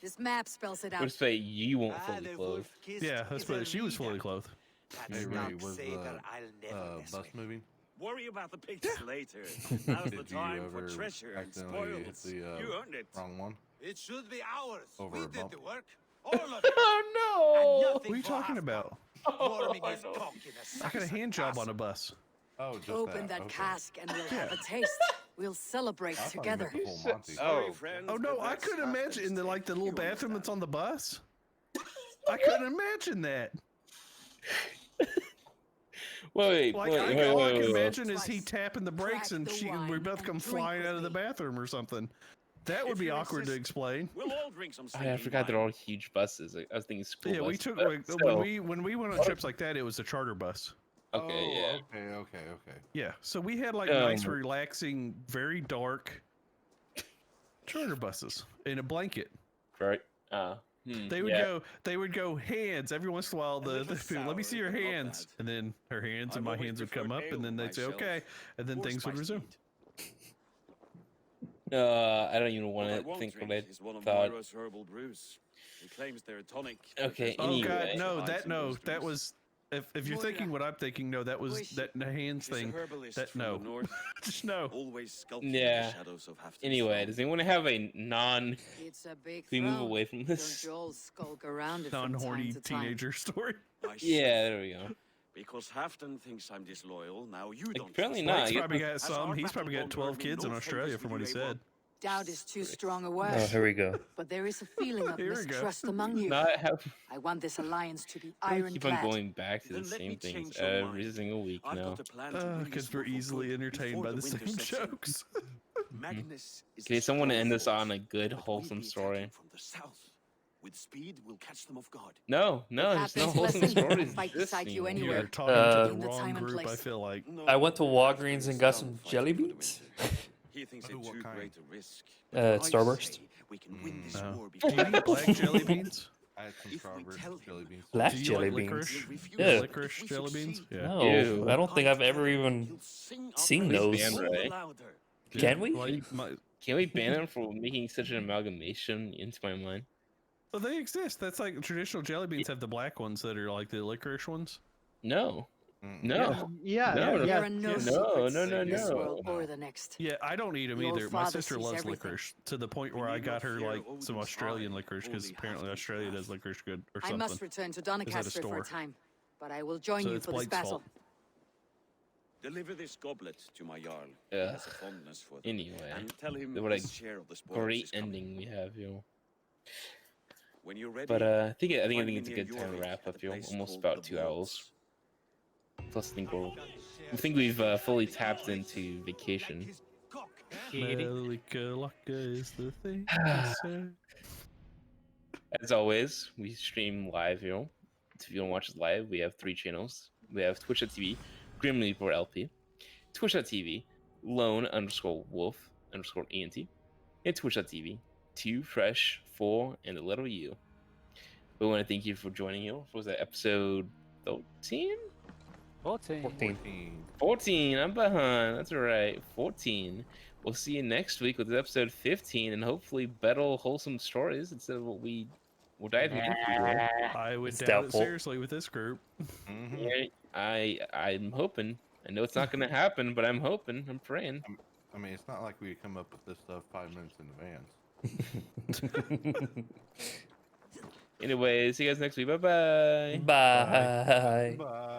This map spells it We'll out. just say you won't Ah, fully the clothed. wolf-kissed Yeah, that's is a what she was fully leader. clothed. That's Hey, not Ray, was say the that I'll never mess bus with. moving? Worry about the pigs later. Now's the Did you time for ever treasure and accidentally hit spoils. the You earned it. wrong one? It should be ours. Over We a did bump. the work. All of it. Oh And What nothing are you for talking half about? warming his cock in a I got a hand job on a Saxon bus. Oh, just Open that okay. cask and we'll have a taste. We'll celebrate I thought you together. meant the full Monty. Sorry, friends, Oh no, but I that's couldn't half the imagine the mistake. little You bathroom that's understand. on the bus. I couldn't imagine that. Wait, Like wait, all I wait, can wait. imagine is he tapping the brakes Crack and the we wine both and come drink flying with out of the me. bathroom or something. That would If be you awkward to insist, explain. We'll all drink some I stinking forgot they're wine. all huge buses. I was thinking school Yeah, buses. we took but when still. we went on trips like that. It was a charter bus. Okay, yeah. Okay. Yeah, so we had like Um, nice, relaxing, very dark charter buses in a blanket. Right. They would yeah. go hands every once in a while. A little Let me see sour, your but not hands, bad. and then her hands and I've my always hands would come up, preferred and then ale they'd say myself, okay, and then or things would spiced resume. meat. I don't even want What I to won't think drink what I is one of thought. Moira's herbal brews. He claims they're a tonic. Okay, because Oh god, Anyway. no, ice and that blisters. was. If you're Moira. thinking what I'm thinking, no, that was Wish- that hands She's a thing. herbalist That from no, the north, just no. always skulking in Yeah. the shadows of Hafton's Anyway, throne. does anyone have a non? It's a big Can we move throne. away from Don't this? you all skulk around it from Non-horny time to time? teenager story. I Yeah, there we go. Because Hafton thinks I'm disloyal, now you don't. apparently trust not. me. I Mike's guess probably that's- got As some. our He's probably got battle 12 bond kids in no Australia favors from with what he you, Abel. said. Doubt is too strong a word, Oh, here we go. but there is a feeling of Here we go. mistrust among you. Not have. I want this alliance to be I keep on ironclad. going back to the Then let me same things change your every mind. single week I've now. got a plan to win Because this we're war for easily good entertained before by the winter same sets in. jokes. Magnus is Okay, a someone strong end this force, on a good, but we'll wholesome be story. attacking from the south. With speed, we'll catch them off guard. No, there's no happens, wholesome listen, stories. fight beside you existing. anyway. You're talking Uh, to In the the time wrong and group, I place. feel like. No, I went to Hafton Walgreens and is got down some fighting jelly for the beans. winter. He thinks Oh, it's what too kind? great a risk. Uh, But I Starburst. say we can win this No. war Do you before eat black jelly beans? I had some If we strawberry tell jelly him- beans. Black Do you jelly like beans. licorice? He'll refuse. Yeah. Licorice If we jelly beans? succeed, Yeah. No, Ew. I don't think I've ever even he'll sing our seen praises those. all the Right. louder. Can we? Like, Can we ban them for making such an amalgamation into my mind? well, they exist. That's like traditional jelly beans have the black ones that are like the licorice ones. No. Mm-mm. No. Yeah, No, yeah, There yeah. are no No, secrets no, no, in this no. world or the next. Yeah, I don't eat them The old either. My father sister sees loves everything. licorice to the point We where I need got not her fear like Odin's some Australian eye, licorice because only apparently Hafton's Australia wrath. does licorice good or I something. must return to Is that a Doncaster for store? a time, but I will join So you it's for this Blake's battle. fault. Deliver this goblet to my jarl. He Ugh. has a fondness for them. Anyway, And tell him what a his share of the spoils great is coming. ending we have, yo. When you're ready, But I think find it's me a near good time to Jorvik wrap at up, a yo. place Almost called about the 2 hours. Wolves. Plus, I think we've fully tapped into vacation. Metallica is the thing to say. As always, we stream live, yo. If you don't watch us live, we have 3 channels. We have Twitch.tv, GrimReaperLP, Twitch.tv, lone_wolf_ENT, and Twitch.tv, 2fresh4 and the letter U. We want to thank you for joining, yo. What was that, episode 13? 14. 14. 14, I'm behind. That's right, 14. We'll see you next week with episode 15 and hopefully better wholesome stories instead of what we're diving into here. I would It's doubt doubtful. it seriously with this group. Mhm. Yeah, I'm hoping. I know it's not gonna happen, but I'm hoping. I'm praying. I mean, it's not like we come up with this stuff 5 minutes in advance. Anyway, see you guys next week. Bye-bye. Bye. Bye.